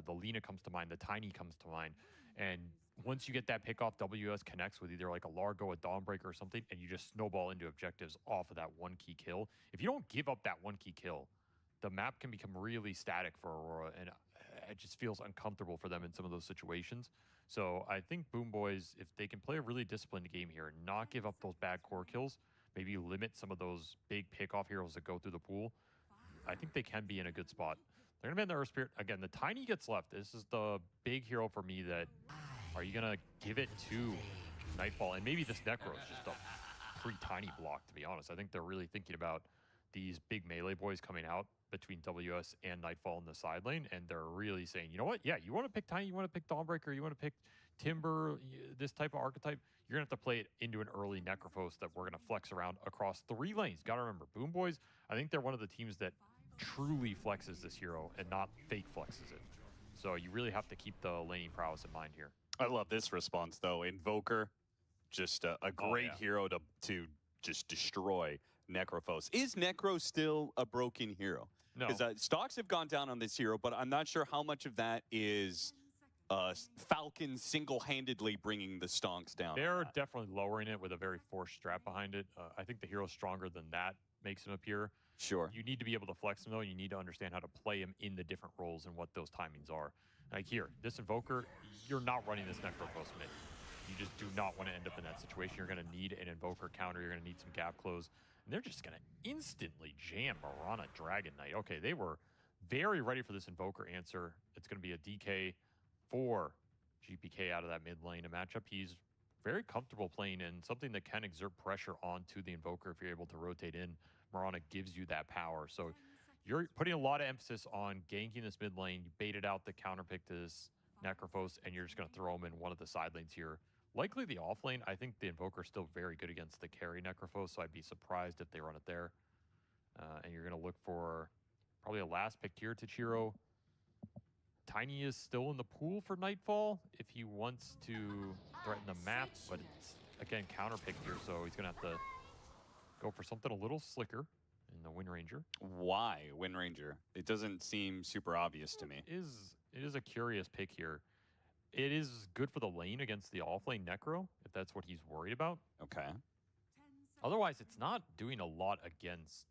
The Lena comes to mind. The Tiny comes to mind. And once you get that pick off, WS connects with either like a Largo, a Dawnbreaker, or something, and you just snowball into objectives off of that one key kill. If you don't give up that one key kill, the map can become really static for Aurora, and it just feels uncomfortable for them in some of those situations. So I think Boom Boys, if they can play a really disciplined game here and not give up those bad core kills, maybe limit some of those big pick-off heroes that go through the pool, I think they can be in a good spot. They're going to be in the Earth Spirit. Again, the Tiny gets left. This is the big hero for me that, are you going to give it to Nightfall? And maybe this Necro is just a pretty tiny block, to be honest. I think they're really thinking about these big melee boys coming out between WS and Nightfall in the side lane, and they're really saying, you know what? Yeah, you want to pick Tiny, you want to pick Dawnbreaker, you want to pick Timber, this type of archetype, you're going to have to play it into an early Necrophos that we're going to flex around across 3 lanes. Got to remember, Boom Boys, I think they're one of the teams that truly flexes this hero and not fake flexes it. So you really have to keep the laning prowess in mind here. I love this response, though. Invoker, just a great hero to just destroy Necrophos. Is Necro still a broken hero? No. Because stocks have gone down on this hero, but I'm not sure how much of that is Falcon single-handedly bringing the stonks down. They're definitely lowering it with a very forced strat behind it. I think the hero's stronger than that makes him appear. Sure. You need to be able to flex him, though. You need to understand how to play him in the different roles and what those timings are. Like here, this Invoker, you're not running this Necrophos mid. You just do not want to end up in that situation. You're going to need an Invoker counter. You're going to need some gap close. And they're just going to instantly jam Marana Dragon Knight. Okay, they were very ready for this Invoker answer. It's going to be a DK for GPK out of that mid lane. A matchup he's very comfortable playing in, something that can exert pressure onto the Invoker if you're able to rotate in. Marana gives you that power. So you're putting a lot of emphasis on ganking this mid lane. You baited out the counter pick to this Necrophos, and you're just going to throw him in one of the side lanes here. Likely the off lane. I think the Invoker is still very good against the carry Necrophos, so I'd be surprised if they run it there. And you're going to look for probably a last pick here, Tachiro. Tiny is still in the pool for Nightfall if he wants to threaten the map, but it's, again, counter-picked here, so he's going to have to go for something a little slicker in the Wind Ranger. Why Wind Ranger? It doesn't seem super obvious to me. It is a curious pick here. It is good for the lane against the off-lane Necro, if that's what he's worried about. Okay. Otherwise, it's not doing a lot against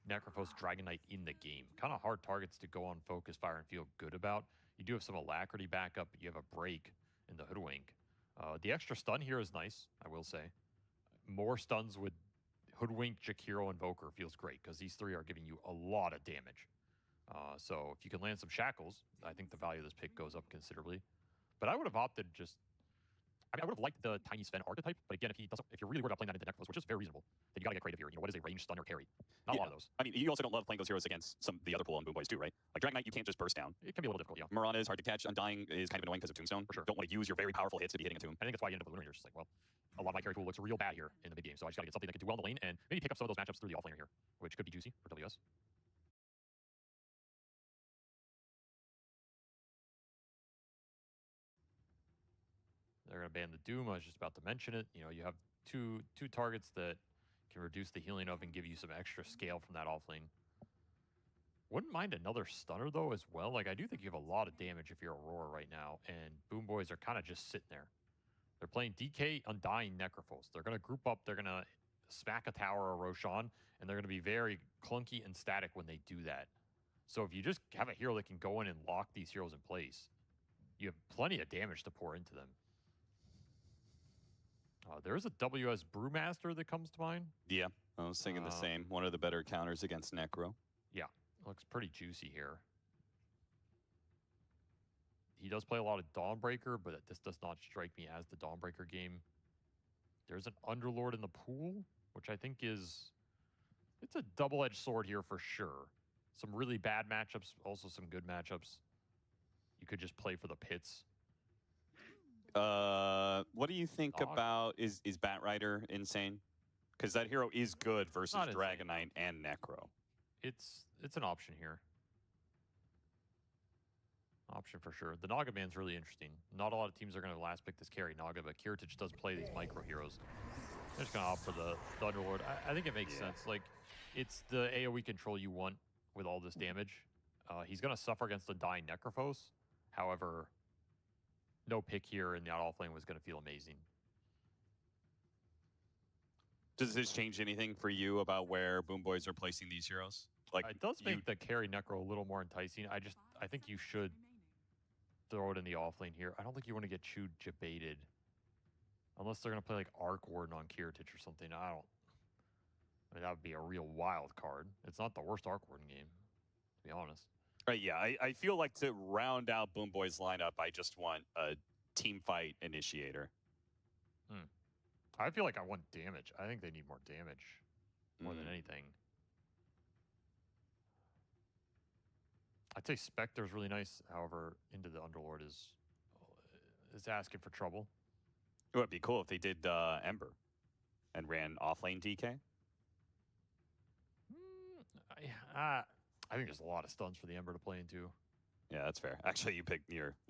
Necrophos Dragon Knight in the game. Kind of hard targets to go on focus fire and feel good about. You do have some Alacrity backup, but you have a break in the Hoodwink. The extra stun here is nice, I will say. More stuns with Hoodwink, Jakiro, Invoker feels great because these 3 are giving you a lot of damage. So if you can land some shackles, I think the value of this pick goes up considerably. But I would have opted just... I would have liked the Tiny Sven archetype, but again, if you're really worried about playing that into Necrophos, which is very reasonable, then you got to get creative here. You know, what is a range stun or carry? Not a lot of those. I mean, you also don't love playing those heroes against the other pool on Boom Boys too, right? Like Dragon Knight, you can't just burst down. It can be a little difficult, yeah. Marana is hard to catch. Undying is kind of annoying because of Tombstone. For sure. Don't want to use your very powerful hits to be hitting a tomb. I think that's why you end up with Lunar. You're just like, well, a lot of my carry pool looks real bad here in the mid game, so I just got to get something that can do well in the lane and maybe pick up some of those matchups through the offlaner here, which could be juicy for WS. They're going to ban the Doom. I was just about to mention it. You know, you have two targets that can reduce the healing of and give you some extra scale from that offlane. Wouldn't mind another stunner, though, as well. Like, I do think you have a lot of damage if you're Aurora right now, and Boom Boys are kind of just sitting there. They're playing DK, Undying, Necrophos. They're going to group up. They're going to smack a tower or Roshan, and they're going to be very clunky and static when they do that. So if you just have a hero that can go in and lock these heroes in place, you have plenty of damage to pour into them. There's a WS Brewmaster that comes to mind. Yeah, I was thinking the same. One of the better counters against Necro. Yeah, looks pretty juicy here. He does play a lot of Dawnbreaker, but this does not strike me as the Dawnbreaker game. There's an Underlord in the pool, which I think is... It's a double-edged sword here for sure. Some really bad matchups, also some good matchups. You could just play for the pits. What do you think about... Is Batrider insane? Because that hero is good versus Dragon Knight and Necro. It's an option here. Option for sure. The Naga ban's really interesting. Not a lot of teams are going to last pick this carry Naga, but Kiritich does play these micro heroes. They're just going to opt for the Underlord. I think it makes sense. Like, it's the AoE control you want with all this damage. He's going to suffer against the dying Necrophos. However, no pick here in the off lane was going to feel amazing. Does this change anything for you about where Boom Boys are placing these heroes? Like, it does make the carry Necro a little more enticing. I think you should throw it in the off lane here. I don't think you want to get chewed jebaited. Unless they're going to play like Arc Warden on Kiritich or something. I mean, that would be a real wild card. It's not the worst Arc Warden game, to be honest. Right, yeah. I feel like to round out Boom Boys lineup, I just want a team fight initiator. I feel like I want damage. I think they need more damage more than anything. I'd say Spectre's really nice. However, Into the Underlord is asking for trouble. It would be cool if they did Ember and ran offlane DK. I think there's a lot of stuns for the Ember to play into. Yeah, that's fair. Actually, you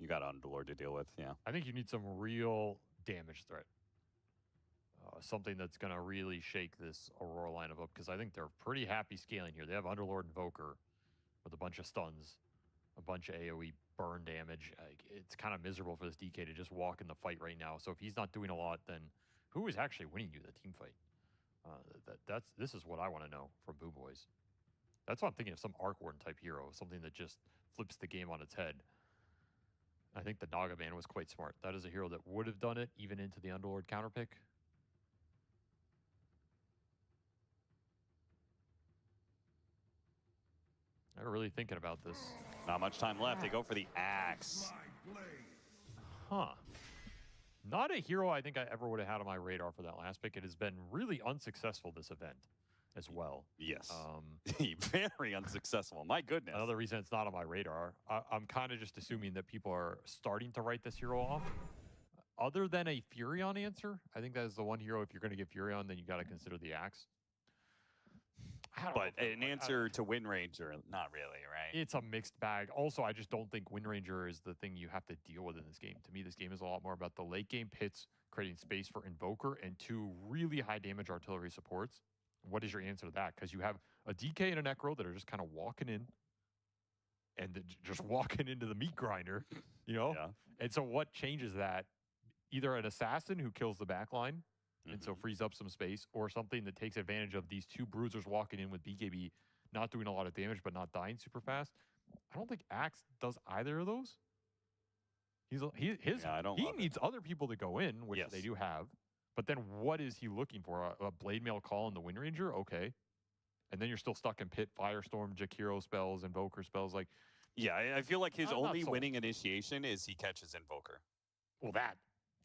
got Underlord to deal with. Yeah, I think you need some real damage threat. Something that's going to really shake this Aurora lineup up, because I think they're pretty happy scaling here. They have Underlord Invoker with a bunch of stuns, a bunch of AoE burn damage. It's kind of miserable for this DK to just walk in the fight right now. So if he's not doing a lot, then who is actually winning you the team fight? This is what I want to know from Boo Boys. That's what I'm thinking of, some Arc Warden type hero, something that just flips the game on its head. I think the Naga Man was quite smart. That is a hero that would have done it even into the Underlord counterpick. They're really thinking about this. Not much time left. They go for the axe. Huh. Not a hero I think I ever would have had on my radar for that last pick. It has been really unsuccessful this event as well. Yes. Very unsuccessful. My goodness. Another reason it's not on my radar. I'm kind of just assuming that people are starting to write this hero off. Other than a Furion answer, I think that is the one hero, if you're going to get Furion, then you got to consider the axe. But an answer to Wind Ranger, not really, right? It's a mixed bag. Also, I just don't think Wind Ranger is the thing you have to deal with in this game. To me, this game is a lot more about the late game pits, creating space for Invoker and 2 really high damage artillery supports. What is your answer to that? Because you have a DK and a Necro that are just kind of walking in and just walking into the meat grinder, you know? Yeah. And so what changes that? Either an assassin who kills the backline, and so frees up some space, or something that takes advantage of these 2 bruisers walking in with BKB, not doing a lot of damage, but not dying super fast. I don't think Axe does either of those. He needs other people to go in, which they do have. But then what is he looking for? A Blade Mail call in the Wind Ranger? Okay. And then you're still stuck in Pit, Firestorm, Jakiro spells, Invoker spells. Like, yeah, I feel like his only winning initiation is he catches Invoker. Well, that.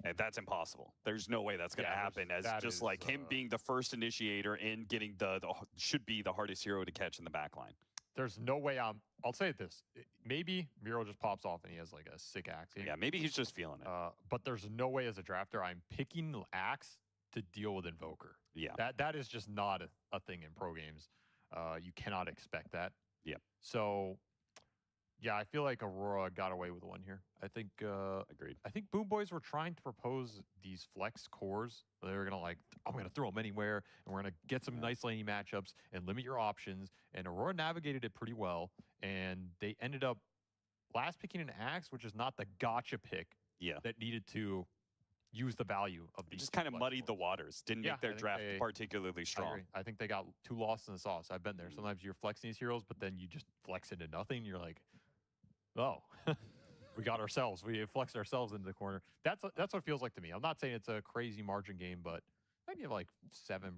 And that's impossible. There's no way that's going to happen. As just like him being the first initiator and getting should be the hardest hero to catch in the backline. There's no way I'll say this. Maybe Miro just pops off and he has like a sick axe. Yeah, maybe he's just feeling it. But there's no way as a drafter I'm picking axe to deal with Invoker. Yeah. That is just not a thing in pro games. You cannot expect that. Yep. So yeah, I feel like Aurora got away with one here. I think agreed. I think Boom Boys were trying to propose these flex cores. They were gonna I'm gonna throw them anywhere, and we're gonna get some nice laning matchups and limit your options. And Aurora navigated it pretty well, and they ended up last picking an axe, which is not the gotcha pick. That needed to use the value of these. Just kind of muddied the waters. Didn't make their draft particularly strong. I think they got too lost in the sauce. I've been there. Sometimes you're flexing these heroes, but then you just flex into nothing. You're like, oh, we got ourselves. We flexed ourselves into the corner. That's what it feels like to me. I'm not saying it's a crazy margin game, but I give like 7-8%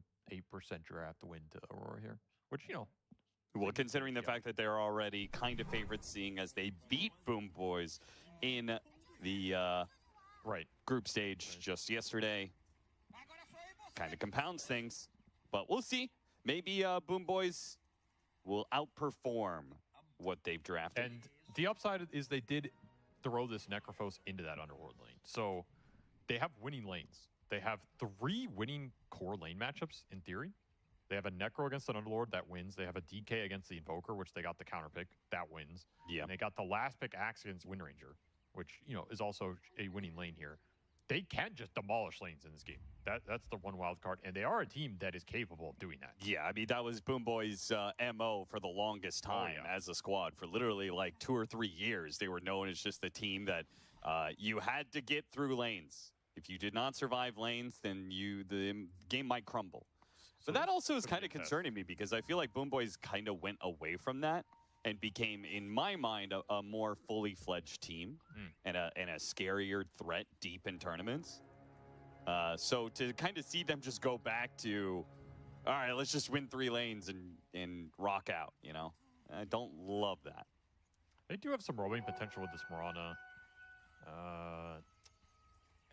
draft to win to Aurora here, which, you know. Well, considering the fact that they're already kind of favorites, seeing as they beat Boom Boys in the group stage just yesterday, kind of compounds things. But we'll see. Maybe Boom Boys will outperform what they've drafted. And the upside is they did throw this Necrophos into that Underworld lane. So they have winning lanes. They have 3 winning core lane matchups in theory. They have a Necro against an Underlord that wins. They have a DK against the Invoker, which they got the counter pick. That wins. Yeah. And they got the last pick Axe against Wind Ranger, which, you know, is also a winning lane here. they can just demolish lanes in this game. That's the one wild card, and they are a team that is capable of doing that. Yeah, I mean, that was Boom Boy's MO for the longest time as a squad. For literally like 2 or 3 years, they were known as just the team that you had to get through lanes. If you did not survive lanes, then the game might crumble. But that also is kind of concerning me because I feel like Boom Boys kind of went away from that and became, in my mind, a more fully fledged team and a scarier threat deep in tournaments. So to kind of see them just go back to, all right, let's just win 3 lanes and rock out, you know? I don't love that. They do have some roaming potential with this Mirana.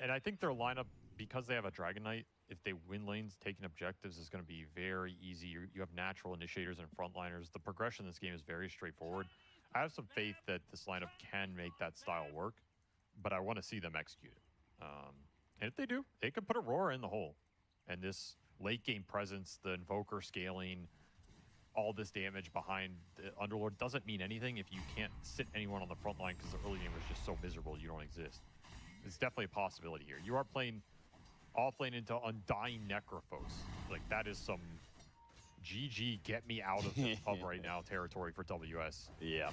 And I think their lineup, because they have a Dragon Knight, if they win lanes, taking objectives is going to be very easy. You have natural initiators and frontliners. The progression in this game is very straightforward. I have some faith that this lineup can make that style work, but I want to see them execute it. And if they do, they could put Aurora in the hole. And this late game presence, the Invoker scaling, all this damage behind the Underlord doesn't mean anything if you can't sit anyone on the front line because the early game was just so miserable you don't exist. It's definitely a possibility here. You are playing offlane into Undying Necrophos. Like, that is some GG, get me out of this pub right now territory for WS. Yeah.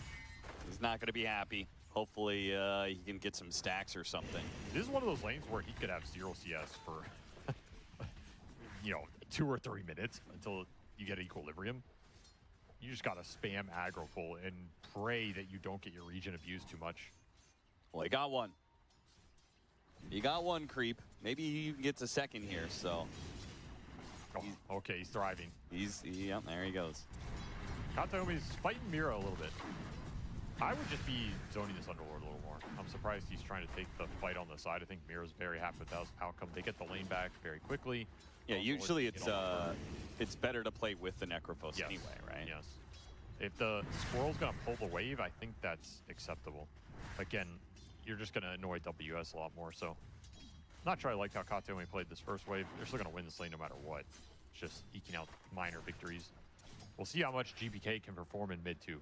He's not going to be happy. Hopefully, he can get some stacks or something. This is one of those lanes where he could have 0 CS for, 2 or 3 minutes until you get equilibrium. You just got to spam aggro pull and pray that you don't get your region abused too much. Well, he got one. He got one, Creep. Maybe he gets a second here, so. Oh, okay, he's thriving. Yep, there he goes. Kataomi's fighting Mira a little bit. I would just be zoning this Underlord a little more. I'm surprised he's trying to take the fight on the side. I think Mira's very happy with that outcome. They get the lane back very quickly. Yeah, usually it's better to play with the Necrophos anyway, right? Yes. If the Squirrel's going to pull the wave, I think that's acceptable. Again, you're just going to annoy WS a lot more, so not sure I like how Kataomi played this first wave. They're still going to win this lane no matter what. It's just eking out minor victories. We'll see how much GBK can perform in mid too.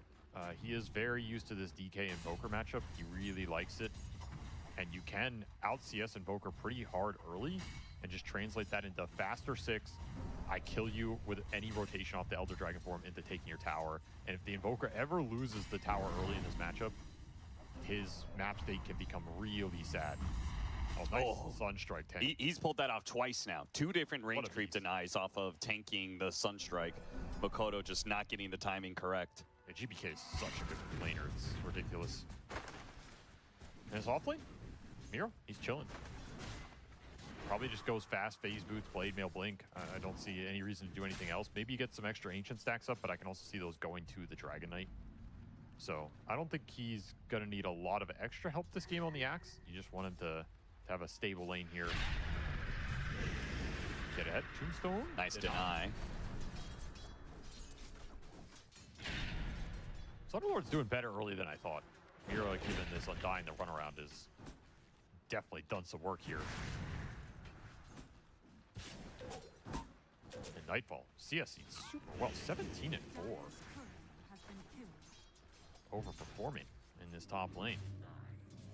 He is very used to this DK Invoker matchup. He really likes it. And you can out-CS Invoker pretty hard early and just translate that into faster 6. I kill you with any rotation off the Elder Dragon form into taking your tower. And if the Invoker ever loses the tower early in this matchup, his map state can become really sad. Oh, nice Sunstrike tank. He's pulled that off twice now. 2 different range creep denies off of tanking the Sunstrike. Makoto just not getting the timing correct. Yeah, GBK is such a good laner. It's ridiculous. And his offlane? Miro? He's chilling. Probably just goes fast, phase boots, blade mail, blink. I don't see any reason to do anything else. Maybe you get some extra ancient stacks up, but I can also see those going to the Dragon Knight. So I don't think he's going to need a lot of extra help this game on the Axe. You just want him to have a stable lane here. Get ahead. Tombstone. Nice deny. Underlord's doing better early than I thought. Mira, given this Undying, the runaround is definitely done some work here. And Nightfall, CSing super well, 17 and 4. Overperforming in this top lane.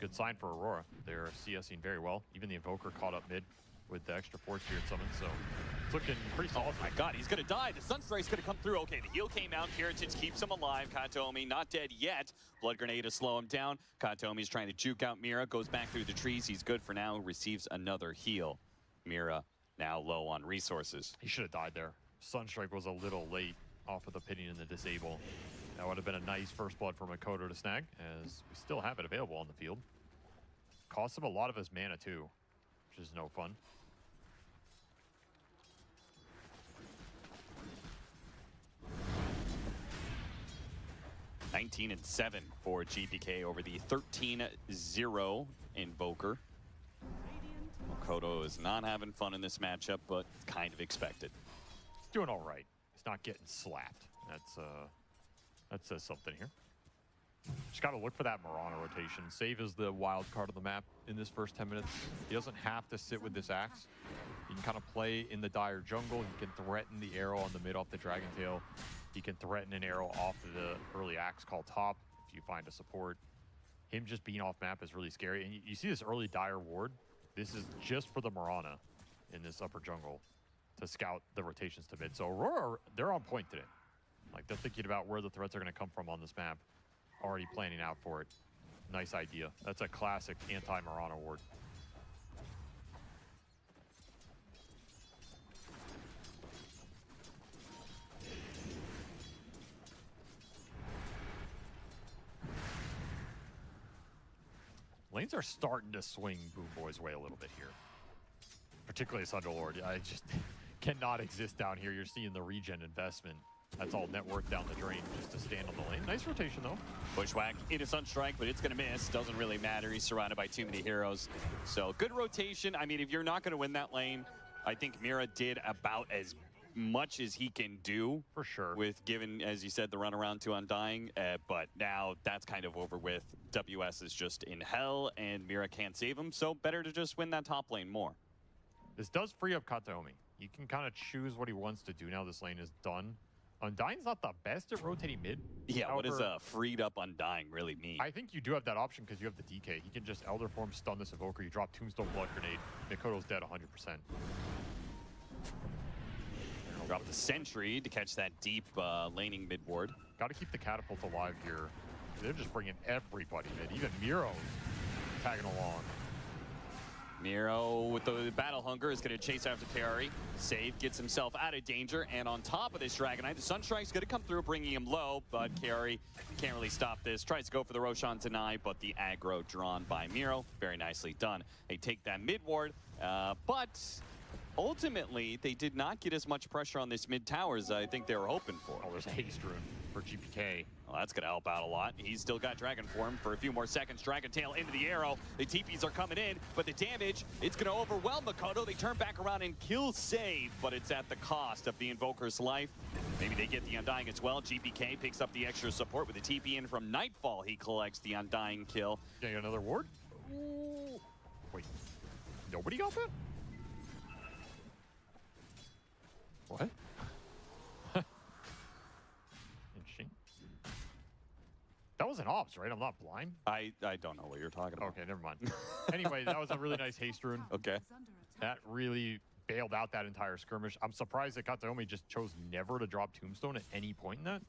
Good sign for Aurora. They're CSing very well. Even the Invoker caught up mid with the extra Force Spirit summon, so it's looking pretty solid. Oh my god, he's gonna die. The Sunstrike's gonna come through. Okay, the heal came out. Heritage keeps him alive. Kataomi not dead yet. Blood Grenade to slow him down. Kataomi's trying to juke out Mira. Goes back through the trees. He's good for now. Receives another heal. Mira now low on resources. He should have died there. Sunstrike was a little late off of the Pinion and the Disable. That would have been a nice first blood for Makoto to snag, as we still have it available on the field. Costs him a lot of his mana too, which is no fun. 19 and 7 for GBK over the 13-0 Invoker. Makoto is not having fun in this matchup, but kind of expected. He's doing all right. He's not getting slapped. That says something here. Just got to look for that Mirana rotation. Save is the wild card of the map in this first 10 minutes. He doesn't have to sit with this Axe. He can kind of play in the dire jungle. He can threaten the arrow on the mid off the Dragon Tail. He can threaten an arrow off of the early Axe called top if you find a support. Him just being off map is really scary. And you see this early dire ward. This is just for the Mirana in this upper jungle to scout the rotations to mid. So Aurora, they're on point today. Like, they're thinking about where the threats are going to come from on this map, already planning out for it. Nice idea. That's a classic anti-Mirana ward. Lanes are starting to swing Boom Boy's way a little bit here. Particularly as Underlord. I just cannot exist down here. You're seeing the regen investment. That's all net worth down the drain just to stand on the lane. Nice rotation, though. Bushwhack into Sunstrike, but it's going to miss. Doesn't really matter. He's surrounded by too many heroes. So good rotation. I mean, if you're not going to win that lane, I think Mira did about as much as he can do. For sure. With given, as you said, the runaround to Undying. But now that's kind of over with. WS is just in hell, and Mira can't save him. So better to just win that top lane more. This does free up Kataomi. He can kind of choose what he wants to do now this lane is done. Undying's not the best at rotating mid. Yeah, however, what does freed up Undying really mean? I think you do have that option because you have the DK. He can just Elder Form, stun this Evoker. You drop Tombstone Blood Grenade. Mikoto's dead 100%. Drop the Sentry to catch that deep laning mid ward. Got to keep the Catapult alive here. They're just bringing everybody mid. Even Miro tagging along. Miro with the Battle Hunger is going to chase after Terry. Save, gets himself out of danger, and on top of this Dragonite, the Sunstrike's going to come through, bringing him low, but Carry can't really stop this. Tries to go for the Roshan deny, but the aggro drawn by Miro. Very nicely done. They take that mid ward, but ultimately, they did not get as much pressure on this mid tower as I think they were hoping for. Oh, there's a haste rune for GPK. Well, that's going to help out a lot. He's still got Dragon Form for a few more seconds. Dragon Tail into the arrow. The TPs are coming in, but the damage, it's going to overwhelm Mikoto. They turn back around and kill save, but it's at the cost of the Invoker's life. Maybe they get the Undying as well. GPK picks up the extra support with the TP in from Nightfall. He collects the Undying kill. Getting another ward? Ooh. Wait, nobody got that? What? Interesting. That was an ops, right? I'm not blind. I don't know what you're talking about. Okay, never mind. Anyway, that was a really nice haste rune. Okay. That really bailed out that entire skirmish. I'm surprised that Kataomi just chose never to drop Tombstone at any point in that.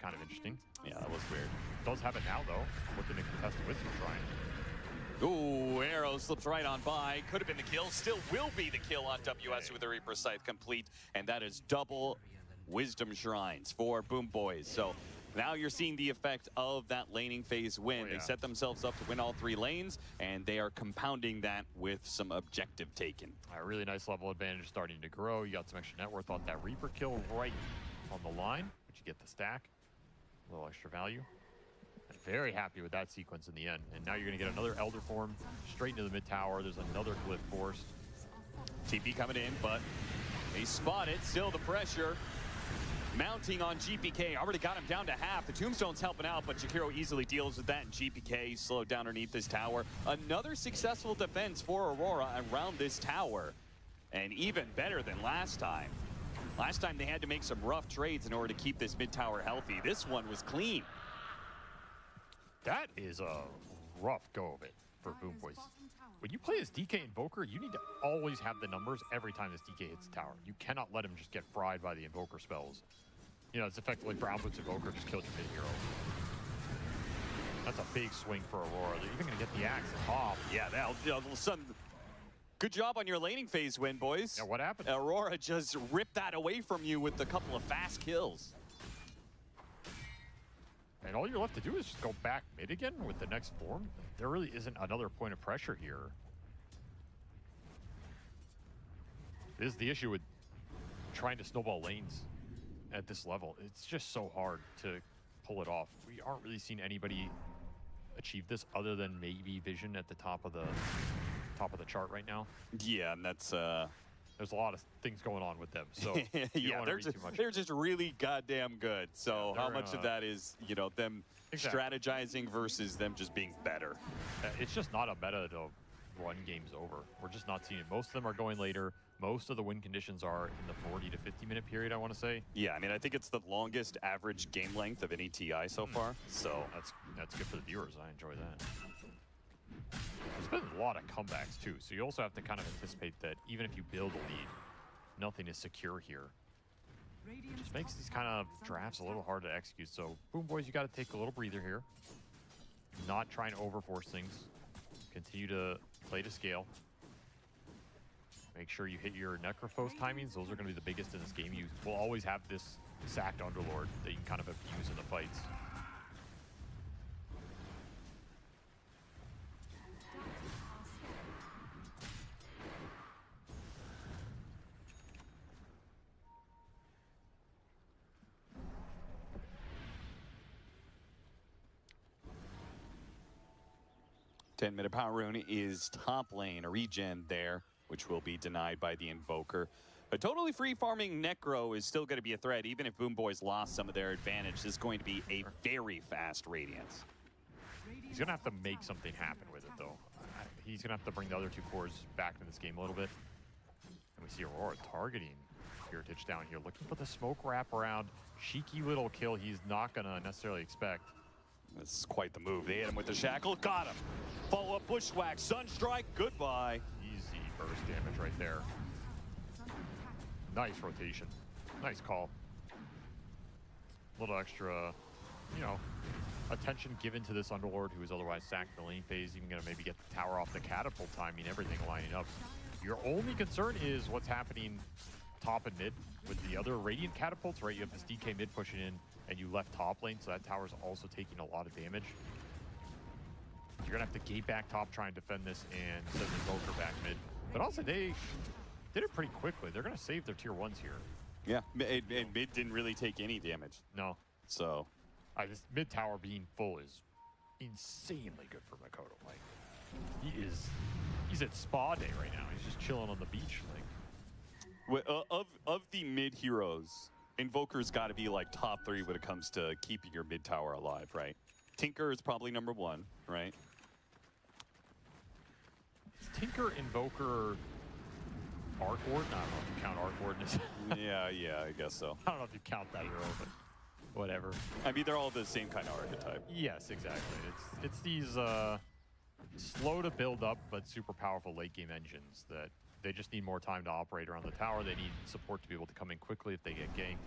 Kind of interesting. Yeah, that was weird. Does have it now, though. Looking to contest with some Shrine. Ooh, arrow slips right on by. Could have been the kill. Still will be the kill on WS with the Reaper Scythe complete. And that is double Wisdom Shrines for Boom Boys. So now you're seeing the effect of that laning phase win. They set themselves up to win all 3 lanes, and they are compounding that with some objective taken. A really nice level advantage starting to grow. You got some extra net worth on that Reaper kill right on the line, but you get the stack. A little extra value. Very happy with that sequence in the end. And now you're going to get another Elder Form straight into the mid tower. There's another Glyph forced. TP coming in, but they spot it. Still the pressure mounting on GPK. Already got him down to half. The Tombstone's helping out, but Jakiro easily deals with that, and GPK slowed down underneath this tower. Another successful defense for Aurora around this tower, and even better than last time. Last time they had to make some rough trades in order to keep this mid tower healthy. This one was clean. That is a rough go of it for Boom Boys. When you play as DK Invoker, you need to always have the numbers every time this DK hits the tower. You cannot let him just get fried by the Invoker spells. You know, it's effectively Brown Boots Invoker just killed your mid-hero. That's a big swing for Aurora. They're even going to get the axe at top. Yeah, all of a sudden, good job on your laning phase win, boys. Yeah, what happened? Aurora just ripped that away from you with a couple of fast kills. And all you're left to do is just go back mid again with the next form. There really isn't another point of pressure here. This is the issue with trying to snowball lanes at this level. It's just so hard to pull it off. We aren't really seeing anybody achieve this other than maybe Vision at the top of the chart right now. Yeah, and that's there's a lot of things going on with them. So yeah, they're just really goddamn good. So yeah, how much of that is, you know, them strategizing versus them just being better? It's just not a meta to run games over. We're just not seeing it. Most of them are going later. Most of the win conditions are in the 40 to 50 minute period, I want to say. Yeah, I mean, I think it's the longest average game length of any TI so far. So that's good for the viewers. I enjoy that. There's been a lot of comebacks too, so you also have to kind of anticipate that even if you build a lead, nothing is secure here. It just makes these kind of drafts a little hard to execute. So, Boom Boys, you got to take a little breather here. Not try and overforce things. Continue to play to scale. Make sure you hit your Necrophos timings. Those are going to be the biggest in this game. You will always have this sacked Underlord that you can kind of abuse in the fights. Ten-minute power rune is top lane, a regen there, which will be denied by the Invoker. A totally free farming Necro is still going to be a threat, even if Boom Boys lost some of their advantage. This is going to be a very fast Radiance. He's going to have to make something happen with it, though. He's going to have to bring the other two cores back into this game a little bit. And we see Aurora targeting Heritage down here, looking for the smoke wrap around. Cheeky little kill he's not going to necessarily expect. This is quite the move. They hit him with the shackle, got him. Follow-up bushwhack, Sunstrike, goodbye. Easy burst damage right there. Nice rotation. Nice call. A little extra, you know, attention given to this Underlord who is otherwise sacked in the lane phase. Even going to maybe get the tower off the catapult timing, everything lining up. Your only concern is what's happening top and mid with the other Radiant catapults, right? You have this DK mid pushing in, and you left top lane, so that tower's also taking a lot of damage. You're going to have to gate back top, try and defend this, and send the Invoker back mid. But also, they did it pretty quickly. They're going to save their tier 1s here. Yeah, and mid didn't really take any damage. No. So. This mid tower being full is insanely good for Makoto. Like, he's at spa day right now. He's just chilling on the beach. Like, of the mid heroes, Invoker's got to be like top 3 when it comes to keeping your mid tower alive, right? Tinker is probably number 1, right? Tinker, Invoker, Arc Warden? I don't know if you count Arc Warden as... yeah, I guess so. I don't know if you count that hero, but whatever. I mean, they're all the same kind of archetype. Yes, exactly. It's these slow to build up, but super powerful late game engines that they just need more time to operate around the tower. They need support to be able to come in quickly if they get ganked.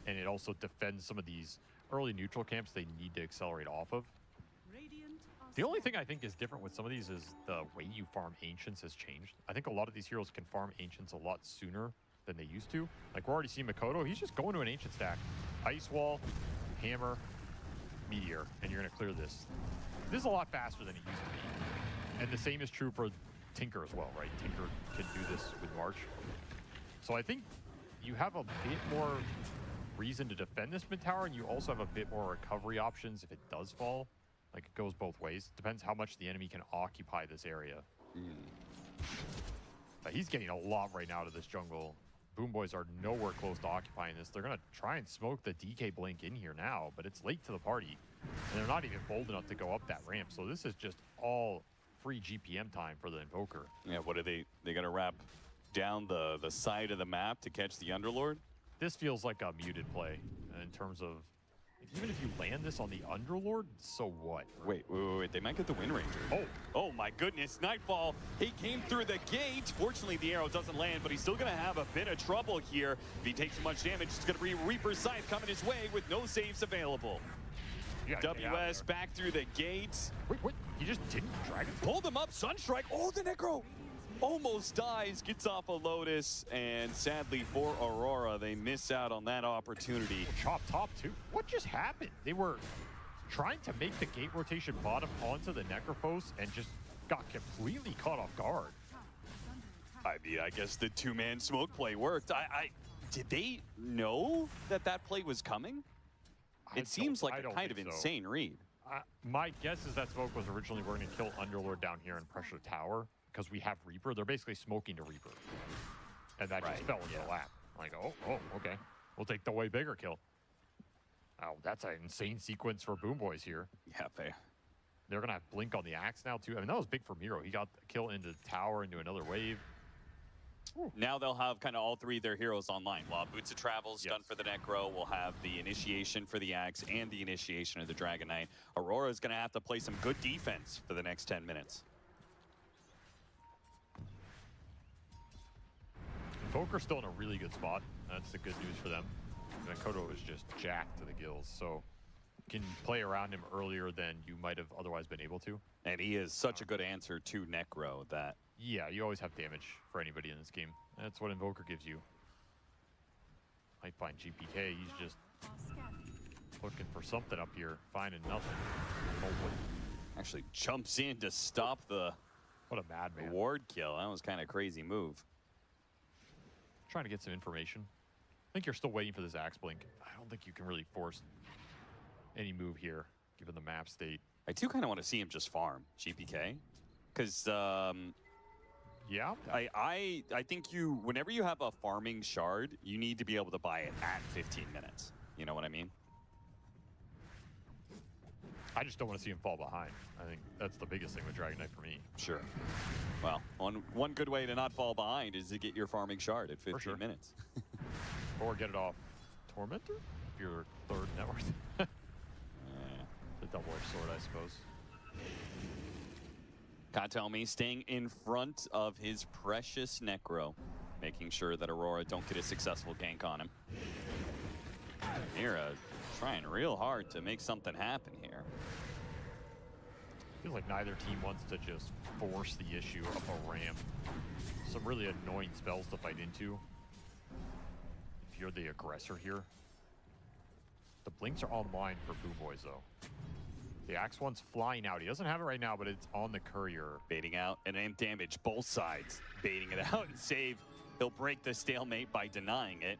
And it also defends some of these early neutral camps they need to accelerate off of. The only thing I think is different with some of these is the way you farm Ancients has changed. I think a lot of these heroes can farm Ancients a lot sooner than they used to. Like, we're already seeing Makoto, he's just going to an Ancient stack. Ice Wall, Hammer, Meteor, and you're going to clear this. This is a lot faster than it used to be. And the same is true for Tinker as well, right? Tinker can do this with March. So I think you have a bit more reason to defend this mid tower, and you also have a bit more recovery options if it does fall. Like, it goes both ways. Depends how much the enemy can occupy this area. But he's getting a lot right now to this jungle. Boom Boys are nowhere close to occupying this. They're going to try and smoke the DK blink in here now, but it's late to the party. And they're not even bold enough to go up that ramp. So this is just all free GPM time for the Invoker. Yeah, what are they got to wrap down the side of the map to catch the Underlord? This feels like a muted play in terms of, even if you land this on the Underlord, so what? Wait, they might get the Wind Ranger. Oh my goodness, Nightfall, he came through the gate. Fortunately, the arrow doesn't land, but he's still gonna have a bit of trouble here. If he takes too much damage, it's gonna be Reaper's Scythe coming his way with no saves available. WS back through the gates. Wait, he just didn't drag it? Pulled him up, Sunstrike, oh, the Necro! Almost dies, gets off a Lotus, and sadly for Aurora, they miss out on that opportunity. Chop top too. What just happened? They were trying to make the gate rotation bottom onto the Necrophos and just got completely caught off guard. I mean, I guess the two-man smoke play worked. Did they know that play was coming? It seems like a kind of insane read. My guess is that smoke was originally we're going to kill Underlord down here and pressure tower. Because we have Reaper, they're basically smoking to Reaper. And that just fell into the lap. Like, oh, okay. We'll take the way bigger kill. Oh, that's an insane sequence for Boom Boys here. Yeah, fair. They're going to have Blink on the Axe now, too. I mean, that was big for Miro. He got the kill into the tower, into another wave. Ooh. Now they'll have kind of all 3 of their heroes online. While Boots of Travel's done for the Necro, we'll have the initiation for the Axe and the initiation of the Dragon Knight. Aurora is going to have to play some good defense for the next 10 minutes. Invoker's still in a really good spot. That's the good news for them. Kodo is just jacked to the gills, so you can play around him earlier than you might have otherwise been able to. And he is such a good answer to Necro that... Yeah, you always have damage for anybody in this game. That's what Invoker gives you. Might find GPK, he's just looking for something up here, finding nothing. Hopefully. Actually jumps in to stop the... What a madman. Ward kill. That was kind of a crazy move. Trying to get some information. I think you're still waiting for this Axe Blink. I don't think you can really force any move here, given the map state. I do kind of want to see him just farm GPK. Because, yeah. I think you, whenever you have a farming shard, you need to be able to buy it at 15 minutes. You know what I mean? I just don't want to see him fall behind. I think that's the biggest thing with Dragon Knight for me. Sure. Well, one good way to not fall behind is to get your farming shard at 15 minutes. Or get it off Tormentor, if you're third net worth. The double-edged sword, I suppose. Katomi staying in front of his precious Necro, making sure that Aurora don't get a successful gank on him. Mira trying real hard to make something happen here. Feels like neither team wants to just force the issue up a ramp. Some really annoying spells to fight into. If you're the aggressor here. The blinks are online for Boom Boys though. The Axe one's flying out. He doesn't have it right now, but it's on the courier. Baiting out and amp damage both sides. Baiting it out and save. He'll break the stalemate by denying it.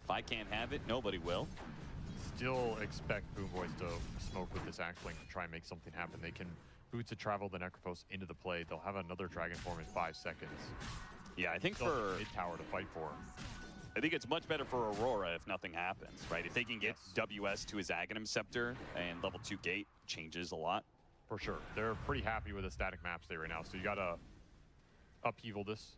If I can't have it, nobody will. Still expect Boom Boys to smoke with this Axe Blink to try and make something happen. They can Boots to travel the Necrophos into the play. They'll have another Dragon Form in 5 seconds. Yeah, I think Still for mid-tower to fight for. I think it's much better for Aurora if nothing happens, right? If they can get WS to his Aghanim Scepter and level 2 gate, changes a lot. For sure. They're pretty happy with the static map state right now, so you gotta upheaval this.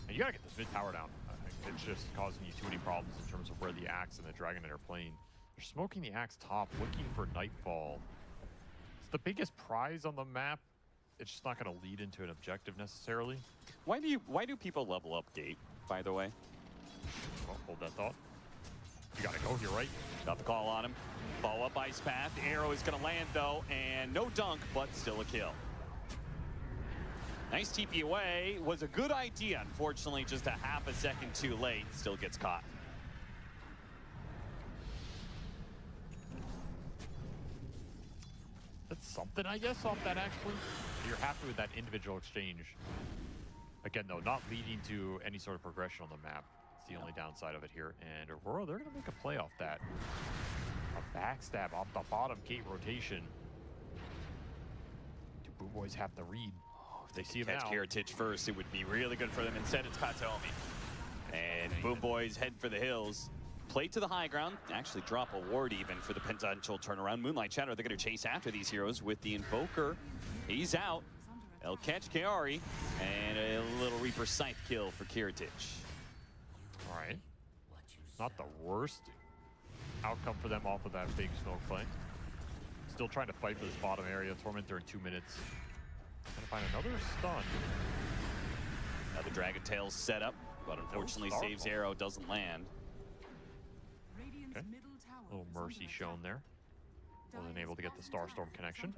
And you gotta get this mid-tower down. I think it's just causing you too many problems in terms of where the Axe and the Dragon Knight are playing. They're smoking the Axe top, looking for Nightfall. It's the biggest prize on the map. It's just not gonna lead into an objective necessarily. Why do people level up gate, by the way? Well, hold that thought. You gotta go here, right? Got the call on him. Follow up Ice Path. The arrow is gonna land though, and no dunk, but still a kill. Nice TP away. Was a good idea. Unfortunately, just a half a second too late. Still gets caught. That's something, I guess, off that actually. You're happy with that individual exchange. Again, though, not leading to any sort of progression on the map. It's the only downside of it here. And Aurora, they're going to make a play off that. A backstab off the bottom gate rotation. Do Boom Boys have the read? If they see him catch Heritage first, it would be really good for them. Instead, it's Katomi. And Boom Boys head for the hills. Play to the high ground. Actually drop a ward even for the potential turnaround. Moonlight Shadow, they're going to chase after these heroes with the Invoker. He's out. They'll catch Kaori. And a little Reaper Scythe kill for Heritage. All right. Not the worst outcome for them off of that big smoke play. Still trying to fight for this bottom area. Tormentor in 2 minutes. Gonna find another stun. Another Dragon Tails setup, but unfortunately saves arrow, doesn't land. Okay. A little mercy shown there. Wasn't able to get the Starstorm connection.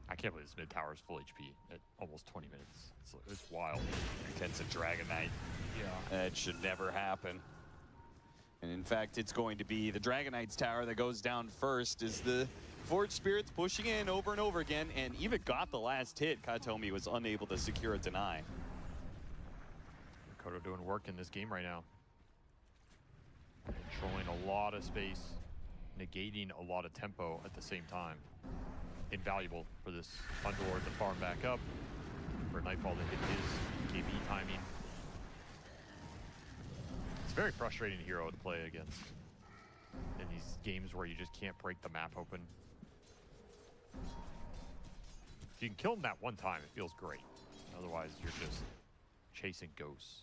I can't believe this mid tower is full HP at almost 20 minutes. It's wild. Against a Dragon Knight. Yeah. That should never happen. And in fact, it's going to be the Dragon Knight's tower that goes down first as the Forge Spirits pushing in over and over again, and even got the last hit. Katomi was unable to secure a deny. Kodo doing work in this game right now. Controlling a lot of space, negating a lot of tempo at the same time. Invaluable for this Underlord to farm back up, for Nightfall to hit his KB timing. It's a very frustrating hero to play against in these games where you just can't break the map open. If you can kill him that one time, it feels great. Otherwise, you're just chasing ghosts.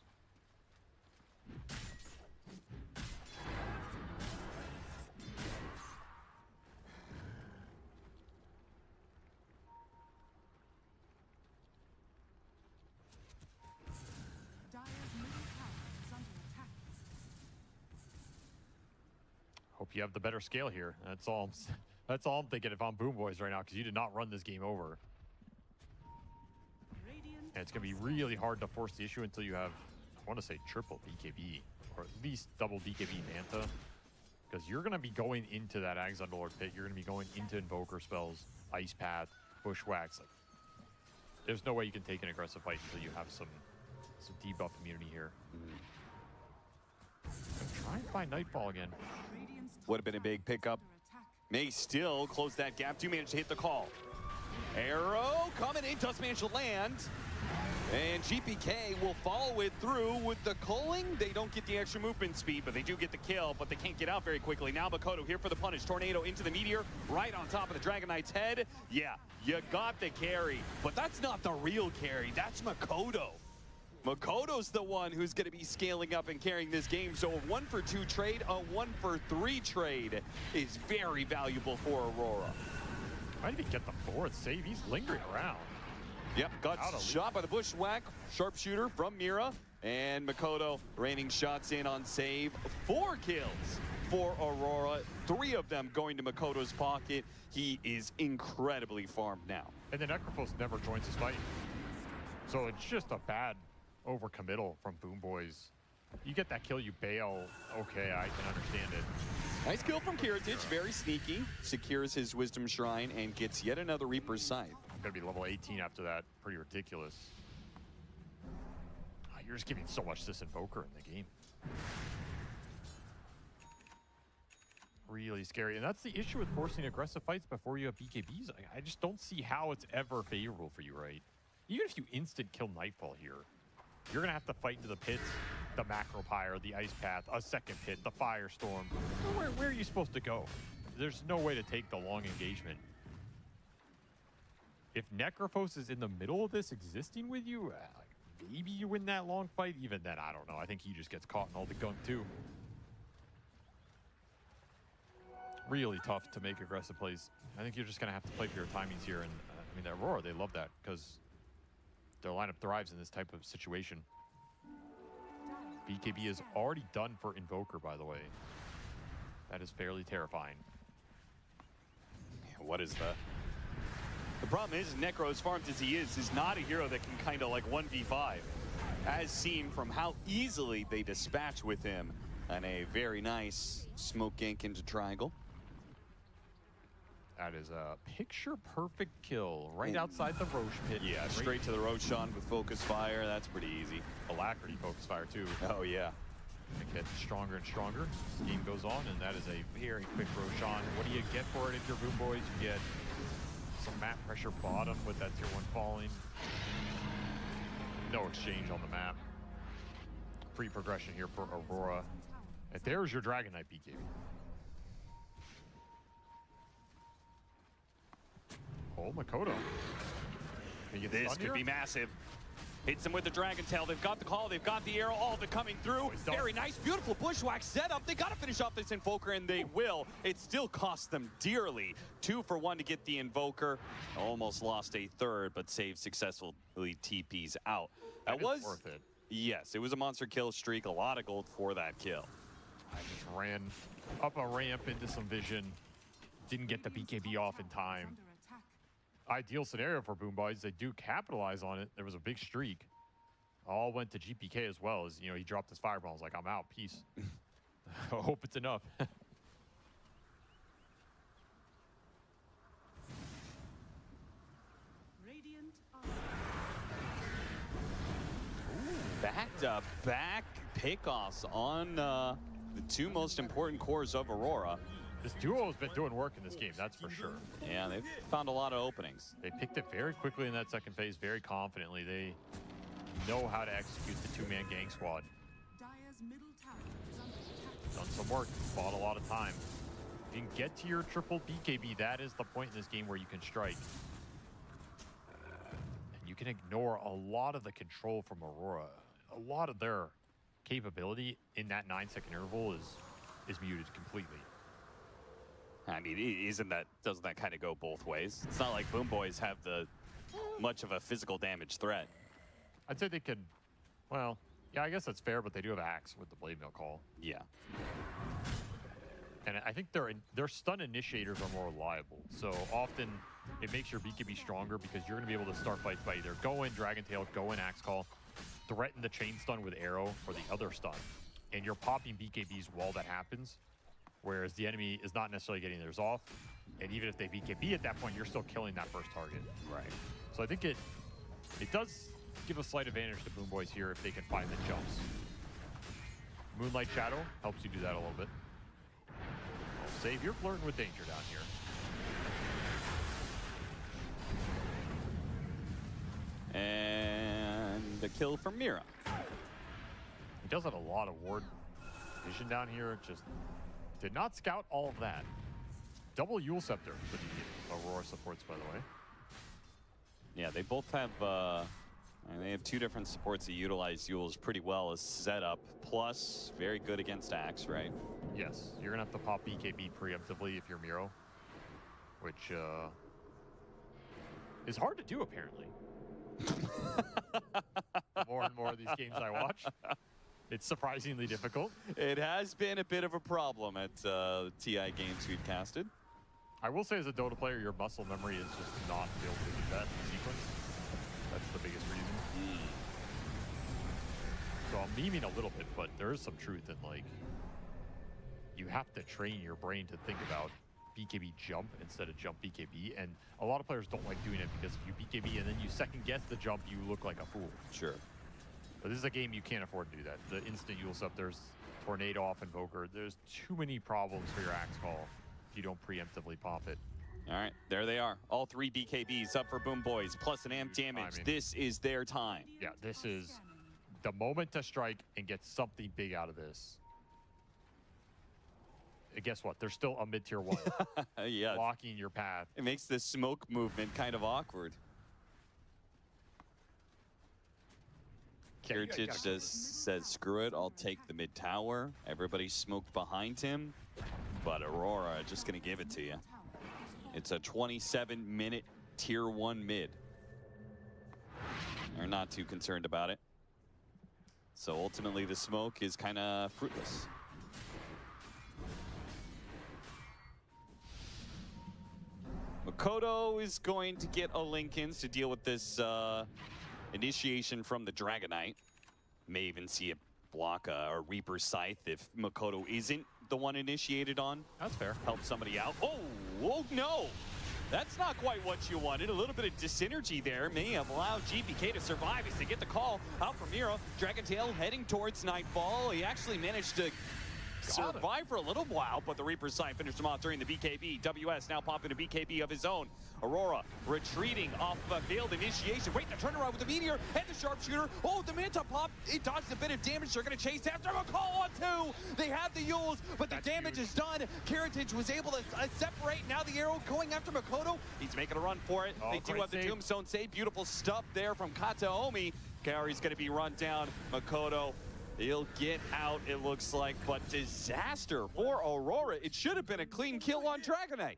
Hope you have the better scale here. That's all. That's all I'm thinking if I'm Boom Boys right now, because you did not run this game over. And it's going to be really hard to force the issue until you have, I want to say, triple BKB, or at least double BKB Manta. Because you're going to be going into that Ags Underlord pit. You're going to be going into Invoker spells, Ice Path, Bushwhacks. Like, there's no way you can take an aggressive fight until you have some debuff immunity here. Try and find Nightfall again. Would have been a big pickup. May still close that gap. Do manage to hit the call. Arrow coming in, does manage to land. And GPK will follow it through with the culling. They don't get the extra movement speed, but they do get the kill, but they can't get out very quickly. Now Makoto here for the punish. Tornado into the Meteor, right on top of the Dragon Knight's head. Yeah, you got the carry, but that's not the real carry. That's Makoto. Makoto's the one who's going to be scaling up and carrying this game. So a 1-for-2 trade, a 1-for-3 trade is very valuable for Aurora. Might even get the fourth save. He's lingering around. Yep, got shot by the Bushwhack. Sharpshooter from Mira. And Makoto raining shots in on save. 4 kills for Aurora. 3 of them going to Makoto's pocket. He is incredibly farmed now. And the Necrophos never joins his fight. So it's just a bad overcommittal from Boom Boys. You get that kill, you bail. Okay, I can understand it. Nice kill from Kiritich, very sneaky. Secures his Wisdom Shrine and gets yet another Reaper's Scythe. Gonna be level 18 after that. Pretty ridiculous. You're just giving so much to this Invoker in the game. Really scary. And that's the issue with forcing aggressive fights before you have BKBs. I just don't see how it's ever favorable for you, right? Even if you instant kill Nightfall here, you're going to have to fight into the pits, the Macro Pyre, the Ice Path, a second pit, the Firestorm. Where are you supposed to go? There's no way to take the long engagement. If Necrophos is in the middle of this existing with you, maybe you win that long fight. Even then, I don't know. I think he just gets caught in all the gunk too. Really tough to make aggressive plays. I think you're just going to have to play for your timings here. And I mean, Aurora, they love that because their lineup thrives in this type of situation. BKB is already done for Invoker, by the way. That is fairly terrifying. What is that? The problem is, Necro, as farmed as he is not a hero that can kind of like 1v5. As seen from how easily they dispatch with him. And a very nice smoke gank into triangle. That is a picture-perfect kill right outside the Roche pit. Yeah, straight to the Roshan with Focus Fire. That's pretty easy. Alacrity Focus Fire, too. Oh, yeah. It gets stronger and stronger as the game goes on, and that is a very quick Roshan. What do you get for it if you're Boom Boys? You get some map pressure bottom with that tier 1 falling. No exchange on the map. Free progression here for Aurora. And there's your Dragon Knight BKB. Oh, Makoto. This could be massive. Hits him with the Dragon Tail. They've got the call. They've got the arrow. All of it coming through. Very nice, beautiful Bushwhack setup. They got to finish off this Invoker, and they will. It still costs them dearly. 2 for 1 to get the Invoker. Almost lost a third, but saved successfully. TPs out. That was worth it. Yes, it was a monster kill streak. A lot of gold for that kill. I just ran up a ramp into some vision. Didn't get the BKB off in time. Ideal scenario for Boom Boys. They do capitalize on it. There was a big streak. All went to GPK as well. As you know, he dropped his fireball. I was like, I'm out. Peace. I hope it's enough. Back-to-back pickoffs on the 2 most important cores of Aurora. This duo has been doing work in this game, that's for sure. Yeah, they've found a lot of openings. They picked it very quickly in that second phase, very confidently. They know how to execute the 2-man gang squad. Done some work, bought a lot of time. If you can get to your triple BKB, that is the point in this game where you can strike. And you can ignore a lot of the control from Aurora. A lot of their capability in that 9-second interval is muted completely. I mean, doesn't that kind of go both ways? It's not like Boom Boys have much of a physical damage threat. I'd say they could, well, yeah, I guess that's fair, but they do have Axe with the Blade Mail call. Yeah. And I think their stun initiators are more reliable. So often it makes your BKB stronger because you're going to be able to start fights by either go in Dragon Tail, go in Axe Call, threaten the chain stun with arrow or the other stun. And you're popping BKBs while that happens, whereas the enemy is not necessarily getting theirs off. And even if they BKB at that point, you're still killing that first target. Right. So I think it does give a slight advantage to Boom Boys here if they can find the jumps. Moonlight Shadow helps you do that a little bit. Save, you're flirting with danger down here. And the kill from Mira. He does have a lot of ward vision down here. Just did not scout all of that. Double Yule Scepter for the Aurora supports, by the way. Yeah, they both have they have two different supports that utilize Yules pretty well as setup. Plus, very good against Axe, right? Yes, you're gonna have to pop BKB preemptively if you're Miro, which is hard to do apparently. More and more of these games I watch, it's surprisingly difficult. It has been a bit of a problem at TI games we've casted. I will say as a Dota player, your muscle memory is just not built to do that in sequence. That's the biggest reason. So I'm memeing a little bit, but there is some truth in like, you have to train your brain to think about BKB jump instead of jump BKB, and a lot of players don't like doing it because if you BKB and then you second guess the jump, you look like a fool. Sure. But this is a game you can't afford to do that. The instant Yule Scepter, there's Tornado off Invoker. There's too many problems for your Axe Call if you don't preemptively pop it. All right, there they are. All three BKBs up for Boom Boys, plus an amp damage. This is their time. Yeah, this is the moment to strike and get something big out of this. And guess what? There's still a mid-tier 1 yes. blocking your path. It makes the smoke movement kind of awkward. Kiritich just says, screw it, I'll take the mid-tower. Everybody's smoked behind him. But Aurora just going to give it to you. It's a 27-minute tier 1 mid. They're not too concerned about it. So ultimately the smoke is kind of fruitless. Makoto is going to get a Linken's to deal with this initiation from the Dragonite. May even see it block a Reaper Scythe if Makoto isn't the one initiated on. That's fair. Help somebody out. Oh no! That's not quite what you wanted. A little bit of dysenergy there may have allowed GBK to survive as they get the call out from Miro. Dragon Tail heading towards Nightfall. He actually managed to survive for a little while, but the Reaper's Scythe finished him off during the BKB. WS now popping a BKB of his own. Aurora retreating off of a failed initiation. Wait, the turnaround with the Meteor and the Sharpshooter. Oh, the Manta pop. It dodged a bit of damage. They're going to chase after a call on 2. They have the Yules, but the damage is done. Kiritich was able to separate. Now the arrow going after Makoto. He's making a run for it. They do have the Tombstone save. Beautiful stuff there from Kataomi. Kaori's going to be run down. Makoto, he'll get out, it looks like, but disaster for Aurora. It should have been a clean kill on Dragonite.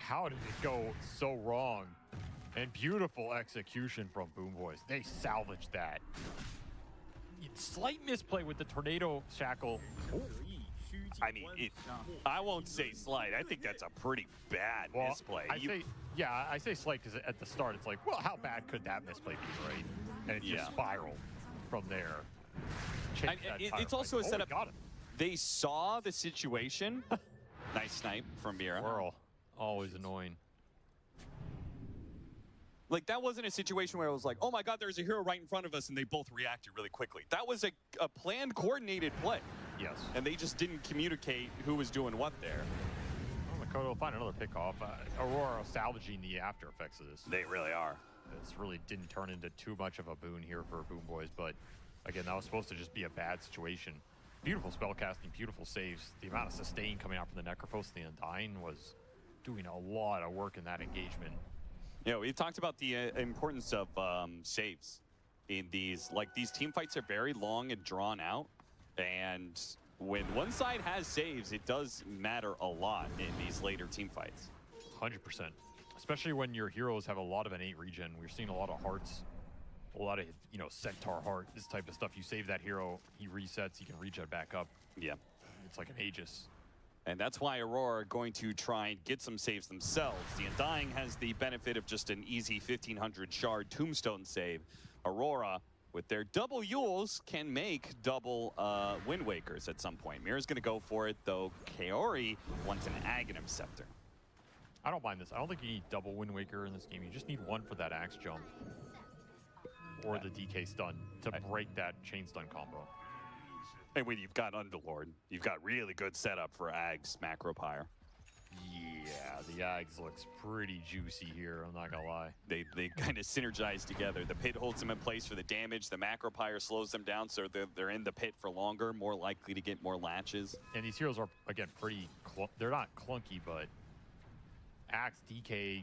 How did it go so wrong? And beautiful execution from Boom Boys. They salvaged that. Slight misplay with the Tornado Shackle. Ooh. I mean, I won't say slight. I think that's a pretty bad misplay. I say slight because at the start it's like, well, how bad could that misplay be, right? And it just spiraled from there. It's also a setup. They saw the situation. Nice snipe from Mira. Whirl. Always annoying. Like, that wasn't a situation where it was like, oh my god, there's a hero right in front of us, and they both reacted really quickly. That was a planned, coordinated play. Yes. And they just didn't communicate who was doing what there. Well, Makoto will find another pickoff. Aurora salvaging the after effects of this. They really are. This really didn't turn into too much of a boon here for Boom Boys, but again, that was supposed to just be a bad situation. Beautiful spell casting, beautiful saves. The amount of sustain coming out from the Necrophos, the Undying, was doing a lot of work in that engagement. Yeah, we talked about the importance of saves in these. Like, these team fights are very long and drawn out, and when one side has saves, it does matter a lot in these later team fights. 100%. Especially when your heroes have a lot of innate regen. We're seeing a lot of hearts, a lot of, you know, Centaur heart, this type of stuff. You save that hero, he resets, he can regen back up. Yeah. It's like an Aegis. And that's why Aurora are going to try and get some saves themselves. The Undying has the benefit of just an easy 1500 shard tombstone save. Aurora, with their double Yules, can make double Wind Wakers at some point. Mira's going to go for it, though Kaori wants an Aghanim Scepter. I don't mind this. I don't think you need double Wind Waker in this game. You just need one for that Axe jump or the DK stun to break that chain stun combo. And when you've got Underlord, you've got really good setup for Ag's Macro Pyre. Yeah, the Ags looks pretty juicy here, I'm not gonna lie. They kind of synergize together. The pit holds them in place for the damage. The Macro Pyre slows them down, so they're in the pit for longer, more likely to get more latches. And these heroes are, again, pretty, they're not clunky, but Axe, DK,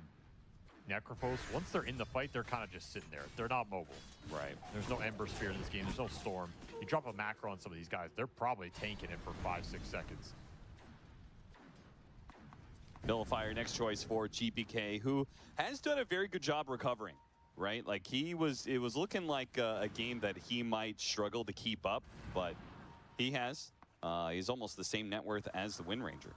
Necrophos, once they're in the fight, they're kind of just sitting there. They're not mobile. Right. There's no Ember Spear in this game. There's no Storm. You drop a macro on some of these guys, they're probably tanking it for 5-6 seconds. Nullifier next choice for GPK, who has done a very good job recovering, right? Like, it was looking like a game that he might struggle to keep up, but he has. He's almost the same net worth as the Wind Ranger.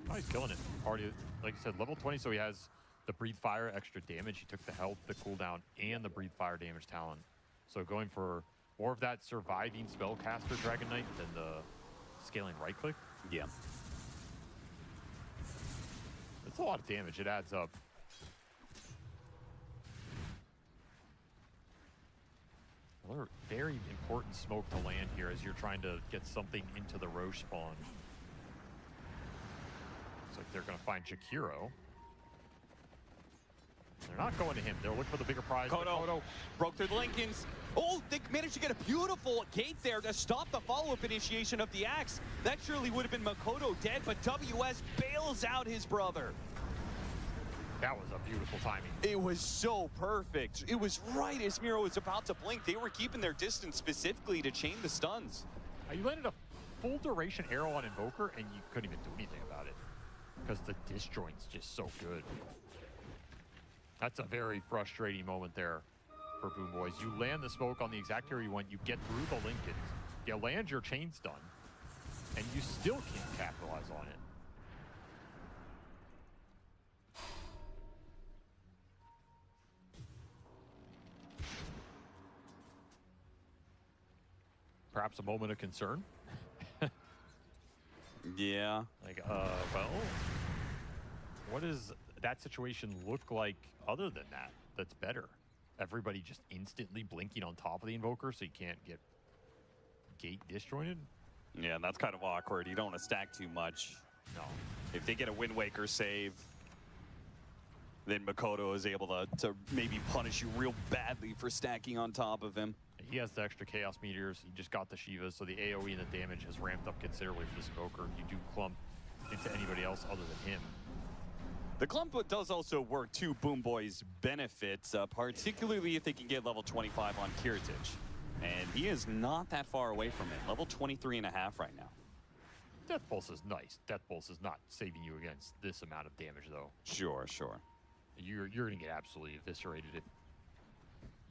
Oh, he's killing it. Already, like you said, level 20, so he has the Breathe Fire extra damage. He took the health, the cooldown, and the Breathe Fire damage talent. So going for more of that surviving spellcaster Dragon Knight than the scaling right click. Yeah. It's a lot of damage. It adds up. Another very important smoke to land here as you're trying to get something into the Roche spawn. Looks like they're going to find Jakiro. They're not going to him. They'll look for the bigger prize. Kodo broke through the Lincolns. Oh, they managed to get a beautiful gate there to stop the follow-up initiation of the Axe. That surely would have been Makoto dead, but WS bails out his brother. That was a beautiful timing. It was so perfect. It was right as Miro was about to blink. They were keeping their distance specifically to chain the stuns. You landed a full duration arrow on Invoker, and you couldn't even do anything about it because the disjoint's just so good. That's a very frustrating moment there for Boom Boys. You land the smoke on the exact area you want, you get through the Lincolns, you land your chain stun, and you still can't capitalize on it. Perhaps a moment of concern. Yeah. Like, well, what does that situation look like other than that? That's better. Everybody just instantly blinking on top of the Invoker so you can't get gate disjointed? Yeah, that's kind of awkward. You don't want to stack too much. No. If they get a Wind Waker save, then Makoto is able to maybe punish you real badly for stacking on top of him. He has the extra Chaos Meteors. He just got the Shivas, so the AoE and the damage has ramped up considerably for this Invoker. You do clump into anybody else other than him. The clump does also work to Boom Boy's benefits, particularly if they can get level 25 on Kiritich. And he is not that far away from it. Level 23.5 right now. Death Pulse is nice. Death Pulse is not saving you against this amount of damage, though. Sure, sure. You're going to get absolutely eviscerated if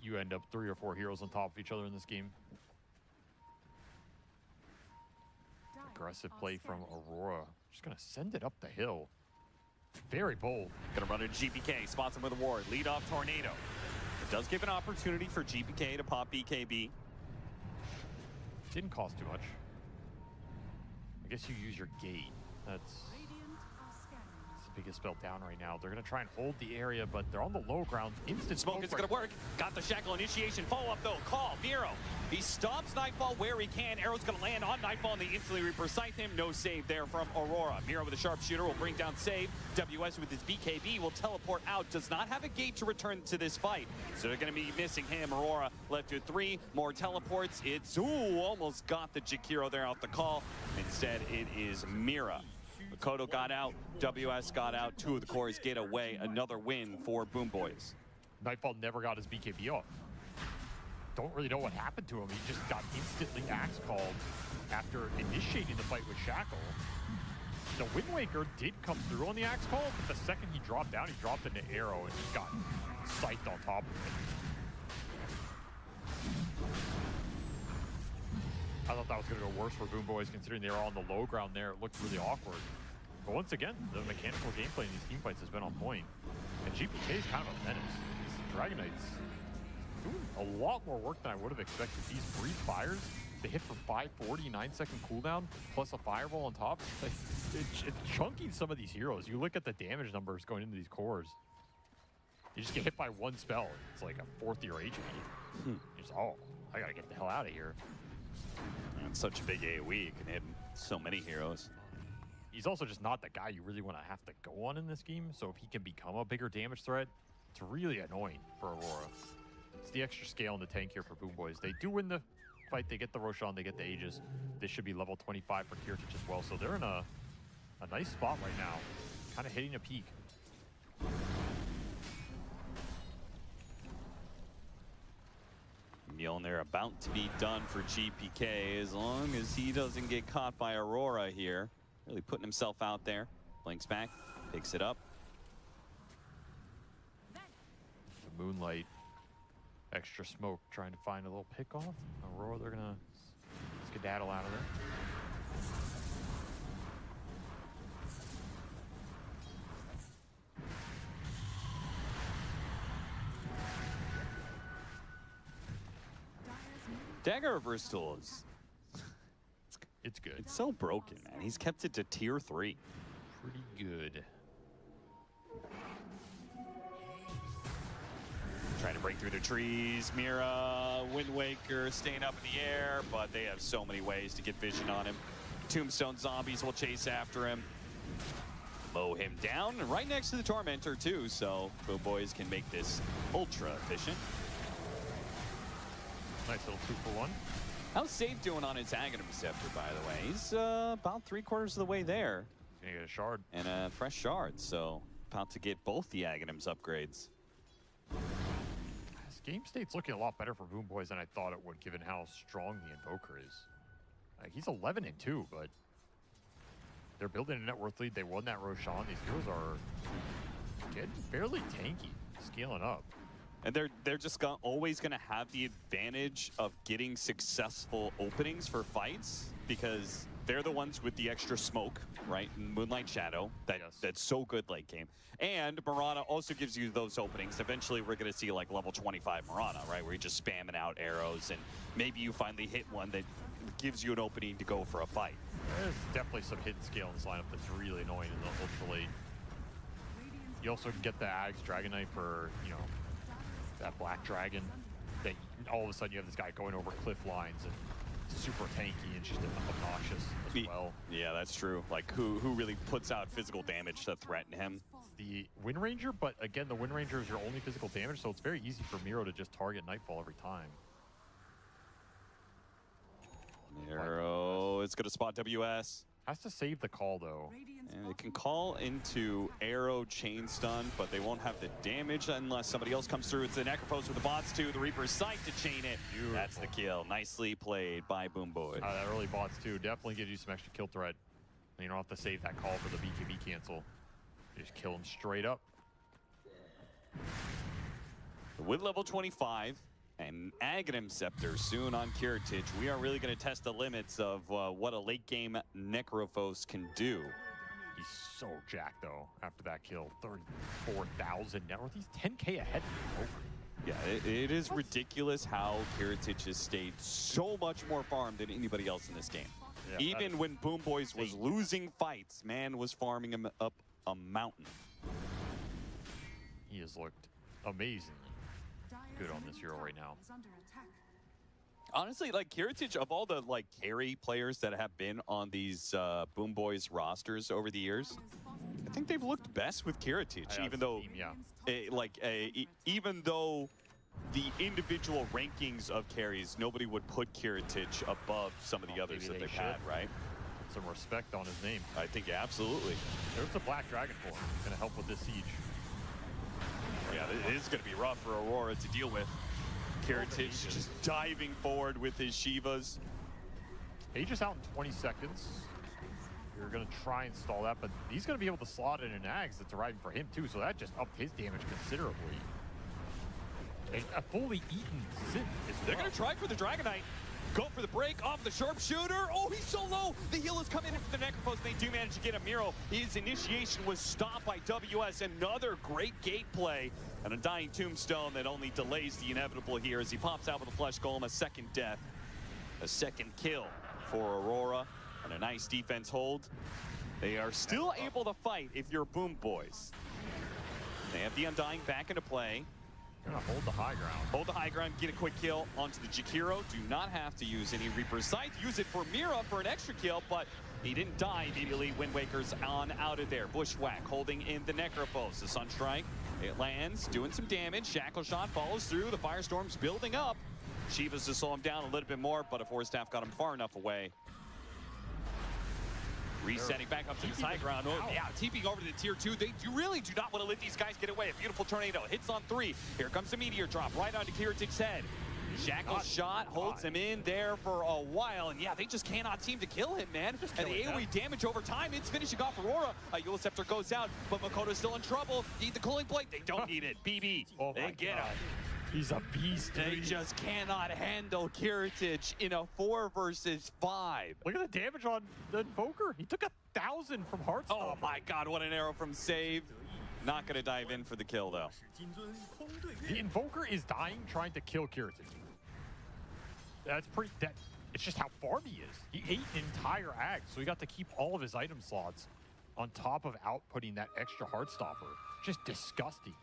you end up 3 or 4 heroes on top of each other in this game. Aggressive play from Aurora. Just going to send it up the hill. Very bold. Gonna run into GPK, spots him with a ward, lead off Tornado. It does give an opportunity for GPK to pop BKB. Didn't cost too much. I guess you use your gate. That's the biggest spell down right now. They're gonna try and hold the area, but they're on the low ground. Instant smoke isn't gonna work. Got the Shackle initiation. Follow up though. Call Miro. He stops Nightfall where he can. Arrow's gonna land on Nightfall and they instantly Reaper Scythe him. No save there from Aurora. Miro with a sharpshooter will bring down save. WS with his BKB will teleport out. Does not have a gate to return to this fight. So they're gonna be missing him. Aurora left with 3 more teleports. It's almost got the Jakiro there out the call. Instead, it is Mira Makoto got out, WS got out, 2 of the cores get away. Another win for Boom Boys. Nightfall never got his BKB off. Don't really know what happened to him. He just got instantly axe called after initiating the fight with Shackle. The Wind Waker did come through on the axe call, but the second he dropped down, he dropped into Arrow and just got psyched on top of it. I thought that was going to go worse for Boom Boys, considering they were on the low ground there. It looked really awkward. But once again, the mechanical gameplay in these team fights has been on point. And GPK is kind of a menace. These Dragon Knights doing a lot more work than I would have expected. These breeze fires, they hit for 540, 9-second cooldown, plus a fireball on top. It's chunking some of these heroes. You look at the damage numbers going into these cores. You just get hit by one spell. It's like a 4th year HP. You just, oh, I gotta get the hell out of here. It's such a big AoE, it can hit so many heroes. He's also just not the guy you really want to have to go on in this game, so if he can become a bigger damage threat, it's really annoying for Aurora. It's the extra scale in the tank here for Boom Boys. They do win the fight, they get the Roshan, they get the Aegis. This should be level 25 for Kirtich as well, so they're in a nice spot right now, kind of hitting a peak. Mjolnir about to be done for GPK as long as he doesn't get caught by Aurora here. Really putting himself out there. Blinks back, picks it up. The Moonlight, extra smoke, trying to find a little pick off. Aurora, they're gonna skedaddle out of there. Dagger Reverse Tool is... It's good. It's so broken, man. He's kept it to tier 3. Pretty good. Trying to break through the trees. Mira, Wind Waker staying up in the air, but they have so many ways to get vision on him. Tombstone zombies will chase after him. Mow him down, right next to the Tormentor too, so Boom Boys can make this ultra efficient. Nice little 2-for-1. How's Save doing on his Aghanim Scepter, by the way? He's about 3/4 of the way there. He's gonna get a shard. And a fresh shard, so about to get both the Aghanims upgrades. This game state's looking a lot better for Boom Boys than I thought it would, given how strong the Invoker is. Like, he's 11-2, but they're building a net worth lead. They won that Roshan. These heroes are getting fairly tanky, scaling up. And they're just always going to have the advantage of getting successful openings for fights because they're the ones with the extra smoke, right? Moonlight Shadow, that's so good late game. And Mirana also gives you those openings. Eventually, we're going to see like level 25 Mirana, right? Where you're just spamming out arrows and maybe you finally hit one that gives you an opening to go for a fight. There's definitely some hidden scale in this lineup that's really annoying in the ultra late. You also get the Ags Dragon Knight for, you know, that Black Dragon, that all of a sudden you have this guy going over cliff lines and super tanky and just obnoxious as well. Yeah, that's true. Like, who really puts out physical damage to threaten him? It's the Wind Ranger, but again, the Wind Ranger is your only physical damage, so it's very easy for Miro to just target Nightfall every time. Miro is going to spot WS. Has to save the call, though. And it can call into Arrow Chain Stun, but they won't have the damage unless somebody else comes through. It's the Necropose with the bots, too. The Reaper's Sight to chain it. Beautiful. That's the kill. Nicely played by Boom Boy. That early bots, too, definitely gives you some extra kill threat. And you don't have to save that call for the BKB cancel. You just kill him straight up. With level 25 and Aghanim Scepter soon on Kirtich, we are really going to test the limits of what a late game Necrophos can do. He's so jacked, though, after that kill. 34,000 net worth. He's 10K ahead of Invoker. Yeah, it is ridiculous how Kirtich has stayed so much more farmed than anybody else in this game. Yeah, even when Boom Boys was losing fights, man was farming him up a mountain. He has looked amazingly good on this hero right now. Honestly, like Kirtich, of all the like carry players that have been on these Boom Boys rosters over the years, I think they've looked best with Kirtich, even though, even though the individual rankings of carries, nobody would put Kirtich above some of the others that they've had, right? some respect on his name. I think absolutely. There's the Black Dragon for him. Going to help with this siege. Yeah, this is going to be rough for Aurora to deal with. Kiritich just diving forward with his Shivas. Aegis out in 20 seconds. You're going to try and stall that, but he's going to be able to slot in an Ags that's arriving for him too, so that just upped his damage considerably. And a fully eaten Sin is They're going to try for the Dragonite. Go for the break off the sharpshooter. Oh, he's so low. The heal is coming in for the Necrophos. They do manage to get a Miro. His initiation was stopped by WS. Another great gate play. And a dying tombstone that only delays the inevitable here as he pops out with a flesh golem. A second death. A second kill for Aurora. And a nice defense hold. They are still able to fight if you're Boom Boys. They have the Undying back into play. Gonna hold the high ground. Hold the high ground, get a quick kill onto the Jakiro. Do not have to use any Reaper's Scythe. Use it for Mira for an extra kill, but he didn't die immediately. Wind Waker's on out of there. Bushwhack holding in the Necrophos. The Sunstrike, it lands, doing some damage. Shackle Shot follows through. The Firestorm's building up. Shivas to slow him down a little bit more, but a Force Staff got him far enough away. Resetting back up to the high ground. Oh, yeah, TPing over to the tier 2. You really do not want to let these guys get away. A beautiful tornado hits on 3. Here comes the meteor drop right onto Kiritich's head. Shackle Shot holds him in there for a while. And yeah, they just cannot seem to kill him, man. And the AoE damage over time, it's finishing off Aurora. Eula Scepter goes out, but Makoto's still in trouble. Need the cooling plate. They don't need it. BB. Oh, they get him. He's a beast. They just cannot handle Kiritich in a 4 versus 5. Look at the damage on the Invoker. He took 1,000 from Hearthstone. Oh my god, what an arrow from Save. Not going to dive in for the kill, though. The Invoker is dying trying to kill Kiritich. That's pretty... It's just how farm he is. He ate an entire Ag, so he got to keep all of his item slots on top of outputting that extra Heartstopper. Just disgusting.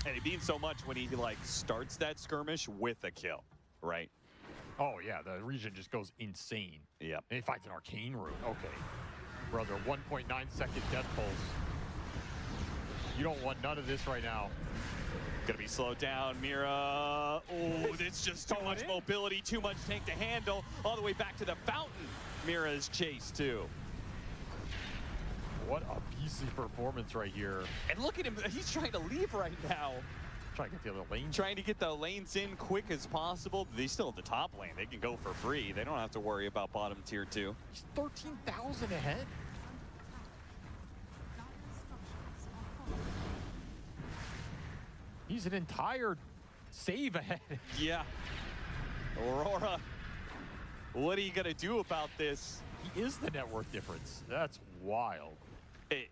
And it means so much when he like starts that skirmish with a kill, right? Oh yeah, the region just goes insane. Yep. And he finds an arcane rune. Okay. Brother, 1.9 second death pulse. You don't want none of this right now. Gonna be slowed down, Mira. Oh, it's just too much mobility, too much tank to handle. All the way back to the fountain. Mira is chased too. What a beastly performance right here. And look at him, he's trying to leave right now. Trying to get the other lane. Trying to get the lanes in quick as possible. They still have the top lane. They can go for free. They don't have to worry about bottom tier 2. He's 13,000 ahead. He's an entire save ahead. Yeah. Aurora, what are you going to do about this? He is the net worth difference. That's wild.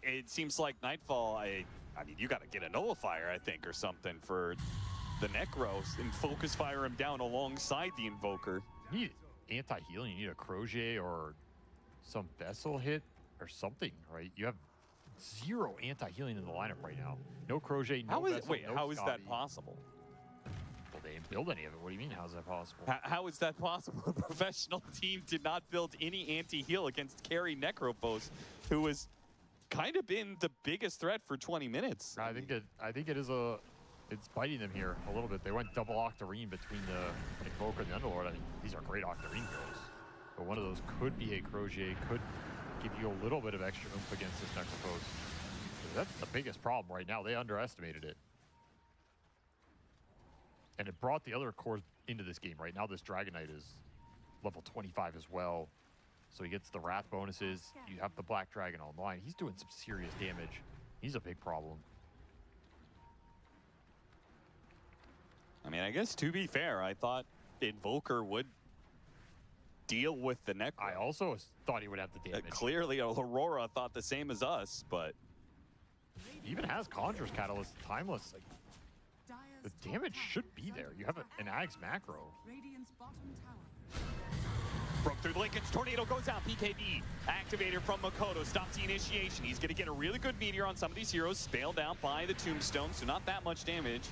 It seems like Nightfall, I mean, you got to get a Nullifier, I think, or something for the Necros and focus fire him down alongside the Invoker. You need anti-healing. You need a Crochet or some Vessel hit or something, right? You have 0 anti-healing in the lineup right now. No Crochet, no Vessel, Wait, no how is Scotty. that possible? Well, they didn't build any of it. What do you mean, how is that possible? How is that possible? A professional team did not build any anti-heal against carry Necrophos, who was kind of been the biggest threat for 20 minutes. I think it is it's biting them here a little bit. They went double Octarine between the Invoker and the Underlord. I think these are great Octarine kills. But one of those could be a Crochet, could give you a little bit of extra oomph against this Necrophos. That's the biggest problem right now. They underestimated it. And it brought the other cores into this game. Right now this Dragonite is level 25 as well. So he gets the Wrath bonuses. You have the Black Dragon online. He's doing some serious damage. He's a big problem. I mean, I guess to be fair, I thought Invoker would deal with the Necro. I also thought he would have the damage. Clearly, Aurora thought the same as us, but... He even has Conjurer's Catalyst, Timeless. Like, the damage should be there. You have an Ags macro. Broke through the Lincoln's Tornado goes out. PKD activated from Makoto. Stops the initiation. He's going to get a really good meteor on some of these heroes. Spaled out by the Tombstone, so not that much damage.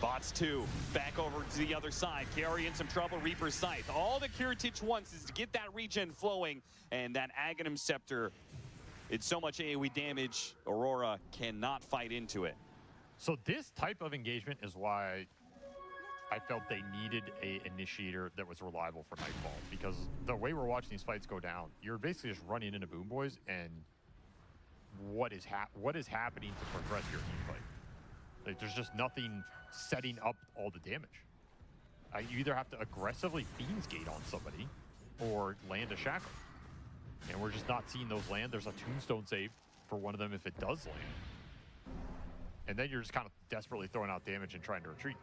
Bots 2 back over to the other side. Kiari in some trouble. Reaper's Scythe. All that Kiritich wants is to get that regen flowing, and that Aghanim Scepter. It's so much AoE damage. Aurora cannot fight into it. So this type of engagement is why I felt they needed a initiator that was reliable for Nightfall, because the way we're watching these fights go down, you're basically just running into Boom Boys, and what is happening to progress your team fight? Like, there's just nothing setting up all the damage. You either have to aggressively Fiend's Gate on somebody or land a Shackle. And we're just not seeing those land. There's a Tombstone save for one of them if it does land. And then you're just kind of desperately throwing out damage and trying to retreat.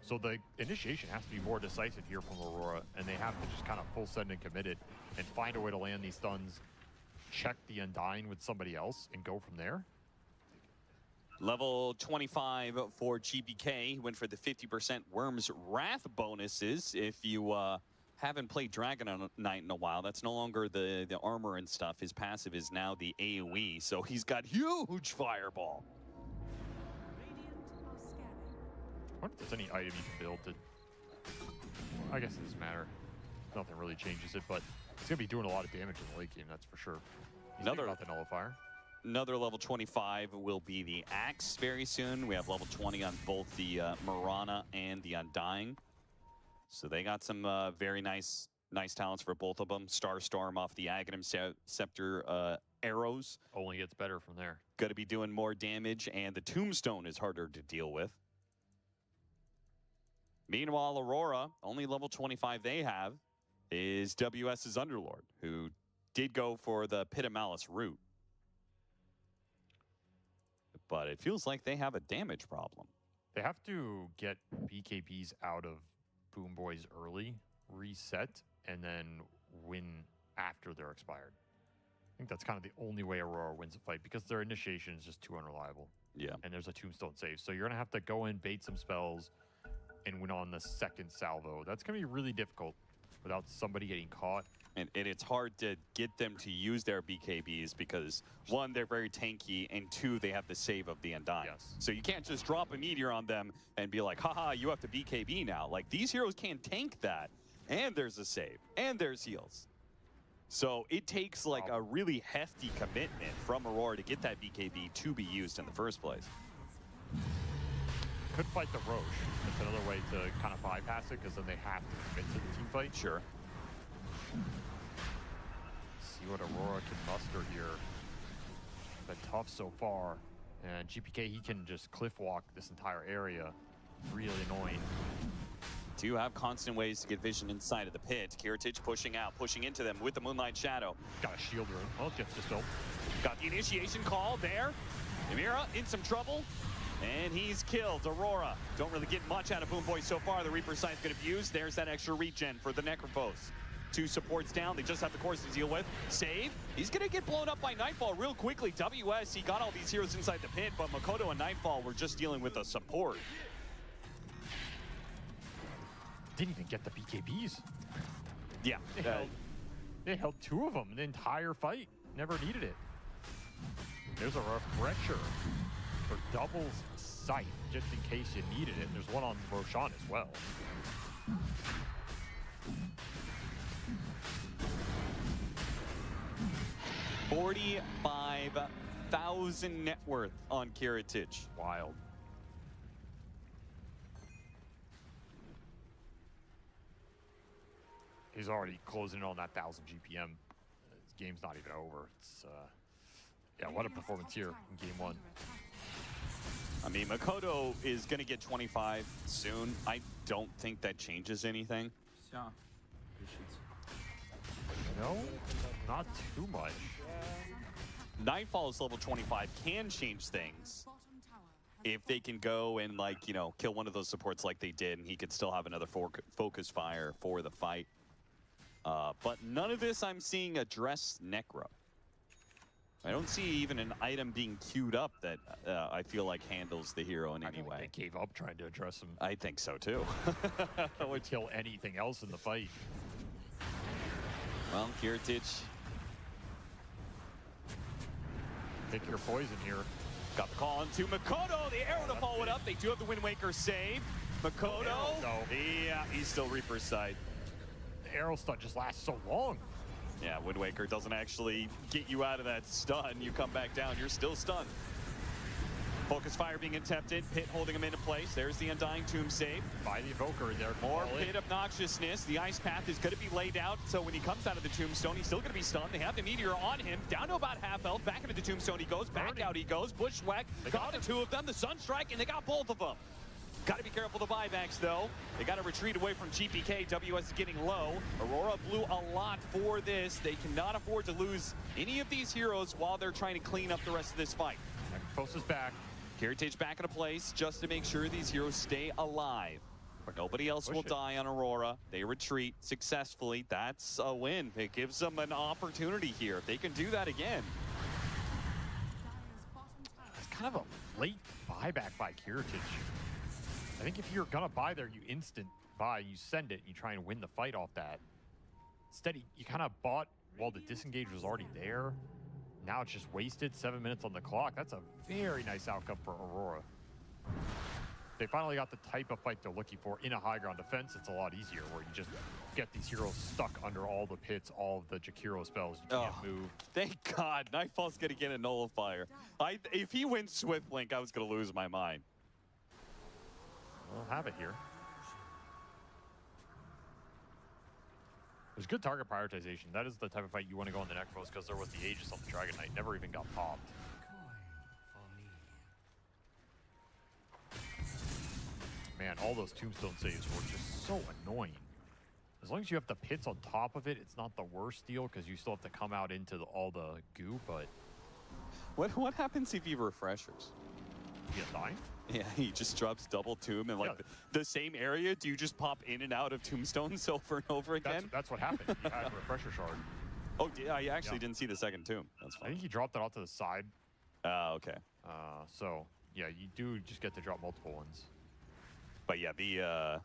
So the initiation has to be more decisive here from Aurora, and they have to just kind of full send and commit it and find a way to land these stuns, check the Undying with somebody else, and go from there. Level 25 for GPK. Went for the 50% Worm's Wrath bonuses. If you haven't played Dragon Knight in a while, that's no longer the armor and stuff. His passive is now the AoE, so he's got huge Fireball. I wonder if there's any item you can build to... I guess it doesn't matter. Nothing really changes it, but it's going to be doing a lot of damage in the late game, that's for sure. Another about the Nullifier. Another level 25 will be the Axe very soon. We have level 20 on both the Mirana and the Undying. So they got some very nice talents for both of them. Starstorm off the Aghanim Scepter arrows. Only gets better from there. Going to be doing more damage, and the Tombstone is harder to deal with. Meanwhile, Aurora, only level 25 they have, is WS's Underlord, who did go for the Pit of Malice route. But it feels like they have a damage problem. They have to get BKBs out of Boom Boys early, reset, and then win after they're expired. I think that's kind of the only way Aurora wins a fight, because their initiation is just too unreliable. Yeah. And there's a Tombstone save. So you're going to have to go in, bait some spells, and win on the second salvo. That's going to be really difficult without somebody getting caught. And it's hard to get them to use their BKBs because, one, they're very tanky, and two, they have the save of the Undying. Yes. So you can't just drop a meteor on them and be like, haha, you have to BKB now. Like, these heroes can't tank that, and there's a save, and there's heals. So it takes, like, a really hefty commitment from Aurora to get that BKB to be used in the first place. Could fight the Roche. That's another way to kind of bypass it, because then they have to commit to the team fight. Sure. See what Aurora can muster here. Been tough so far. And GPK, he can just cliff walk this entire area. Really annoying. Do have constant ways to get vision inside of the pit. Kiritich pushing out, pushing into them with the Moonlight Shadow. Got a shield room. Oh, gets dispelled. Got the initiation call there. Emira in some trouble. And he's killed. Aurora don't really get much out of Boom Boy so far. The Reaper Scythe going to be used. There's that extra regen for the Necrophos. 2 supports down. They just have the course to deal with. Save. He's going to get blown up by Nightfall real quickly. WS, he got all these heroes inside the pit, but Makoto and Nightfall were just dealing with the support. Didn't even get the BKBs. Yeah. They held 2 of them the entire fight. Never needed it. There's a refresher for doubles Scythe, just in case you needed it. And there's one on Roshan as well. $45,000 net worth on Kiritich. Wild. He's already closing in on that 1,000 GPM. His game's not even over. It's yeah, what a performance here in game 1. I mean, Makoto is going to get 25 soon. I don't think that changes anything. No, not too much. Nightfall's level 25 can change things if they can go and, like, you know, kill one of those supports like they did, and he could still have another focus fire for the fight. But none of this I'm seeing address Necro. I don't see even an item being queued up that I feel like handles the hero in any way. They gave up trying to address him. I think so too. That would kill anything else in the fight. Well, Kiritich. Pick your poison here. Got the call into Makoto. The arrow to follow it up. They do have the Wind Waker save. Makoto. Yeah, he's still Reaper's side. The arrow stun just lasts so long. Yeah, Wind Waker doesn't actually get you out of that stun. You come back down, you're still stunned. Focus fire being attempted. Pit holding him into place. There's the Undying Tomb save. By the Evoker there. More Pit obnoxiousness. The Ice Path is going to be laid out, so when he comes out of the Tombstone, he's still going to be stunned. They have the Meteor on him. Down to about half health. Back into the Tombstone he goes. Back out he goes. Bushwhack. Got the two of them. The Sunstrike, and they got both of them. Got to be careful of the buybacks, though. They got to retreat away from GPK. WS is getting low. Aurora blew a lot for this. They cannot afford to lose any of these heroes while they're trying to clean up the rest of this fight. Post is back. Heritage back into place just to make sure these heroes stay alive. Nobody else will die on Aurora. They retreat successfully. That's a win. It gives them an opportunity here. If they can do that again. It's kind of a late buyback by Heritage. I think if you're gonna buy there, you instant buy, you send it, and you try and win the fight off that. Instead, you kind of bought while the disengage was already there. Now it's just wasted, 7 minutes on the clock. That's a very nice outcome for Aurora. They finally got the type of fight they're looking for in a high ground defense. It's a lot easier where you just get these heroes stuck under all the pits, all of the Jakiro spells. You can't move. Thank God, Nightfall's gonna get a nullifier. If he wins Swift Link, I was gonna lose my mind. We'll have it here. There's good target prioritization. That is the type of fight you want to go on the Necros because there was the Aegis on the Dragon Knight. Never even got popped. Man, all those Tombstone saves were just so annoying. As long as you have the pits on top of it, it's not the worst deal because you still have to come out into all the goo, but... What happens if he refreshers? You get dying? Yeah, he just drops double tomb and like the same area. Do you just pop in and out of tombstones over and over again? That's what happened. He had a refresher shard. Oh, I actually didn't see the second tomb. That's fine. I think he dropped it off to the side. Okay. So yeah, you do just get to drop multiple ones. But yeah, the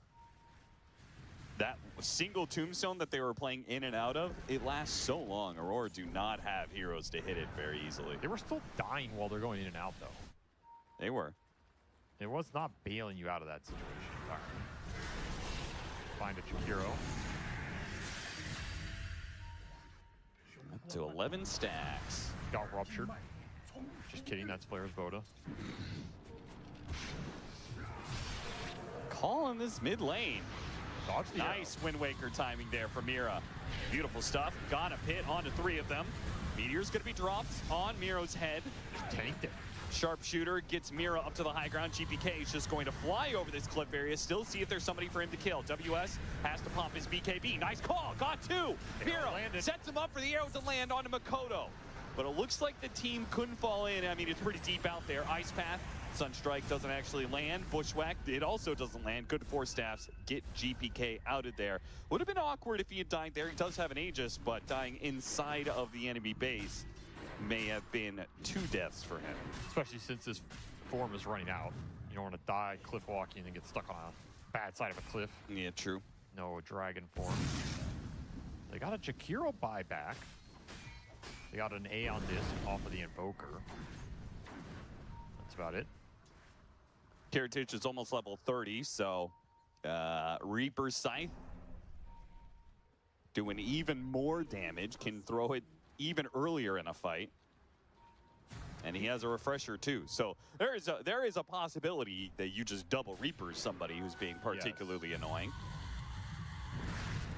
that single tombstone that they were playing in and out of, it lasts so long. Aurora do not have heroes to hit it very easily. They were still dying while they're going in and out, though. They were. It was not bailing you out of that situation. All right. Find a Jakiro. Up to 11 stacks. Got ruptured. Just kidding, that's Flair's Voda. Calling this mid lane. Nice Wind Waker timing there from Mira. Beautiful stuff. Got a pit onto 3 of them. Meteor's going to be dropped on Miro's head. Tanked it. Sharpshooter gets Mira up to the high ground. GPK is just going to fly over this cliff area, still see if there's somebody for him to kill. WS has to pop his BKB. Nice call. Got 2. Mira sets him up for the arrow to land onto Makoto. But it looks like the team couldn't fall in. I mean, it's pretty deep out there. Ice Path. Sunstrike doesn't actually land. Bushwhack, it also doesn't land. Good 4 staffs. Get GPK out of there. Would have been awkward if he had died there. He does have an Aegis, but dying inside of the enemy base may have been 2 deaths for him. Especially since his form is running out. You don't want to die cliff walking and get stuck on a bad side of a cliff. Yeah, true. No dragon form. They got a Jakiro buyback. They got an A on this off of the Invoker. That's about it. Heritage is almost level 30, so Reaper Scythe doing even more damage, can throw it even earlier in a fight. And he has a refresher too. So there is a possibility that you just double Reapers somebody who's being particularly annoying.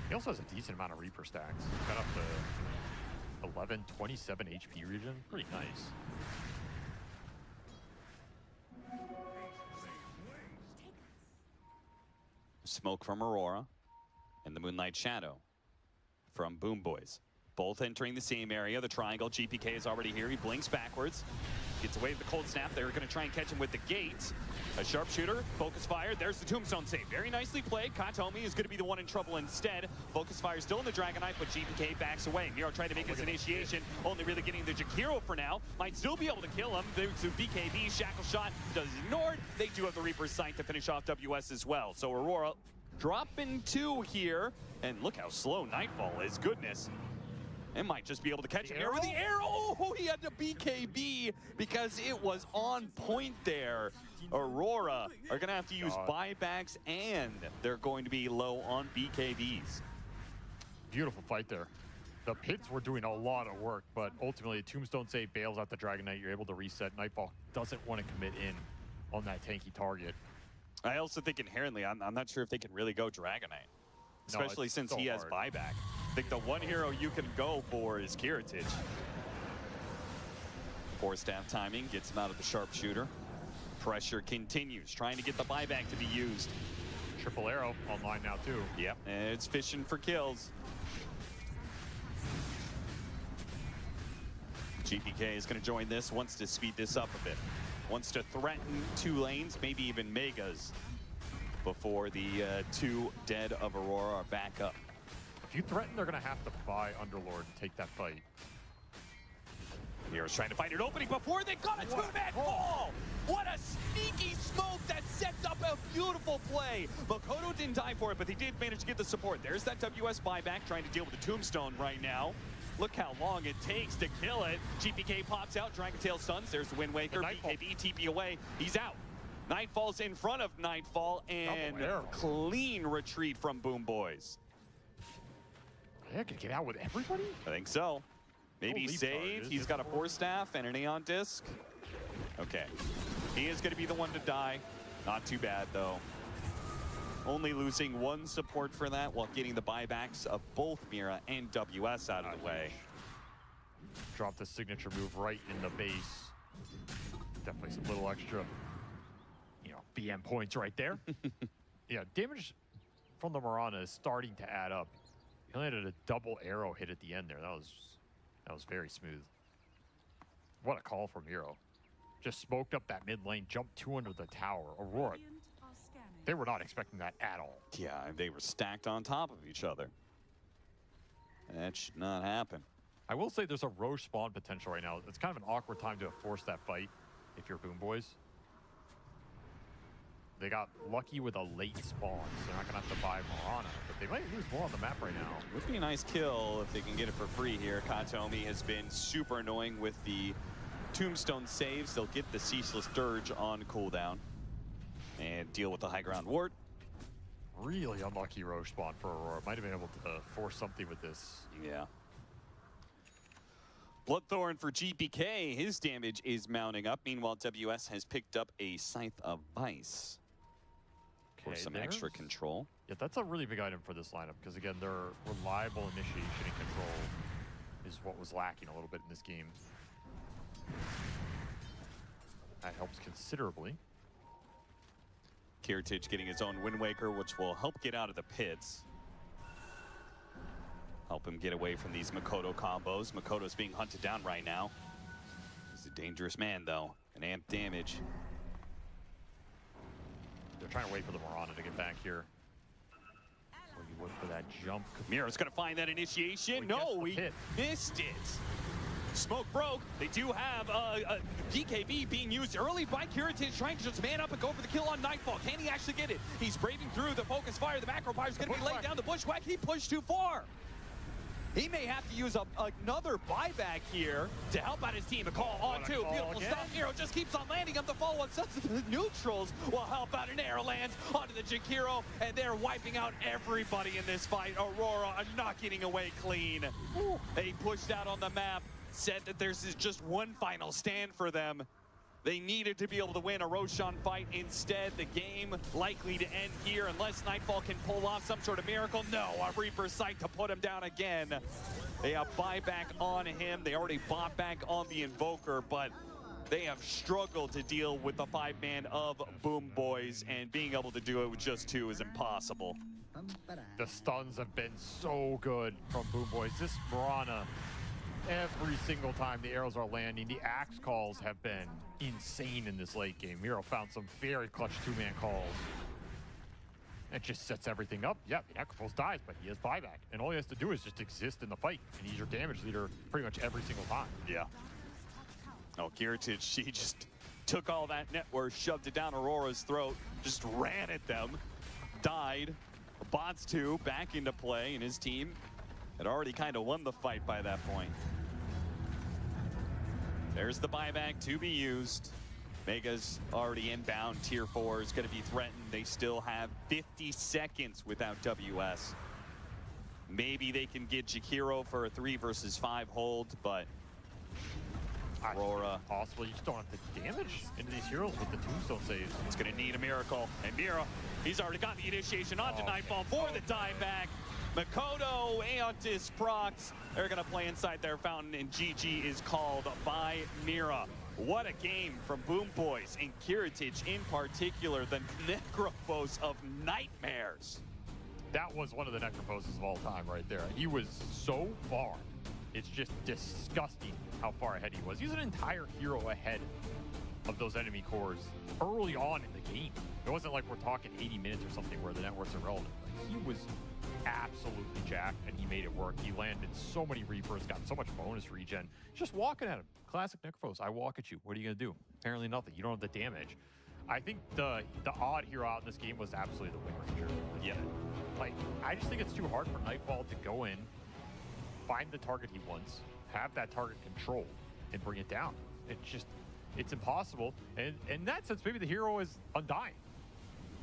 He also has a decent amount of Reaper stacks. Got up to 11, 27 HP region. Pretty nice. Smoke from Aurora and the Moonlight Shadow from Boom Boys. Both entering the same area. The triangle. GPK is already here. He blinks backwards. Gets away with the cold snap. They're going to try and catch him with the gate. A sharpshooter. Focus fire. There's the tombstone save. Very nicely played. Katomi is going to be the one in trouble instead. Focus fire still in the Dragon Knight, but GPK backs away. Miro trying to make his initiation. Only really getting the Jakiro for now. Might still be able to kill him. There's the BKB. Shackle shot does ignored. They do have the Reaper's Sight to finish off WS as well. So Aurora dropping 2 here. And look how slow Nightfall is. Goodness. It might just be able to catch him here with the arrow. Oh, he had to BKB because it was on point there. Aurora are going to have to use buybacks, and they're going to be low on BKBs. Beautiful fight there. The pits were doing a lot of work, but ultimately a Tombstone save bails out the Dragon Knight. You're able to reset. Nightfall doesn't want to commit in on that tanky target. I also think inherently, I'm not sure if they can really go Dragon Knight, especially since so he has hard. buyback. I think the one hero you can go for is Kiritich. Four staff timing gets him out of the sharpshooter. Pressure continues, trying to get the buyback to be used. Triple arrow online now too. Yep, and it's fishing for kills. GPK is going to join this, wants to speed this up a bit. Wants to threaten 2 lanes, maybe even Megas, before the 2 dead of Aurora are back up. If you threaten, they're going to have to buy Underlord and take that fight. Heroes trying to find an opening before they got a 2-man fall! What a sneaky smoke that sets up a beautiful play! Makoto didn't die for it, but they did manage to get the support. There's that WS buyback trying to deal with the Tombstone right now. Look how long it takes to kill it. GPK pops out, Dragon Tail stuns. There's the Wind Waker, BKB, TP away. He's out. Nightfall's in front of Nightfall, and clean retreat from Boom Boys. Yeah, can get out with everybody? I think so. Maybe save. He's got a 4-staff and an Aeon Disc. Okay. He is going to be the one to die. Not too bad, though. Only losing 1 support for that while getting the buybacks of both Mira and WS out of the way. Drop the signature move right in the base. Definitely some little extra, BM points right there. Yeah, damage from the Marana is starting to add up. He landed a double arrow hit at the end there. That was very smooth. What a call from Miro. Just smoked up that mid lane, jumped 2 under the tower. Aurora, they were not expecting that at all. Yeah, they were stacked on top of each other. That should not happen. I will say there's a Roche spawn potential right now. It's kind of an awkward time to force that fight if you're Boom Boys. They got lucky with a late spawn, so they're not going to have to buy Marana, but they might lose more on the map right now. Would be a nice kill if they can get it for free here. Katomi has been super annoying with the Tombstone saves. They'll get the Ceaseless Dirge on cooldown and deal with the high ground ward. Really unlucky Roche spawn for Aurora. Might have been able to force something with this. Yeah. Bloodthorn for GPK. His damage is mounting up. Meanwhile, WS has picked up a Scythe of Vice for some extra control. Yeah, that's a really big item for this lineup because, again, their reliable initiation and control is what was lacking a little bit in this game. That helps considerably. Kiritich getting his own Wind Waker, which will help get out of the pits. Help him get away from these Makoto combos. Makoto's being hunted down right now. He's a dangerous man, though. An amp damage. They're trying to wait for the Marana to get back here. So you look for that jump. Mira's going to find that initiation. No, he missed it. Smoke broke. They do have a BKB being used early by Kiritich, trying to just man up and go for the kill on Nightfall. Can he actually get it? He's braving through the focus fire. The macro fire's going to be laid down. The bushwhack, he pushed too far. He may have to use another buyback here to help out his team. A call on 2. Beautiful stuff. Hero just keeps on landing him. The follow-on sets of the neutrals will help out. An arrow lands onto the Jakiro, and they're wiping out everybody in this fight. Aurora not getting away clean. They pushed out on the map, said that there's just one final stand for them. They needed to be able to win a Roshan fight. Instead, the game likely to end here unless Nightfall can pull off some sort of miracle. No, a Reaper Sight to put him down again. They have buyback on him. They already bought back on the Invoker, but they have struggled to deal with the 5-man of Boom Boys, and being able to do it with just 2 is impossible. The stuns have been so good from Boom Boys. This Marana, every single time the arrows are landing, the axe calls have been insane in this late game. Miro found some very clutch 2-man calls. It just sets everything up. Yeah, the Necropulse dies, but he has buyback. And all he has to do is just exist in the fight. And he's your damage leader pretty much every single time. Yeah. Oh, Kiritich, she just took all that net worth, shoved it down Aurora's throat, just ran at them, died. Bots 2 back into play, and his team had already kind of won the fight by that point. There's the buyback to be used. Mega's already inbound. Tier 4 is going to be threatened. They still have 50 seconds without WS. Maybe they can get Jakiro for a 3 versus 5 hold, but Aurora. Possible. You just don't have the damage into these heroes with the tombstone saves. It's going to need a miracle. And Mira, he's already got the initiation onto Nightfall for the dieback. Makoto, Aeontis, Prox, they're going to play inside their fountain, and GG is called by Mira. What a game from Boom Boys and Kiritich in particular, the Necrophos of nightmares. That was one of the Necrophoses of all time right there. He was so far. It's just disgusting how far ahead he was. He's an entire hero ahead of those enemy cores early on in the game. It wasn't like we're talking 80 minutes or something where the network's irrelevant. Like, he was absolutely jacked, and he made it work. He landed so many Reapers, got so much bonus regen. Just walking at him. Classic Necrophos. I walk at you. What are you going to do? Apparently nothing. You don't have the damage. I think the odd hero out in this game was absolutely the Wind Ranger. Yeah. Like, I just think it's too hard for Nightfall to go in, find the target he wants, have that target controlled, and bring it down. It's impossible. And in that sense, maybe the hero is undying.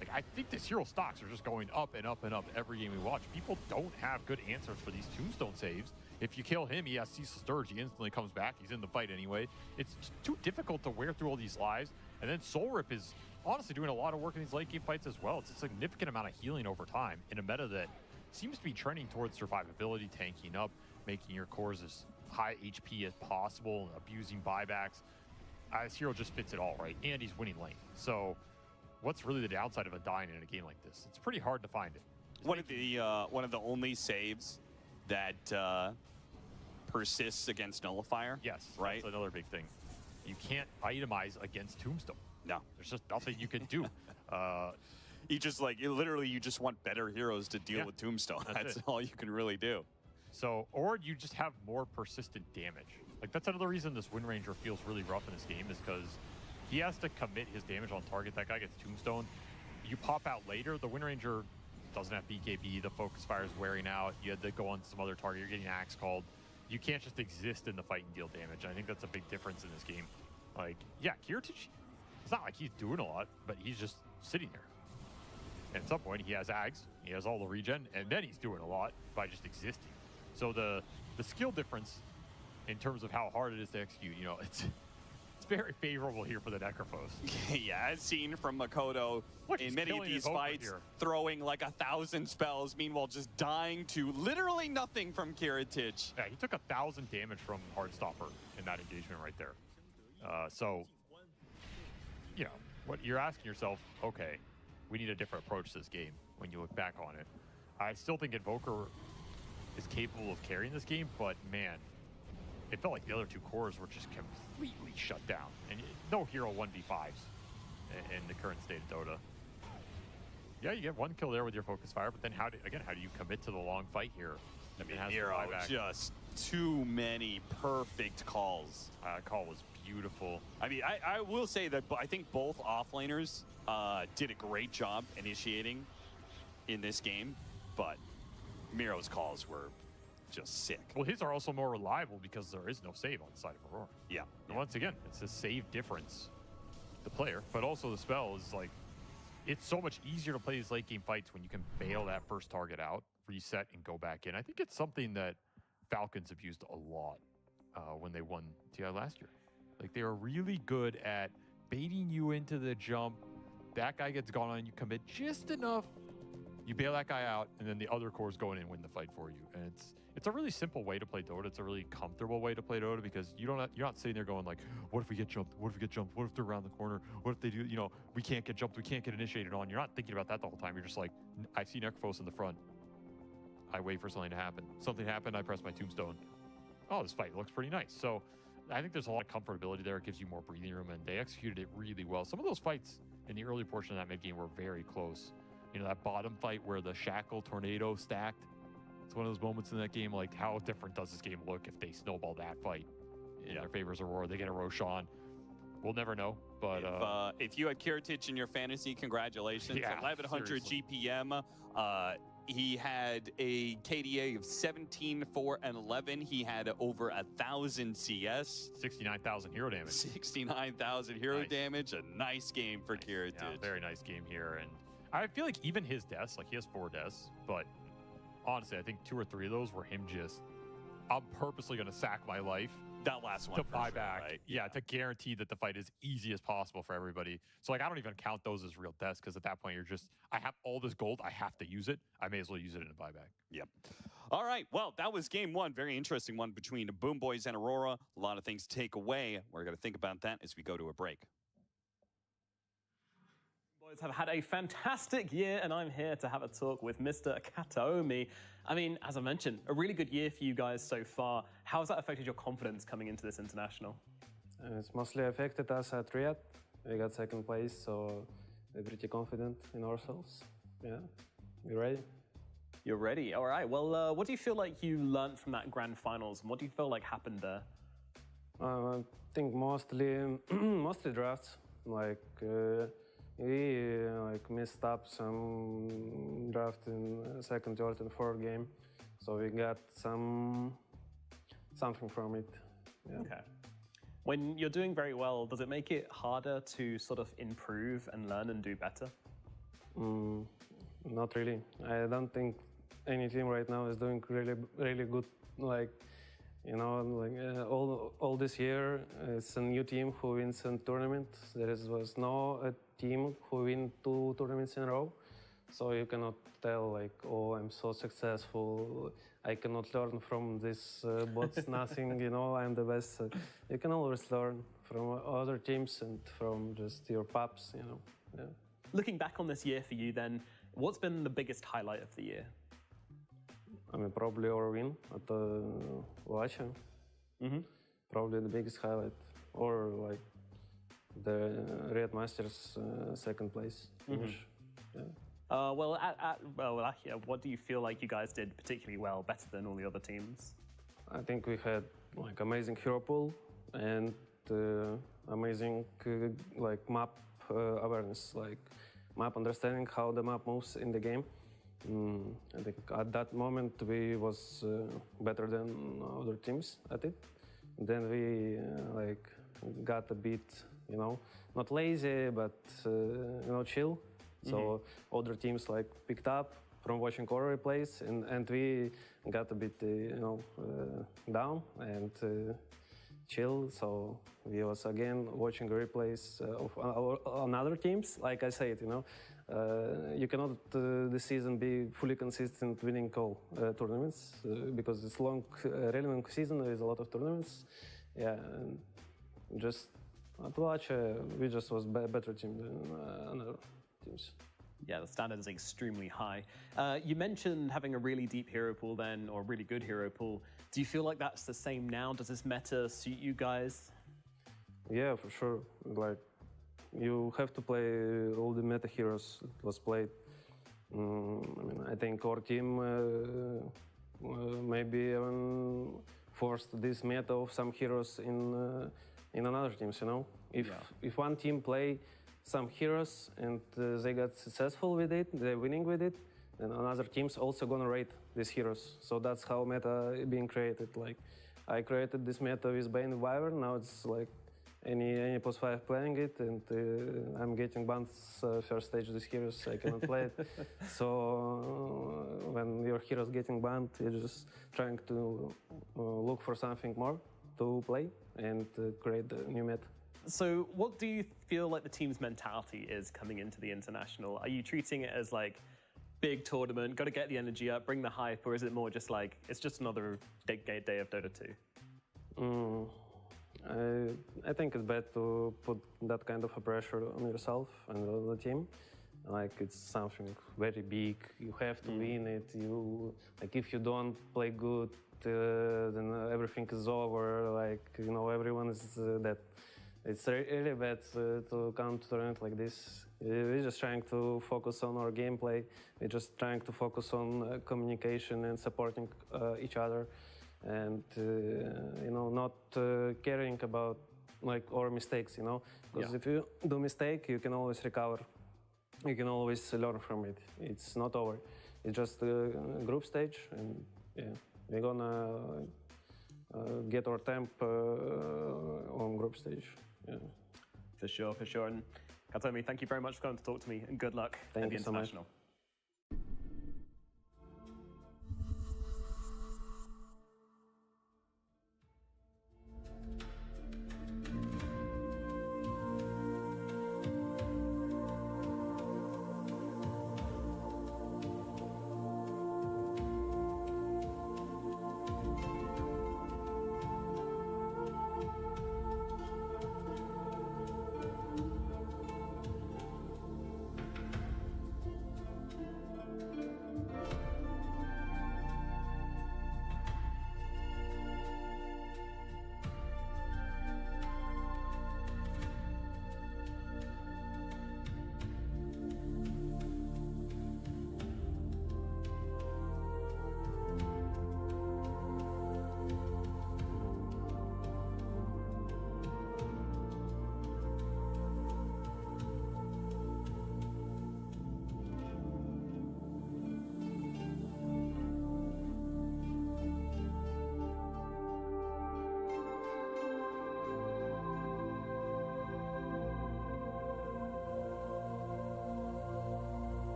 Like, I think this hero stocks are just going up and up and up every game we watch. People don't have good answers for these tombstone saves. If you kill him, he has Ceaseless Dirge. He instantly comes back. He's in the fight anyway. It's just too difficult to wear through all these lives. And then Soul Rip is honestly doing a lot of work in these late game fights as well. It's a significant amount of healing over time in a meta that seems to be trending towards survivability, tanking up, making your cores as high HP as possible, abusing buybacks. This hero just fits it all, right? And he's winning lane. So what's really the downside of a dying in a game like this? It's pretty hard to find it. One of the only saves that persists against Nullifier. Yes, right. That's another big thing. You can't itemize against Tombstone. No, there's just nothing you can do. You just want better heroes to deal with Tombstone. That's all you can really do. So, or you just have more persistent damage. Like, that's another reason this Wind Ranger feels really rough in this game, is because he has to commit his damage on target. That guy gets Tombstone. You pop out later. The Wind Ranger doesn't have BKB. The Focus Fire is wearing out. You had to go on some other target. You're getting Axe called. You can't just exist in the fight and deal damage. I think that's a big difference in this game. Like, yeah, Kiritich, it's not like he's doing a lot, but he's just sitting there. And at some point, he has Ags, he has all the regen, and then he's doing a lot by just existing. So the skill difference in terms of how hard it is to execute, you know, it's very favorable here for the Necrophos. Yeah, as seen from Makoto in many of these fights, throwing like 1,000 spells, meanwhile just dying to literally nothing from Kiritich. Yeah, he took 1,000 damage from Heartstopper in that engagement right there. So, you know, what you're asking yourself, okay, we need a different approach to this game when you look back on it. I still think Invoker is capable of carrying this game, but man, it felt like the other two cores were just completely shut down. And no hero 1v5s in the current state of Dota. Yeah, you get one kill there with your Focus Fire, but then how do you commit to the long fight here? I mean, Nero, just too many perfect calls. Call was beautiful. I mean, I will say that I think both offlaners did a great job initiating in this game, but Miro's calls were just sick. Well, his are also more reliable because there is no save on the side of Aurora. Yeah. And once again, it's a save difference, the player, but also the spell is like, it's so much easier to play these late game fights when you can bail that first target out, reset, and go back in. I think it's something that Falcons have used a lot when they won TI last year. Like, they were really good at baiting you into the jump. That guy gets gone on, you commit just enough, you bail that guy out, and then the other cores go in and win the fight for you. And it's a really simple way to play Dota. It's a really comfortable way to play Dota because you're not sitting there going like, what if we get jumped? What if we get jumped? What if they're around the corner? What if they do, you know, we can't get jumped, we can't get initiated on. You're not thinking about that the whole time. You're just like, I see Necrophos in the front. I wait for something to happen. Something happened, I press my tombstone. Oh, this fight looks pretty nice. So I think there's a lot of comfortability there. It gives you more breathing room, and they executed it really well. Some of those fights in the early portion of that mid game were very close. You know, that bottom fight where the Shackle Tornado stacked. It's one of those moments in that game, like, how different does this game look if they snowball that fight in their favors Aurora? They get a Roshan. We'll never know, but... if you had Kiritich in your fantasy, congratulations. Yeah, 1,100 seriously. GPM. He had a KDA of 17, 4, and 11. He had over 1,000 CS. 69,000 hero damage. 69,000 hero damage. A nice game for Kiritich. Yeah, very nice game here. And I feel like even his deaths, like he has 4 deaths, but honestly, I think 2 or 3 of those were him just, I'm purposely going to sack my life. That last one to buy sure, back, right? yeah, to guarantee that the fight is easy as possible for everybody. So like, I don't even count those as real deaths because at that point you're just, I have all this gold, I have to use it. I may as well use it in a buyback. Yep. All right. Well, that was game one. Very interesting one between Boom Boys and Aurora. A lot of things to take away. We're going to think about that as we go to a break. Boys have had a fantastic year, and I'm here to have a talk with Mr. Kataomi. I mean, as I mentioned, a really good year for you guys so far. How has that affected your confidence coming into this international? It's mostly affected us at Riyadh. We got second place, so we're pretty confident in ourselves. Yeah, we're ready. You're ready. All right. Well, what do you feel like you learned from that grand finals, and what do you feel like happened there? I think mostly drafts. Like we messed up some draft in second, third, and fourth game, so we got something from it. Yeah. Okay. When you're doing very well, does it make it harder to sort of improve and learn and do better? Not really. I don't think any team right now is doing really good. Like, you know, like all this year, it's a new team who wins a tournament. Was no team who win 2 tournaments in a row. So you cannot tell like, oh, I'm so successful. I cannot learn from this bots nothing. You know, I'm the best. You can always learn from other teams and from just your pups. You know. Yeah. Looking back on this year for you, then, what's been the biggest highlight of the year? I mean, probably our win at Russia. Probably the biggest highlight, or like the Red Masters second place finish. Yeah. Well, Lachia, what do you feel like you guys did particularly well, better than all the other teams? I think we had like amazing hero pool and amazing like map awareness, like map understanding how the map moves in the game. I think at that moment we was better than other teams at it. Then we like got a bit, you know, not lazy but you know, chill. So other teams like picked up from watching our replays, and we got a bit you know, down and chill. So we was again watching replays of on other teams. Like I said, you know, you cannot this season be fully consistent winning all tournaments because it's really long season with a lot of tournaments. Yeah, and just at Lacha, we just was better team than other teams. Yeah, the standard is extremely high. You mentioned having a really deep hero pool then, or a really good hero pool. Do you feel like that's the same now? Does this meta suit you guys? Yeah, for sure. Like, you have to play all the meta heroes that was played. I mean, I think our team maybe even forced this meta of some heroes in another teams, you know? If one team play some heroes and they got successful with it, they're winning with it, and another team's also gonna rate these heroes. So that's how meta being created. Like, I created this meta with Bane Wyvern, now it's like any plus 5 playing it, and I'm getting banned first stage of these heroes, I cannot play it. So when your hero's getting banned, you're just trying to look for something more to play and create the new meta. So what do you feel like the team's mentality is coming into the international? Are you treating it as like big tournament, got to get the energy up, bring the hype, or is it more just like, it's just another day of Dota 2? I think it's bad to put that kind of a pressure on yourself and on the team. Like, it's something very big, you have to win it. Like, if you don't play good, then everything is over. Like, you know, everyone is dead. It's really bad to come to tournament like this. We're just trying to focus on our gameplay. We're just trying to focus on communication and supporting each other, and you know, not caring about like our mistakes. You know, because if you do mistake, you can always recover. You can always learn from it. It's not over. It's just a group stage, and yeah, we're gonna get our temp on group stage. Yeah. For sure, for sure. And Kataomi, thank you very much for coming to talk to me, and good luck Thank at the you so much. international.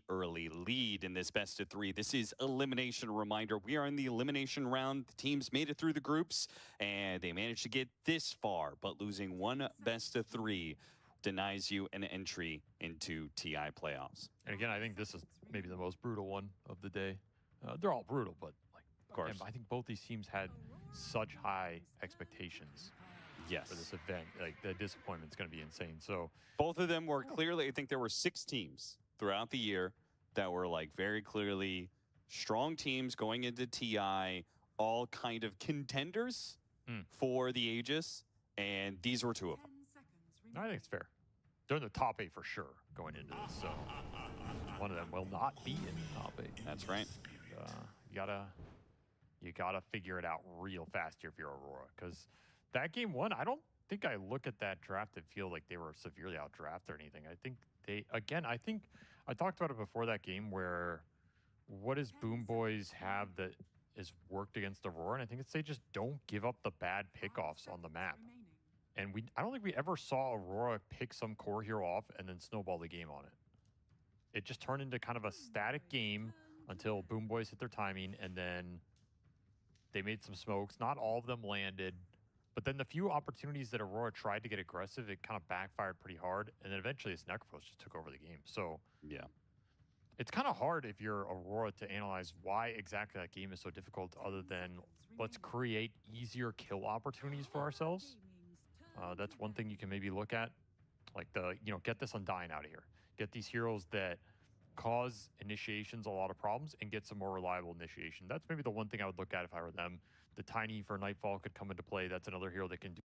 early lead in this best of 3. This is elimination. Reminder, we are in the elimination round. The teams made it through the groups, and they managed to get this far, but losing one best of 3 denies you an entry into TI playoffs. And again, I think this is maybe the most brutal one of the day. They're all brutal, but like, of course, I think both these teams had such high expectations. Yes. For this event, like the disappointment's going to be insane. So both of them were clearly, I think there were 6 teams throughout the year that were like very clearly strong teams going into TI, all kind of contenders for the Aegis, and these were 2 of them. I think it's fair. They're in the top 8 for sure going into this, so one of them will not be in the top 8. That's right. You gotta figure it out real fast here if you're Aurora, because that game 1, I don't think I look at that draft and feel like they were severely outdrafted or anything. I think I think I talked about it before that game where what does Boom Boys have that is worked against Aurora? And I think it's they just don't give up the bad pickoffs on the map. And I don't think we ever saw Aurora pick some core hero off and then snowball the game on it. It just turned into kind of a static game until Boom Boys hit their timing, and then they made some smokes. Not all of them landed. But then the few opportunities that Aurora tried to get aggressive, it kind of backfired pretty hard. And then eventually this Necrophos just took over the game. So yeah, it's kind of hard if you're Aurora to analyze why exactly that game is so difficult other than let's create easier kill opportunities for ourselves. That's one thing you can maybe look at. Like get this Undying out of here. Get these heroes that cause initiations a lot of problems and get some more reliable initiation. That's maybe the one thing I would look at if I were them. The Tiny for Nightfall could come into play. That's another hero that can do.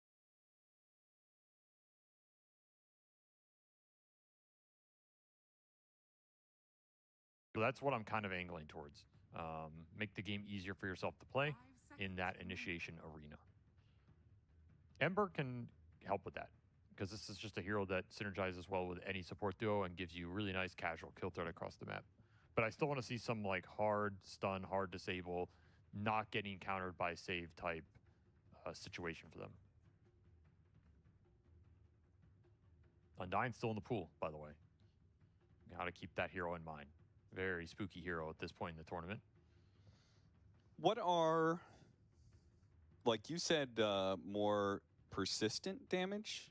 So that's what I'm kind of angling towards. Make the game easier for yourself to play in that initiation arena. Ember can help with that because this is just a hero that synergizes well with any support duo and gives you really nice casual kill threat across the map. But I still want to see some like hard stun, hard disable, not getting countered by save type situation for them. Undying's still in the pool, by the way. Got to keep that hero in mind. Very spooky hero at this point in the tournament. What are, like you said, more persistent damage?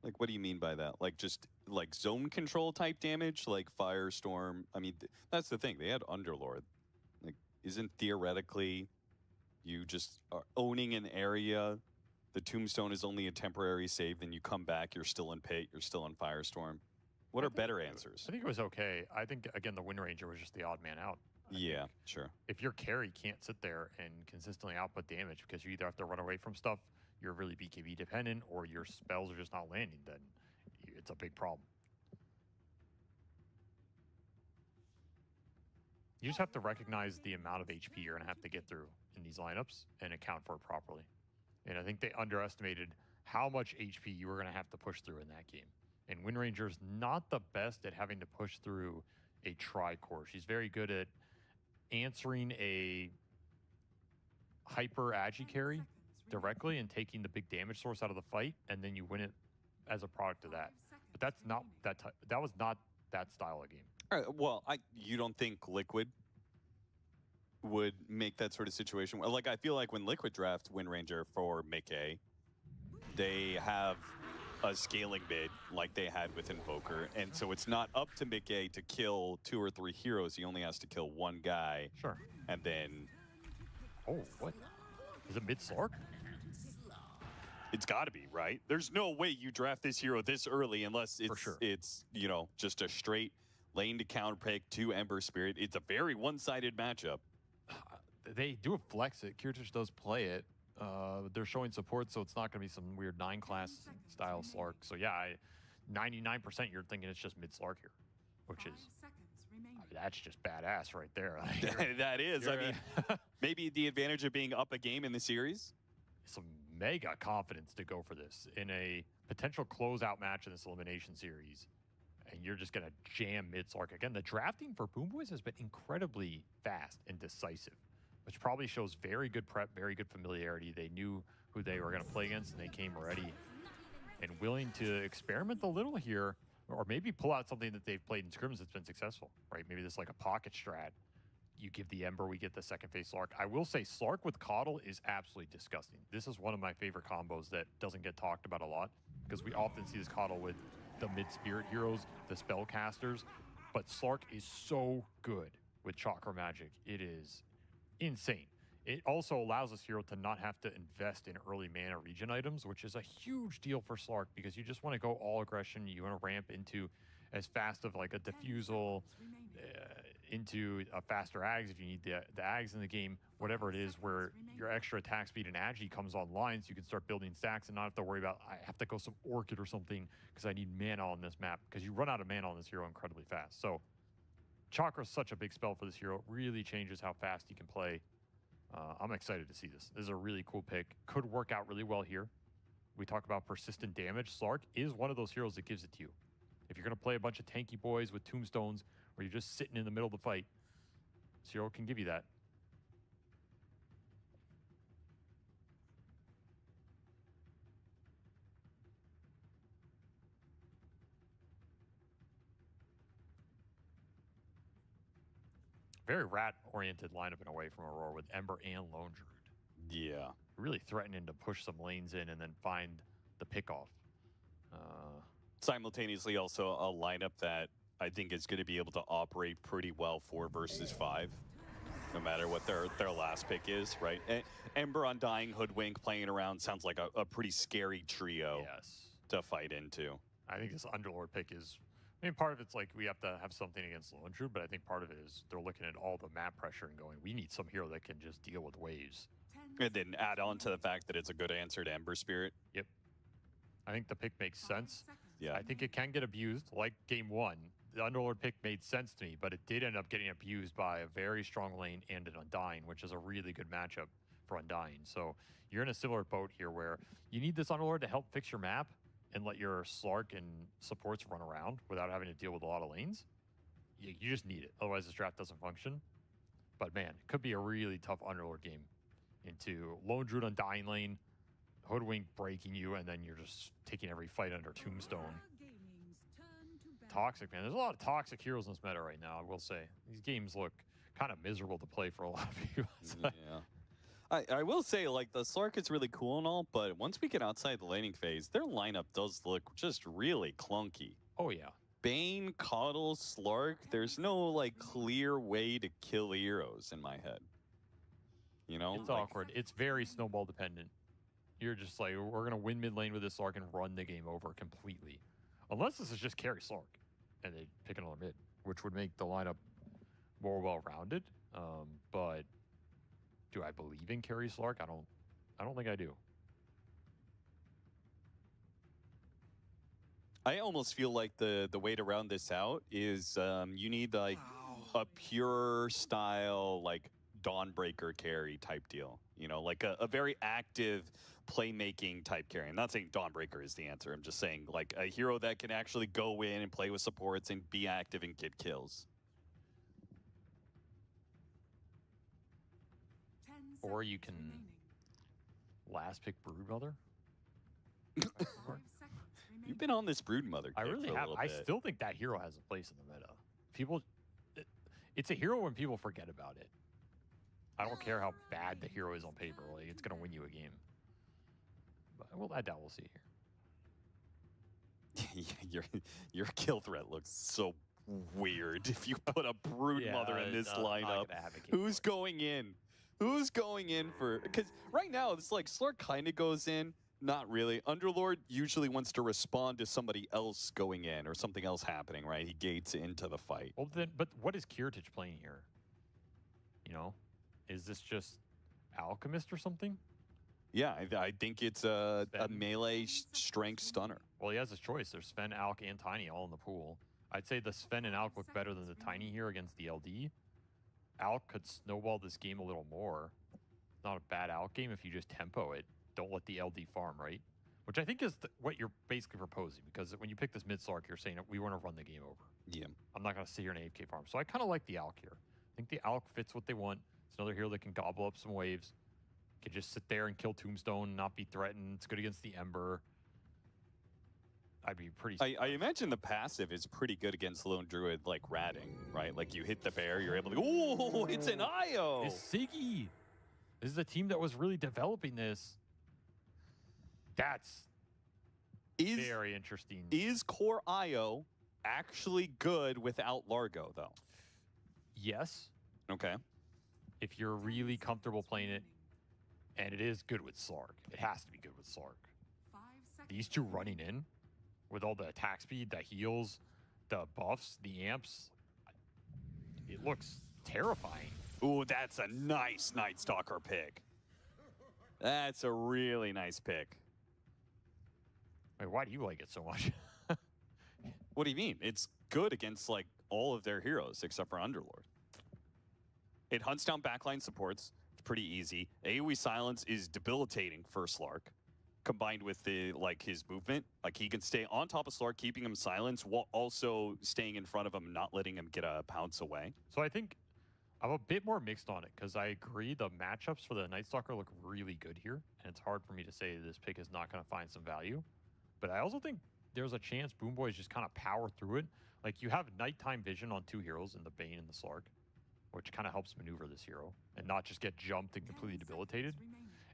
Like, what do you mean by that? Like, just like zone control type damage, like Firestorm? I mean, that's the thing. They had Underlord. Like, isn't theoretically you just are owning an area? The Tombstone is only a temporary save, then you come back, you're still in Pit, you're still in Firestorm. What are better answers? I think it was okay. I think, again, the Wind Ranger was just the odd man out. Yeah, sure. If your carry can't sit there and consistently output damage because you either have to run away from stuff, you're really BKB dependent, or your spells are just not landing, then it's a big problem. You just have to recognize the amount of HP you're going to have to get through in these lineups and account for it properly. And I think they underestimated how much HP you were going to have to push through in that game. And Wind Ranger's not the best at having to push through a tri-core. She's very good at answering a hyper agi carry directly and taking the big damage source out of the fight, and then you win it as a product of that. But that's not that was not that style of game. All right, well, you don't think Liquid would make that sort of situation? Like, I feel like when Liquid draft Wind Ranger for Mickey, they have a scaling bid like they had with Invoker, and so it's not up to Mickey to kill 2 or 3 heroes. He only has to kill 1 guy. Sure. And then... Oh, what? Is it mid-Slark? It's got to be, right? There's no way you draft this hero this early unless it's, for sure. It's you know, just a straight lane to counter pick to Ember Spirit. It's a very one-sided matchup. They do flex it. Kirtich does play it. They're showing support, so it's not going to be some weird 9-class style Slark. So yeah, 99% you're thinking it's just mid-Slark here, which is... that's just badass right there. That is. I mean, maybe the advantage of being up a game in the series. Some mega confidence to go for this in a potential closeout match in this elimination series. And you're just going to jam mid-Slark. Again, the drafting for Boom Boys has been incredibly fast and decisive, which probably shows very good prep, very good familiarity. They knew who they were going to play against, and they came ready and willing to experiment a little here. Or maybe pull out something that they've played in scrims that's been successful, right? Maybe this like a pocket strat. You give the Ember, we get the second phase Slark. I will say Slark with Coddle is absolutely disgusting. This is one of my favorite combos that doesn't get talked about a lot because we often see this Coddle with the mid-spirit heroes, the spellcasters, but Slark is so good with Chakra Magic. It is insane. It also allows this hero to not have to invest in early mana regen items, which is a huge deal for Slark because you just want to go all aggression. You want to ramp into as fast of like a diffusal, into a faster Ags if you need the Ags in the game, whatever it is, where your extra attack speed and agi comes online so you can start building stacks and not have to worry about, I have to go some Orchid or something because I need mana on this map, because you run out of mana on this hero incredibly fast. So Chakra is such a big spell for this hero. It really changes how fast you can play. I'm excited to see this. This is a really cool pick. Could work out really well here. We talk about persistent damage. Slark is one of those heroes that gives it to you. If you're going to play a bunch of tanky boys with tombstones, or you're just sitting in the middle of the fight, this hero can give you that. Very rat-oriented lineup in a way from Aurora with Ember and Lone Druid. Yeah. Really threatening to push some lanes in and then find the pick-off. Simultaneously also a lineup that I think is going to be able to operate pretty well 4 versus 5, no matter what their last pick is, right? Ember, Undying, Hoodwink playing around sounds like a pretty scary trio to fight into. I think this Underlord pick is, I mean, part of it's like we have to have something against Lone Druid, but I think part of it is they're looking at all the map pressure and going, we need some hero that can just deal with waves. And then add on to the fact that it's a good answer to Ember Spirit. Yep. I think the pick makes sense. Yeah. I think it can get abused, like game 1. The Underlord pick made sense to me, but it did end up getting abused by a very strong lane and an Undying, which is a really good matchup for Undying. So you're in a similar boat here where you need this Underlord to help fix your map and let your Slark and supports run around without having to deal with a lot of lanes. You just need it. Otherwise, this draft doesn't function. But man, it could be a really tough Underlord game into Lone Druid Undying lane, Hoodwink breaking you, and then you're just taking every fight under Tombstone. Toxic, man. There's a lot of toxic heroes in this meta right now, I will say. These games look kind of miserable to play for a lot of people. Yeah. I will say, like, the Slark is really cool and all, but once we get outside the laning phase, their lineup does look just really clunky. Oh, yeah. Bane, Coddle, Slark, there's no, like, clear way to kill heroes in my head. You know? It's awkward. It's very snowball dependent. You're just like, we're going to win mid lane with this Slark and run the game over completely. Unless this is just carry Slark and they pick another mid, which would make the lineup more well-rounded. But do I believe in carry Slark? I don't think I do. I almost feel like the way to round this out is you need like a pure style, like Dawnbreaker carry type deal. You know, like a very active playmaking type carry. I'm not saying Dawnbreaker is the answer. I'm just saying like a hero that can actually go in and play with supports and be active and get kills. Or you can last pick Broodmother. You've been on this Broodmother. I really have. I still think that hero has a place in the meta. People, it's a hero when people forget about it. I don't care how bad the hero is on paper. Like, it's going to win you a game. But I doubt we'll see here. your kill threat looks so weird. If you put a Broodmother in this lineup, who's going in? Who's going in for? Because right now it's like Slark kind of goes in. Not really. Underlord usually wants to respond to somebody else going in or something else happening, right? He gates into the fight. Well, then, but what is Kiritich playing here? You know, is this just Alchemist or something? Yeah, I think it's a melee strength stunner. Well, he has his choice. There's Sven, Alk, and Tiny all in the pool. I'd say the Sven and Alk look better than the Tiny here against the LD. Alk could snowball this game a little more. Not a bad Alk game if you just tempo it. Don't let the LD farm, right? Which I think is what you're basically proposing, because when you pick this mid Slark, you're saying we want to run the game over. Yeah. I'm not going to sit here and AFK farm. So I kind of like the Alk here. I think the Alk fits what they want. It's another hero that can gobble up some waves. Can just sit there and kill Tombstone and not be threatened. It's good against the Ember. I'd be pretty I imagine the passive is pretty good against Lone Druid, like ratting, right? Like you hit the bear, you're able to go, ooh, it's an IO. It's Siggy. This is the team that was really developing this. That's very interesting. Is core IO actually good without Largo, though? Yes. Okay. If you're really comfortable playing it, and it is good with Slark. It has to be good with Slark. These two running in with all the attack speed, the heals, the buffs, the amps, it looks terrifying. Ooh, that's a nice Night Stalker pick. That's a really nice pick. Wait, why do you like it so much? What do you mean? It's good against like all of their heroes except for Underlord. It hunts down backline supports. It's pretty easy. AoE silence is debilitating for Slark, combined with the his movement. Like he can stay on top of Slark, keeping him silenced while also staying in front of him, not letting him get a pounce away. So I think I'm a bit more mixed on it because I agree the matchups for the Night Stalker look really good here, and it's hard for me to say this pick is not going to find some value. But I also think there's a chance Boom Boys just kind of power through it. Like you have nighttime vision on two heroes in the Bane and the Slark, which kind of helps maneuver this hero and not just get jumped and completely debilitated.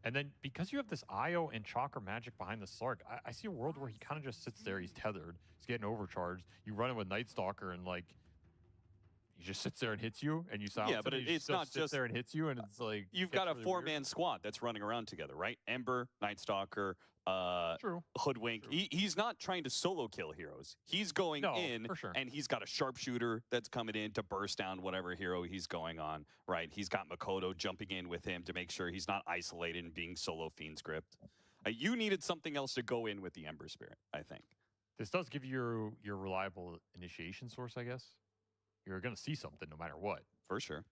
And then because you have this IO and Chakra magic behind the Slark, I see a world where he kind of just sits there. He's tethered. He's getting overcharged. You run him with Night Stalker and like he just sits there and hits you, and you silence yeah, but him, it's not just there and hits you, and it's like you've got a really 4-man squad that's running around together, right? Ember, Night Stalker, Hoodwink. True. He's not trying to solo kill heroes. He's going in, for sure. and he's got a sharpshooter that's coming in to burst down whatever hero he's going on, right? He's got Makoto jumping in with him to make sure he's not isolated and being solo Fiend's gripped. You needed something else to go in with the Ember Spirit, I think. This does give you your reliable initiation source, I guess. You're going to see something no matter what. For sure.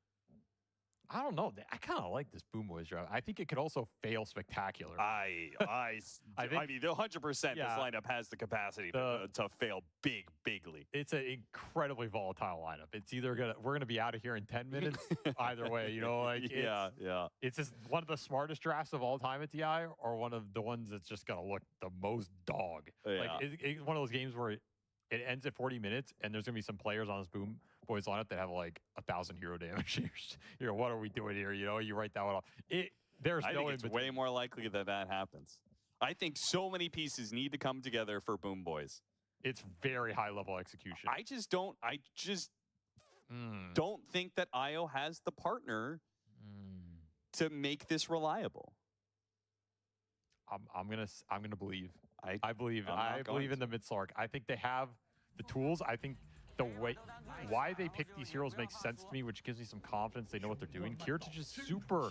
I don't know. I kind of like this Boom Boys draft. I think it could also fail spectacular. I mean, 100% this lineup has the capacity to fail bigly. It's an incredibly volatile lineup. It's either we're gonna be out of here in 10 minutes. Either way, you know, like it's just one of the smartest drafts of all time at TI, or one of the ones that's just gonna look the most dog. Yeah. Like it's one of those games where it ends at 40 minutes, and there's gonna be some players on this Boom Boys lineup that have like 1,000 hero damage. You know, what are we doing here? You know, you write that one off. I think it's way more likely that happens. I think so many pieces need to come together for Boom Boys. It's very high level execution. I just don't think that IO has the partner to make this reliable. I'm gonna believe. I believe in the mid-Slark. I think they have the tools. I think the way why they pick these heroes makes sense to me, which gives me some confidence they know what they're doing. Kiritich is super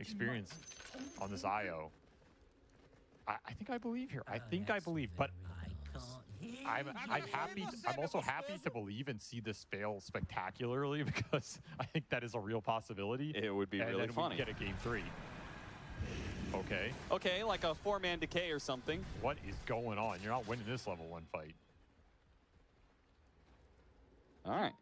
experienced on this IO. I think I believe here. I think I believe, but I'm happy. I'm also happy to believe and see this fail spectacularly, because I think that is a real possibility. It would be really funny. We get a game 3. Okay, like a 4-man decay or something. What is going on? You're not winning this level 1 fight. All right.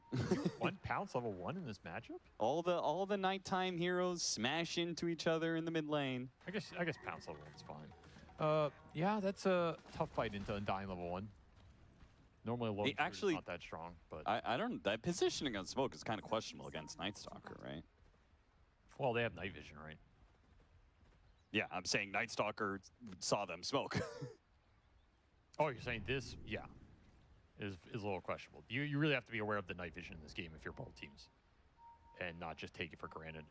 One pounce level 1 in this matchup? All the nighttime heroes smash into each other in the mid lane. I guess pounce level 1's fine. Yeah, that's a tough fight into Undying level 1. Normally low actually not that strong, but I don't. That positioning on smoke is kind of questionable against Night Stalker, right? Well, they have night vision, right? Yeah, I'm saying Night Stalker saw them smoke. Oh, you're saying this? Yeah. Is a little questionable. You really have to be aware of the night vision in this game if you're both teams, and not just take it for granted.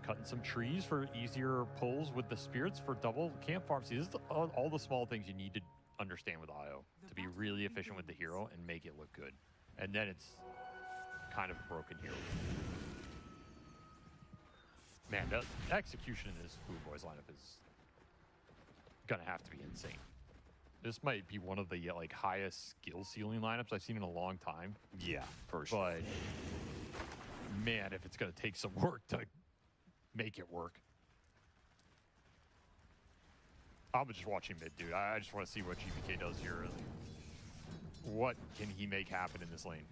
Cutting some trees for easier pulls with the spirits for double camp farm. See, this is all the small things you need to understand with IO to be really efficient with the hero and make it look good. And then it's kind of a broken hero. Man, the execution in this Boom Boys lineup is gonna have to be insane. This might be one of the highest skill ceiling lineups I've seen in a long time. Yeah, for sure. But man, if it's gonna take some work to make it work. I'm just watching mid, dude. I just want to see what GBK does here. What can he make happen in this lane?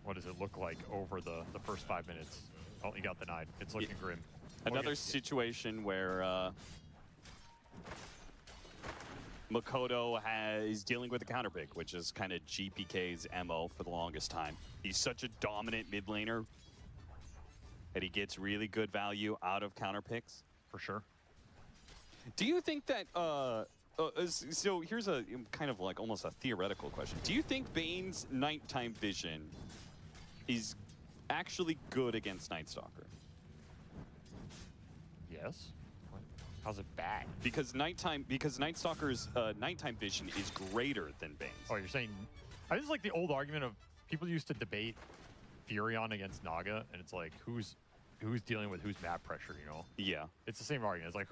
What does it look like over the first 5 minutes? Oh, he got denied. It's looking grim. Another situation where Makoto is dealing with a counter pick, which is kind of GPK's MO for the longest time. He's such a dominant mid laner that he gets really good value out of counter picks. For sure. Do you think that, so here's a kind of like almost a theoretical question. Do you think Bane's nighttime vision is actually good against Night Stalker? Yes. How's it bad? Because Night Stalker's nighttime vision is greater than Bane's. Oh, you're saying, I just like the old argument of people used to debate Furion against Naga, and it's like, who's dealing with whose map pressure, you know? Yeah. It's the same argument. It's like,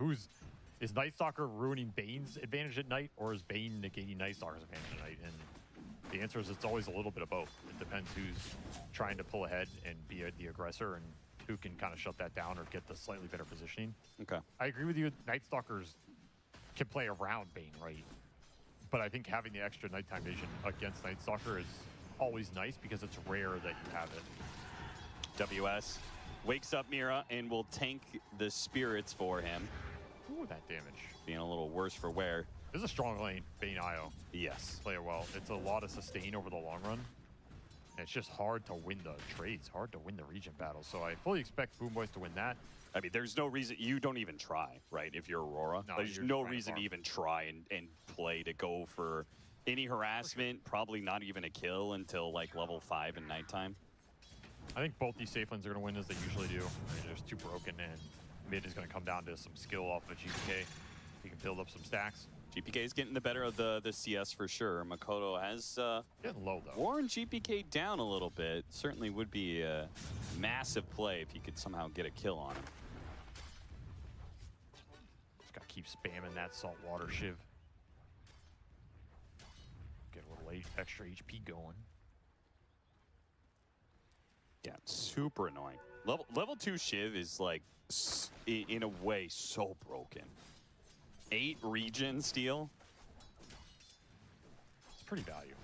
is Night Stalker ruining Bane's advantage at night, or is Bane negating Night Stalker's advantage at night? And the answer is it's always a little bit of both. It depends who's trying to pull ahead and be the aggressor, and who can kind of shut that down or get the slightly better positioning. Okay. I agree with you. Night Stalkers can play around Bane, right? But I think having the extra nighttime vision against Night Stalker is always nice because it's rare that you have it. WS wakes up Mira and will tank the spirits for him. Ooh, that damage. Being a little worse for wear. This is a strong lane, Bane IO. Yes. Play it well. It's a lot of sustain over the long run. And it's just hard to win the trades, hard to win the region battle. So I fully expect Boom Boys to win that. I mean, there's no reason, you don't even try, right? If you're Aurora, No, there's you're no just reason to farm. even try and play to go for any harassment, probably not even a kill until like level 5 in nighttime. I think both these safe lanes are going to win as they usually do. I mean, they're just too broken, and mid is going to come down to some skill off of GPK. He can build up some stacks. GPK is getting the better of the CS for sure. Makoto has Getting low, though. worn GPK down a little bit. Certainly would be a massive play if you could somehow get a kill on him. Just got to keep spamming that saltwater shiv. Get a little extra HP going. Yeah, super annoying. Level 2 Shiv is like, in a way, so broken. 8 regen steal. It's pretty value.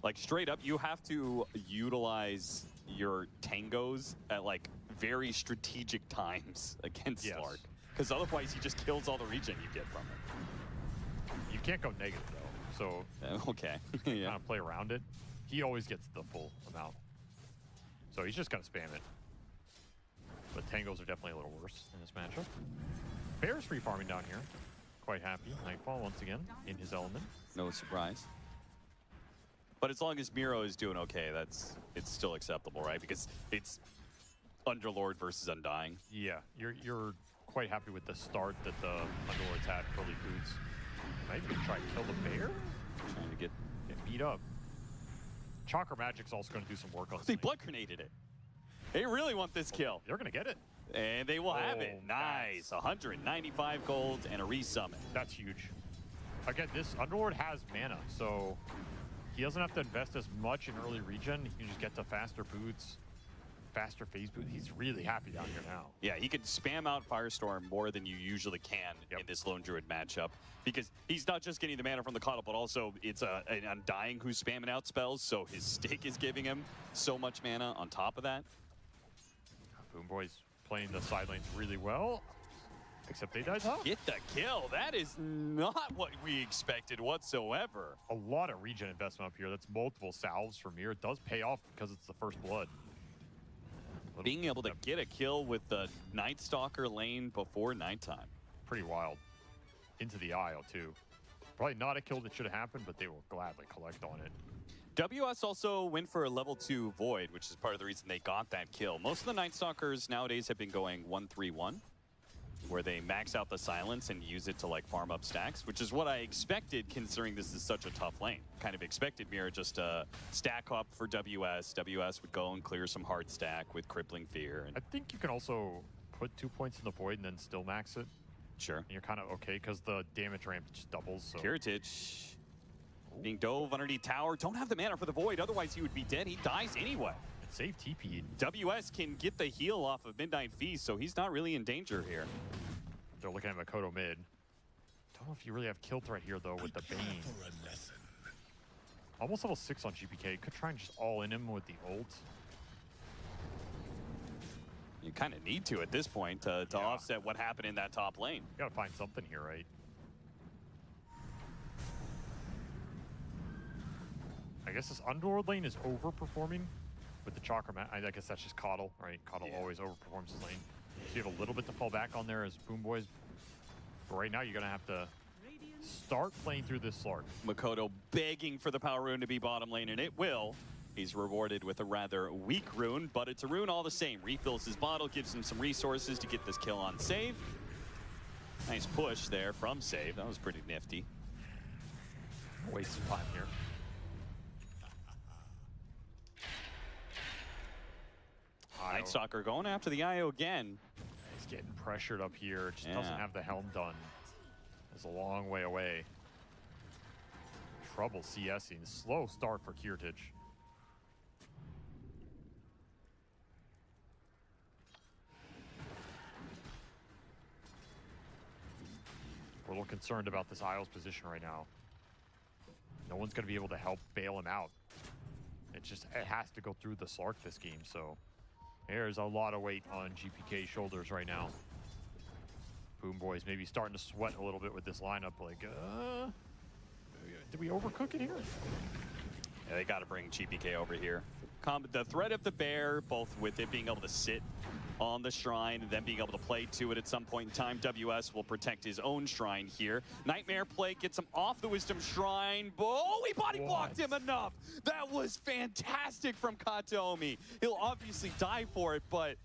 Like, straight up, you have to utilize your tangos at like very strategic times against Yes. Slark. Because otherwise he just kills all the regen you get from it. You can't go negative, though. So Okay. kind Yeah. of play around it. He always gets the full amount. So he's just going to spam it. But tangos are definitely a little worse in this matchup. Bear's free farming down here. Quite happy. Nightfall once again in his element. No surprise. But as long as Miro is doing okay, it's still acceptable, right? Because it's Underlord versus Undying. Yeah, you're quite happy with the start that the Underlords had early boots. Might even try to kill the bear? Trying to get... Get beat up. Chakra Magic's also going to do some work on this They lane. blood grenaded it. They really want this kill. They're going to get it. And they will have it. Oh, Nice. 195 gold and a resummon. That's huge. Again, this Underlord has mana, so he doesn't have to invest as much in early regen. He can just get to faster boots, faster phase boot. He's really happy down here now. Yeah, he can spam out Firestorm more than you usually can Yep. in this Lone Druid matchup. Because he's not just getting the mana from the Coddle, but also it's an Undying who's spamming out spells, so his stick is giving him so much mana on top of that. Boom Boys playing the side lanes really well, except they died top. Get the kill. That is not what we expected whatsoever. A lot of regen investment up here. That's multiple salves for Mir. It does pay off because it's the first blood. Being able to get a kill with the Night Stalker lane before nighttime. Pretty wild. Into the aisle, too. Probably not a kill that should have happened, but they will gladly collect on it. WS also went for a level 2 Void, which is part of the reason they got that kill. Most of the Night Stalkers nowadays have been going 1-3-1, where they max out the silence and use it to like farm up stacks, which is what I expected considering this is such a tough lane. Kind of expected Mira just to stack up for WS. WS would go and clear some hard stack with Crippling Fear. And I think you can also put 2 points in the void and then still max it. sure. And you're kind of okay because the damage ramp just doubles. So Kiritich being dove underneath tower. Don't have the mana for the Void, otherwise he would be dead. He dies anyway. it saved TP. WS can get the heal off of Midnight Feast, so he's not really in danger here. They're looking at Makoto mid. Don't know if you really have kill threat here though with the Bane. Almost level 6 on GPK. Could try and just all in him with the ult. You kind of need to at this point to offset what happened in that top lane. You gotta find something here, right? I guess this Underworld lane is overperforming with the Chakra Mat. I guess that's just Coddle, right? Coddle always overperforms his lane. So you have a little bit to fall back on there as Boom Boys. But right now, you're gonna have to start playing through this Slark. Mikoto begging for the power rune to be bottom lane, and it will. He's rewarded with a rather weak rune, but it's a rune all the same. Refills his bottle, gives him some resources to get this kill on save. Nice push there from save. That was pretty nifty. Waste some time here. Night Stalker going after the IO again. He's getting pressured up here. Just doesn't have the helm done. It's a long way away. Trouble CSing. Slow start for Kirtich. We're a little concerned about this Isles position right now. No one's going to be able to help bail him out. It has to go through the Slark this game, so there's a lot of weight on GPK's shoulders right now. Boom Boys maybe starting to sweat a little bit with this lineup. Like, did we overcook it here? Yeah, they got to bring GPK over here. The threat of the bear, both with it being able to sit on the shrine and then being able to play to it at some point in time. WS will protect his own shrine here. Nightmare play gets him off the Wisdom Shrine. Oh, he body blocked him enough. That was fantastic from Kataomi. He'll obviously die for it, but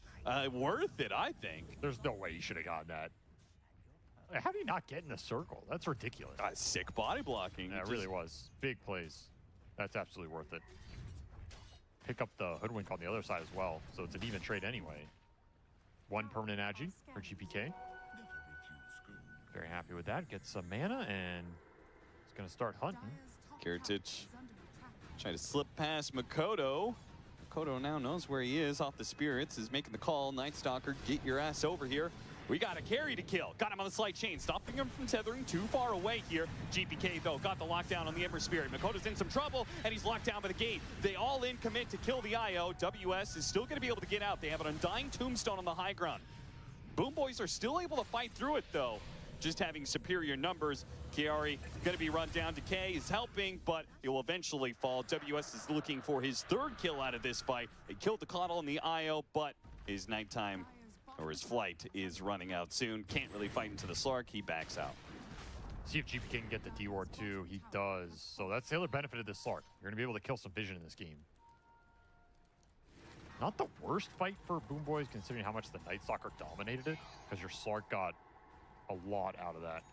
worth it, I think. There's no way he should have gotten that. How do you not get in the circle? That's ridiculous. Sick body blocking. Yeah, it really was. Big plays. That's absolutely worth it. Pick up the Hoodwink on the other side as well, so it's an even trade anyway. One permanent agi for GPK. Very happy with that. Gets some mana and it's going to start hunting. Kirtich trying to slip past Mikoto. Mikoto now knows where he is. Off the spirits, is making the call. Night Stalker, get your ass over here. We got a carry to kill. Got him on the slight chain, stopping him from tethering too far away here. GPK, though, got the lockdown on the Ember Spirit. Makoto's in some trouble, and he's locked down by the gate. They all in commit to kill the IO. WS is still going to be able to get out. They have an Undying Tombstone on the high ground. Boom Boys are still able to fight through it, though. Just having superior numbers. Chiari going to be run down. Decay is helping, but he will eventually fall. WS is looking for his third kill out of this fight. They killed the Coddle and the IO, but his nighttime, or his flight, is running out soon. Can't really fight into the Slark. He backs out. See if GP can get the D-Ward too. He does. So that's the other benefit of this Slark. You're going to be able to kill some vision in this game. Not the worst fight for Boom Boys considering how much the Night Stalker dominated it, because your Slark got a lot out of that.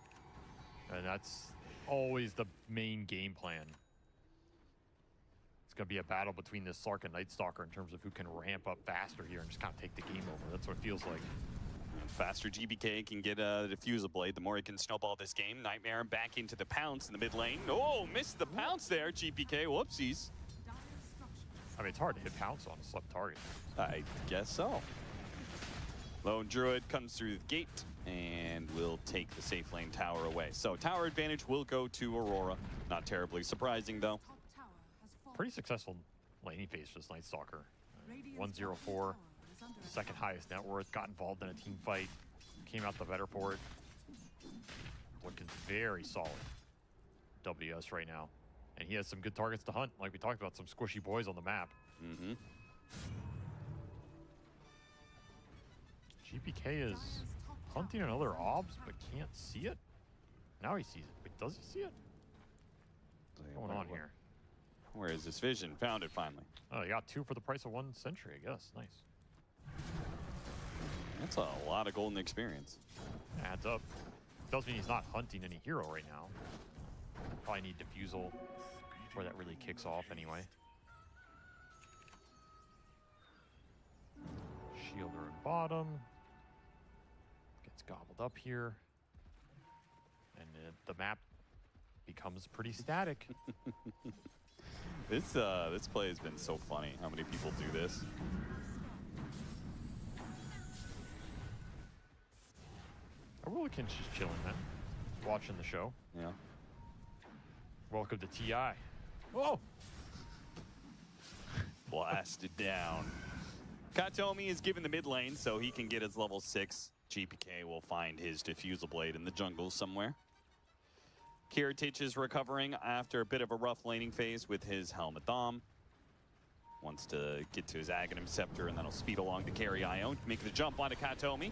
And that's always the main game plan. It's going to be a battle between this Slark and Night Stalker in terms of who can ramp up faster here and just kind of take the game over. That's what it feels like. Faster GBK can get a Diffusal Blade, the more he can snowball this game. Nightmare back into the pounce in the mid lane. Oh, missed the pounce there, GPK. Whoopsies. I mean, it's hard to hit pounce on a slept target. I guess so. Lone Druid comes through the gate and will take the safe lane tower away. So tower advantage will go to Aurora. Not terribly surprising, though. Pretty successful laning phase for this Night Stalker. 104, second highest net worth, got involved in a team fight, came out the better for it. Looking very solid. WS right now. And he has some good targets to hunt, like we talked about, some squishy boys on the map. Mm-hmm. GPK is hunting another OBS, but can't see it. Now he sees it. Wait, does he see it? What's going on here? Where is this vision? Found it finally. Oh, you got 2 for the price of 1 sentry, I guess. Nice. That's a lot of golden experience. Adds up. Does mean he's not hunting any hero right now. Probably need Diffusal where that really kicks off anyway. Shielder in bottom. Gets gobbled up here. And the map becomes pretty static. This play has been so funny. How many people do this? Willikin's just chilling, man. Watching the show. Yeah. Welcome to TI. Whoa! Blasted down. Katomi is given the mid lane so he can get his level 6. GPK will find his diffusal blade in the jungle somewhere. Kiritich is recovering after a bit of a rough laning phase with his Helmet Dom. Wants to get to his Aghanim Scepter, and then he'll speed along to carry Io, make the jump onto Katomi.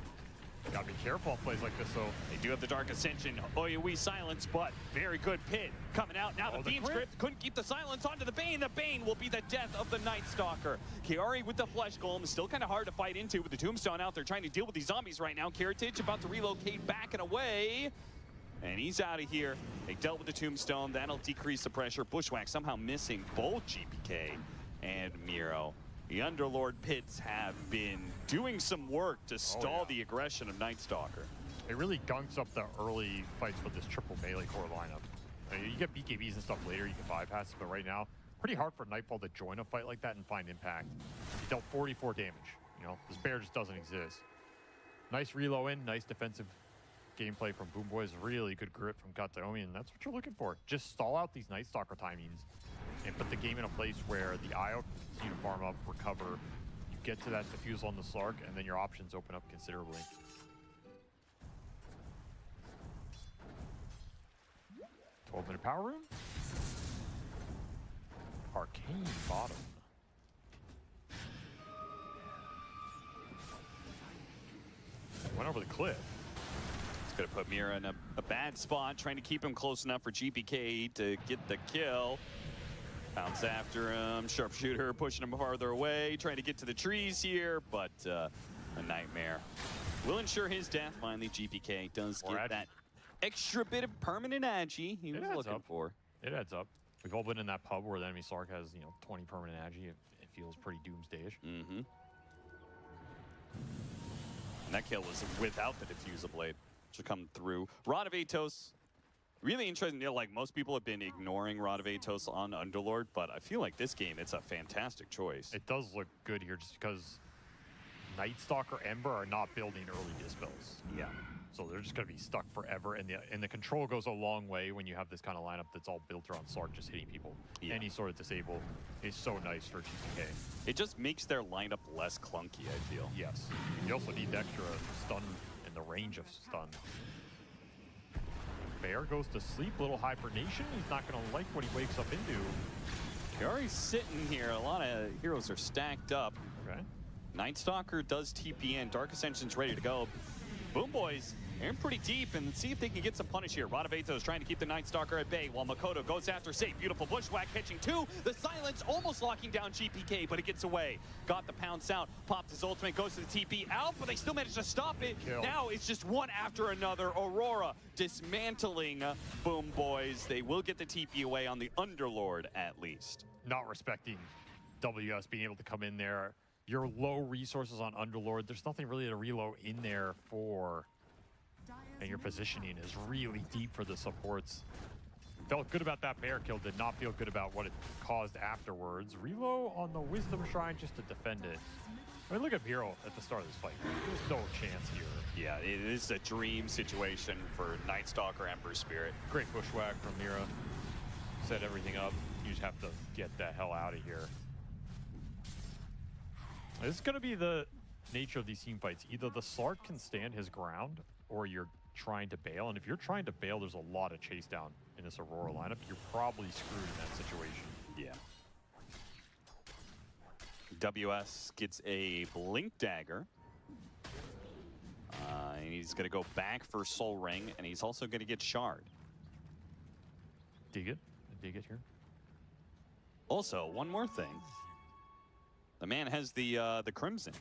Gotta be careful on plays like this, though. They do have the Dark Ascension, Oyui silence, but very good pit coming out. Now the Fiend Script couldn't keep the silence onto the Bane. The Bane will be the death of the Night Stalker. Kiari with the Flesh Golem is still kind of hard to fight into with the Tombstone out there trying to deal with these zombies right now. Kiritich about to relocate back and away. And he's out of here. They dealt with the Tombstone. That'll decrease the pressure. Bushwhack somehow missing both GPK and Miro. The Underlord pits have been doing some work to stall the aggression of Night Stalker. It really gunks up the early fights with this triple melee core lineup. I mean, you get BKBs and stuff later, you can bypass it, but right now, pretty hard for Nightfall to join a fight like that and find impact. He dealt 44 damage. You know, this bear just doesn't exist. Nice reload in, nice defensive gameplay from Boom Boys. Really good grip from Kataomi, and that's what you're looking for. Just stall out these Night Stalker timings and put the game in a place where the IO can continue to farm up, recover. You get to that diffusal on the Slark, and then your options open up considerably. Minute power room. Arcane bottom. Went over the cliff. It's going to put Mira in a bad spot, trying to keep him close enough for GPK to get the kill. Bounce after him. Sharpshooter pushing him farther away, trying to get to the trees here, but a nightmare will ensure his death. Finally, GPK does get that extra bit of permanent agi he was looking for. It adds up. We've all been in that pub where the enemy Slark has, 20 permanent agi. It feels pretty doomsday-ish. Mm-hmm. And that kill was without the diffusal blade. Should come through. Rod of Atos. Really interesting. Like most people have been ignoring Rod of Atos on Underlord, but I feel like this game, it's a fantastic choice. It does look good here just because Night Stalker Ember are not building early dispels. Yeah. So they're just going to be stuck forever, and the control goes a long way when you have this kind of lineup that's all built around Slark just hitting people. Yeah. Any sort of disable is so nice for GPK. It just makes their lineup less clunky, I feel. Yes. You also need the extra stun and the range of stun. Bear goes to sleep, little hibernation. He's not going to like what he wakes up into. Kiari's sitting here. A lot of heroes are stacked up. Okay. Night Stalker does TP in. Dark Ascension's ready to go. Boom Boys, they're in pretty deep, and see if they can get some punish here. Rod of Atos trying to keep the Night Stalker at bay while Makoto goes after Safe. Beautiful Bushwhack catching two. The silence almost locking down GPK, but it gets away. Got the pounce out. Popped his ultimate, goes to the TP out, but they still managed to stop it. Kill. Now it's just one after another. Aurora dismantling Boom Boys. They will get the TP away on the Underlord at least. Not respecting WS being able to come in there. Your low resources on Underlord, there's nothing really to reload in there for. And your positioning is really deep for the supports. Felt good about that bear kill, did not feel good about what it caused afterwards. Reload on the Wisdom Shrine just to defend it. I mean, look at Miro at the start of this fight. There's no chance here. Yeah, it is a dream situation for Night Stalker Ember Spirit. Great bushwhack from Mira. Set everything up. You just have to get the hell out of here. This is going to be the nature of these team fights. Either the Slark can stand his ground, or you're trying to bail. And if you're trying to bail, there's a lot of chase down in this Aurora lineup. You're probably screwed in that situation. Yeah. WS gets a Blink Dagger. And he's going to go back for Soul Ring, and he's also going to get Shard. Dig it. Dig it here. Also, one more thing. The man has the Crimson.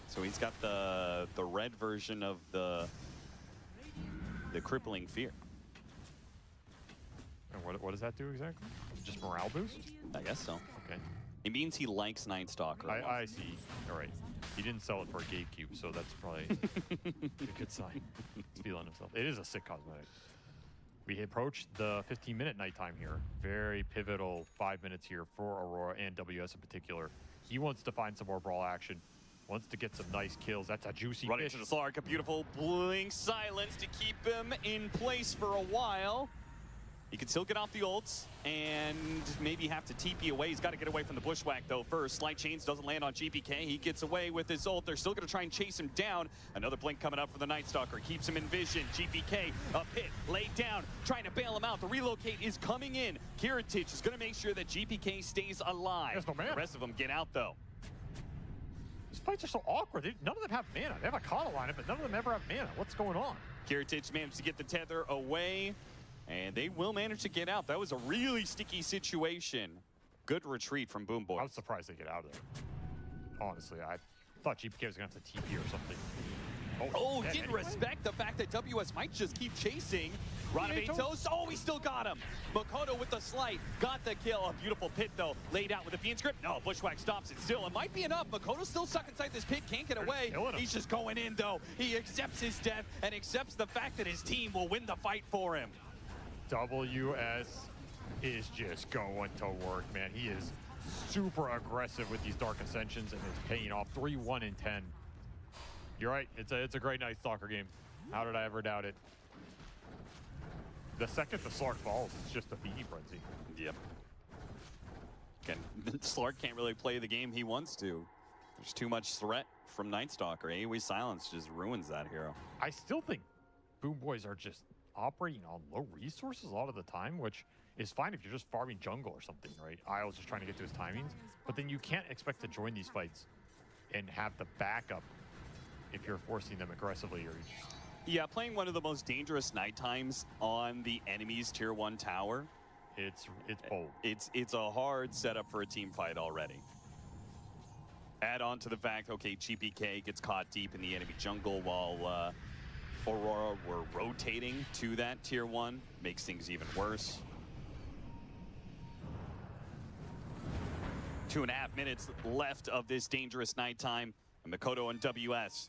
So he's got the red version of the Crippling Fear. And what does that do exactly? Just morale boost? I guess so. Okay. It means he likes Night Stalker. I see. All right. He didn't sell it for a GateCube, so that's probably a good sign. He's feeling himself. It is a sick cosmetic. We approach the 15-minute nighttime here. Very pivotal 5 minutes here for Aurora and WS in particular. He wants to find some more brawl action. Wants to get some nice kills. That's a juicy Running fish. to the Slark, a beautiful Blink silence to keep him in place for a while. He can still get off the ults and maybe have to TP away. He's got to get away from the bushwhack, though, first. Slight Chains doesn't land on GPK. He gets away with his ult. They're still going to try and chase him down. Another blink coming up for the Night Stalker. Keeps him in vision. GPK, a pit, laid down, trying to bail him out. The relocate is coming in. Kiritich is going to make sure that GPK stays alive. There's no mana. The rest of them get out, though. These fights are so awkward. None of them have mana. They have a Kata on it, but none of them ever have mana. What's going on? Kiritich managed to get the tether away. And they will manage to get out. That was a really sticky situation. Good retreat from Boom Boys. I was surprised they get out of there. Honestly, I thought GPK was going to have to TP or something. Oh, didn't anyway. Respect the fact that WS might just keep chasing. Ranabetos, oh, he still got him. Makoto with the slight, got the kill. A beautiful pit, though, laid out with a Fiend Script. No, Bushwhack stops it still. It might be enough. Makoto's still stuck inside this pit, can't get away. He's just going in, though. He accepts his death and accepts the fact that his team will win the fight for him. WS is just going to work, man. He is super aggressive with these Dark Ascensions, and it's paying off. 3-1 in 10. You're right. It's a great Night Stalker game. How did I ever doubt it? The second the Slark falls, it's just a feeding frenzy. Yep. Slark can't really play the game he wants to. There's too much threat from Night Stalker. AoE Silence just ruins that hero. I still think Boom Boys are just operating on low resources a lot of the time, which is fine if you're just farming jungle or something, right? Isle's just trying to get to his timings, but then you can't expect to join these fights and have the backup if you're forcing them aggressively or you just... Yeah, playing one of the most dangerous night times on the enemy's tier 1 tower. It's bold. It's a hard setup for a team fight already. Add on to the fact, okay, GPK gets caught deep in the enemy jungle while Aurora were rotating to that tier 1, makes things even worse. 2.5 minutes left of this dangerous nighttime, and Makoto and WS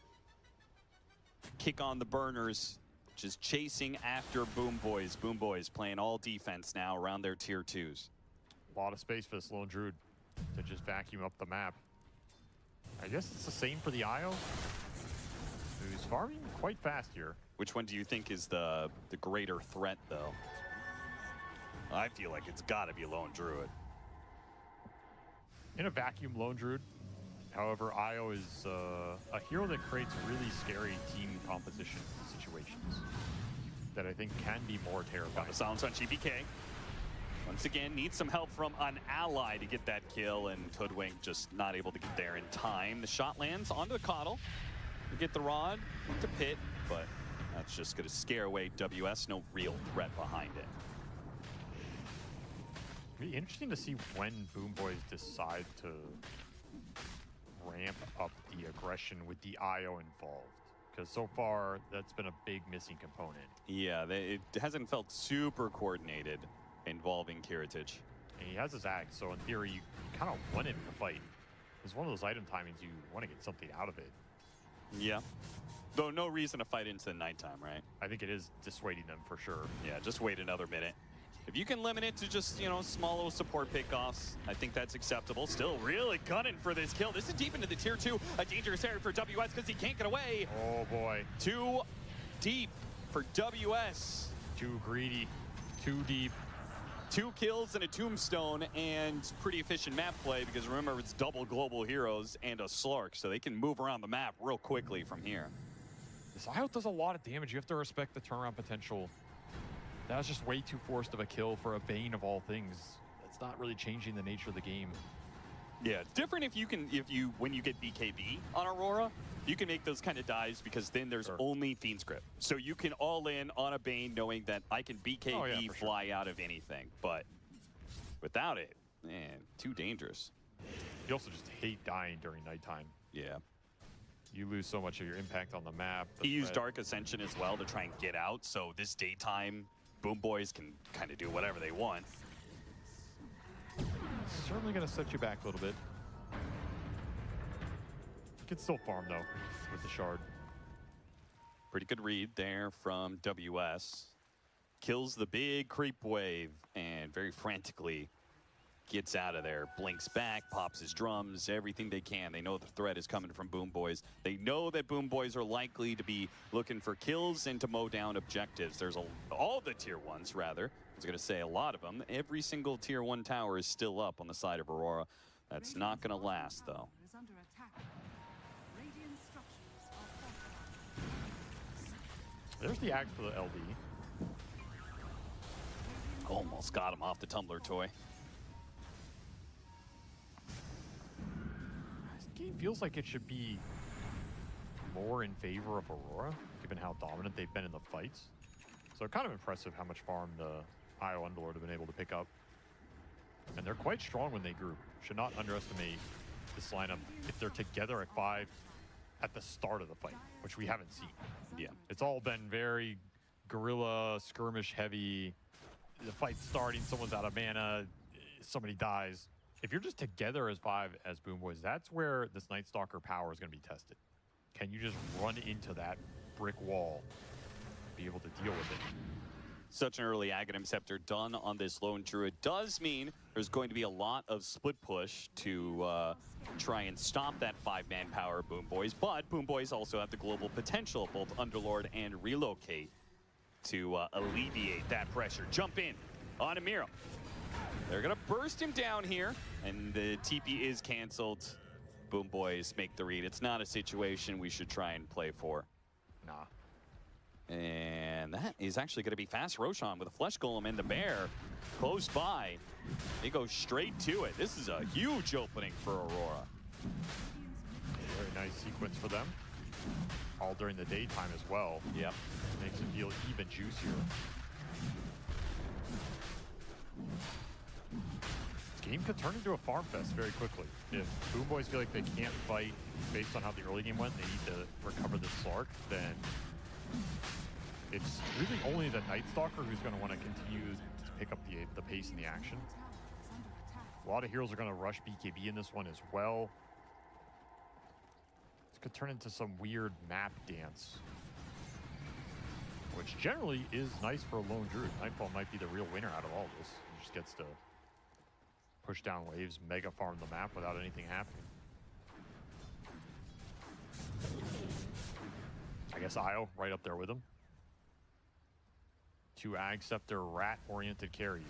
kick on the burners, just chasing after Boom Boys. Boom Boys playing all defense now around their tier 2s. A lot of space for this Lone Druid to just vacuum up the map. I guess it's the same for the IO, who's farming quite fast here. Which one do you think is the greater threat, though? I feel like it's got to be Lone Druid. In a vacuum, Lone Druid. However, IO is a hero that creates really scary team composition situations that I think can be more terrifying. Silence on GPK. Once again, needs some help from an ally to get that kill, and Tudwink just not able to get there in time. The shot lands onto the Coddle. You get the rod into pit, but that's just going to scare away WS. No real threat behind it. It'd be interesting to see when Boom Boys decide to ramp up the aggression with the IO involved. Because so far, that's been a big missing component. Yeah, it hasn't felt super coordinated involving Kiritich. And he has his axe, so in theory, you kind of want him to fight. It's one of those item timings you want to get something out of it. Yeah. Though no reason to fight into the nighttime, right? I think it is dissuading them for sure. Yeah, just wait another minute. If you can limit it to just, you know, small little support pickoffs, I think that's acceptable. Still really gunning for this kill. This is deep into the tier 2. A dangerous area for WS because he can't get away. Oh, boy. Too deep for WS. Too greedy. Too deep. 2 kills and a tombstone, and pretty efficient map play because remember, it's double global heroes and a Slark, so they can move around the map real quickly from here. This IO does a lot of damage. You have to respect the turnaround potential. That was just way too forced of a kill for a Bane of all things. That's not really changing the nature of the game. Yeah, it's different when you get BKB on Aurora, you can make those kind of dives because then there's only Fiend Script. So you can all in on a Bane knowing that I can BKB fly out of anything. But without it, man, too dangerous. You also just hate dying during nighttime. Yeah. You lose so much of your impact on the map. He used Dark Ascension as well to try and get out, so this daytime, Boom Boys can kind of do whatever they want. Certainly going to set you back a little bit. You can still farm, though, with the shard. Pretty good read there from WS. Kills the big creep wave and very frantically gets out of there. Blinks back, pops his drums, everything they can. They know the threat is coming from Boom Boys. They know that Boom Boys are likely to be looking for kills and to mow down objectives. There's all the tier 1s, rather. was going to say a lot of them. Every single tier 1 tower is still up on the side of Aurora. That's not going to last, though. There's the axe for the LD. Almost got him off the tumbler toy. This game feels like it should be more in favor of Aurora, given how dominant they've been in the fights. So kind of impressive how much farm the IO Underlord have been able to pick up. And they're quite strong when they group. Should not underestimate this lineup if they're together at 5 at the start of the fight, which we haven't seen. Yeah. It's all been very guerrilla, skirmish heavy. The fight's starting, someone's out of mana, somebody dies. If you're just together as 5 as Boom Boys, that's where this Night Stalker power is going to be tested. Can you just run into that brick wall, be able to deal with it? Such an early Aghanim Scepter done on this Lone Druid does mean there's going to be a lot of split push to try and stop that 5-man power of Boom Boys, but Boom Boys also have the global potential, both Underlord and Relocate, to alleviate that pressure. Jump in on Amiro. They're going to burst him down here, and the TP is canceled. Boom Boys make the read. It's not a situation we should try and play for. Nah. And that is actually going to be fast. Roshan with a Flesh Golem and the Bear close by. They go straight to it. This is a huge opening for Aurora. Very nice sequence for them. All during the daytime as well. Yep. Makes it feel even juicier. This game could turn into a farm fest very quickly. If Boom Boys feel like they can't fight based on how the early game went, they need to recover this Slark, then it's really only the Night Stalker who's going to want to continue to pick up the pace and the action. A lot of heroes are going to rush BKB in this one as well. This could turn into some weird map dance, which generally is nice for a Lone Druid. Nightfall might be the real winner out of all this. He just gets to push down waves, mega farm the map without anything happening. I guess Io right up there with him. 2 Ag Scepter rat-oriented carries.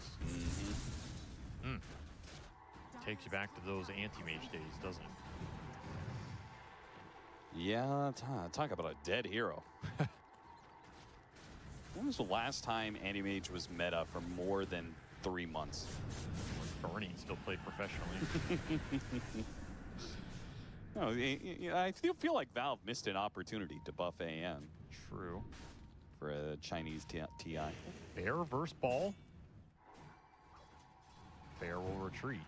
Takes you back to those anti-mage days, doesn't it? Yeah, talk about a dead hero. When was the last time anti-mage was meta for more than 3 months? Bernie still played professionally. No, I feel like Valve missed an opportunity to buff AM. True. For a Chinese TI. Bear versus Ball. Bear will retreat.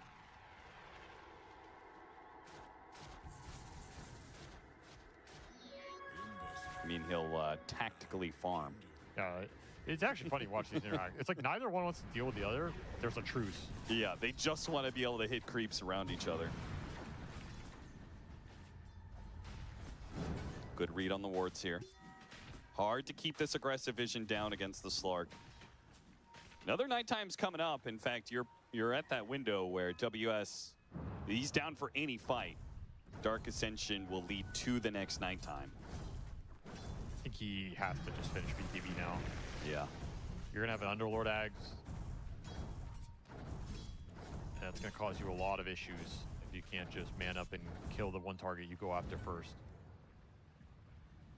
I mean, he'll tactically farm. It's actually funny watching these interact. It's like neither one wants to deal with the other. There's a truce. Yeah, they just want to be able to hit creeps around each other. Good read on the wards here. Hard to keep this aggressive vision down against the Slark. Another nighttime's coming up. In fact, you're at that window where WS, he's down for any fight. Dark Ascension will lead to the next nighttime. I think he has to just finish BKB now. Yeah. You're going to have an Underlord Ags. And that's going to cause you a lot of issues if you can't just man up and kill the one target you go after first.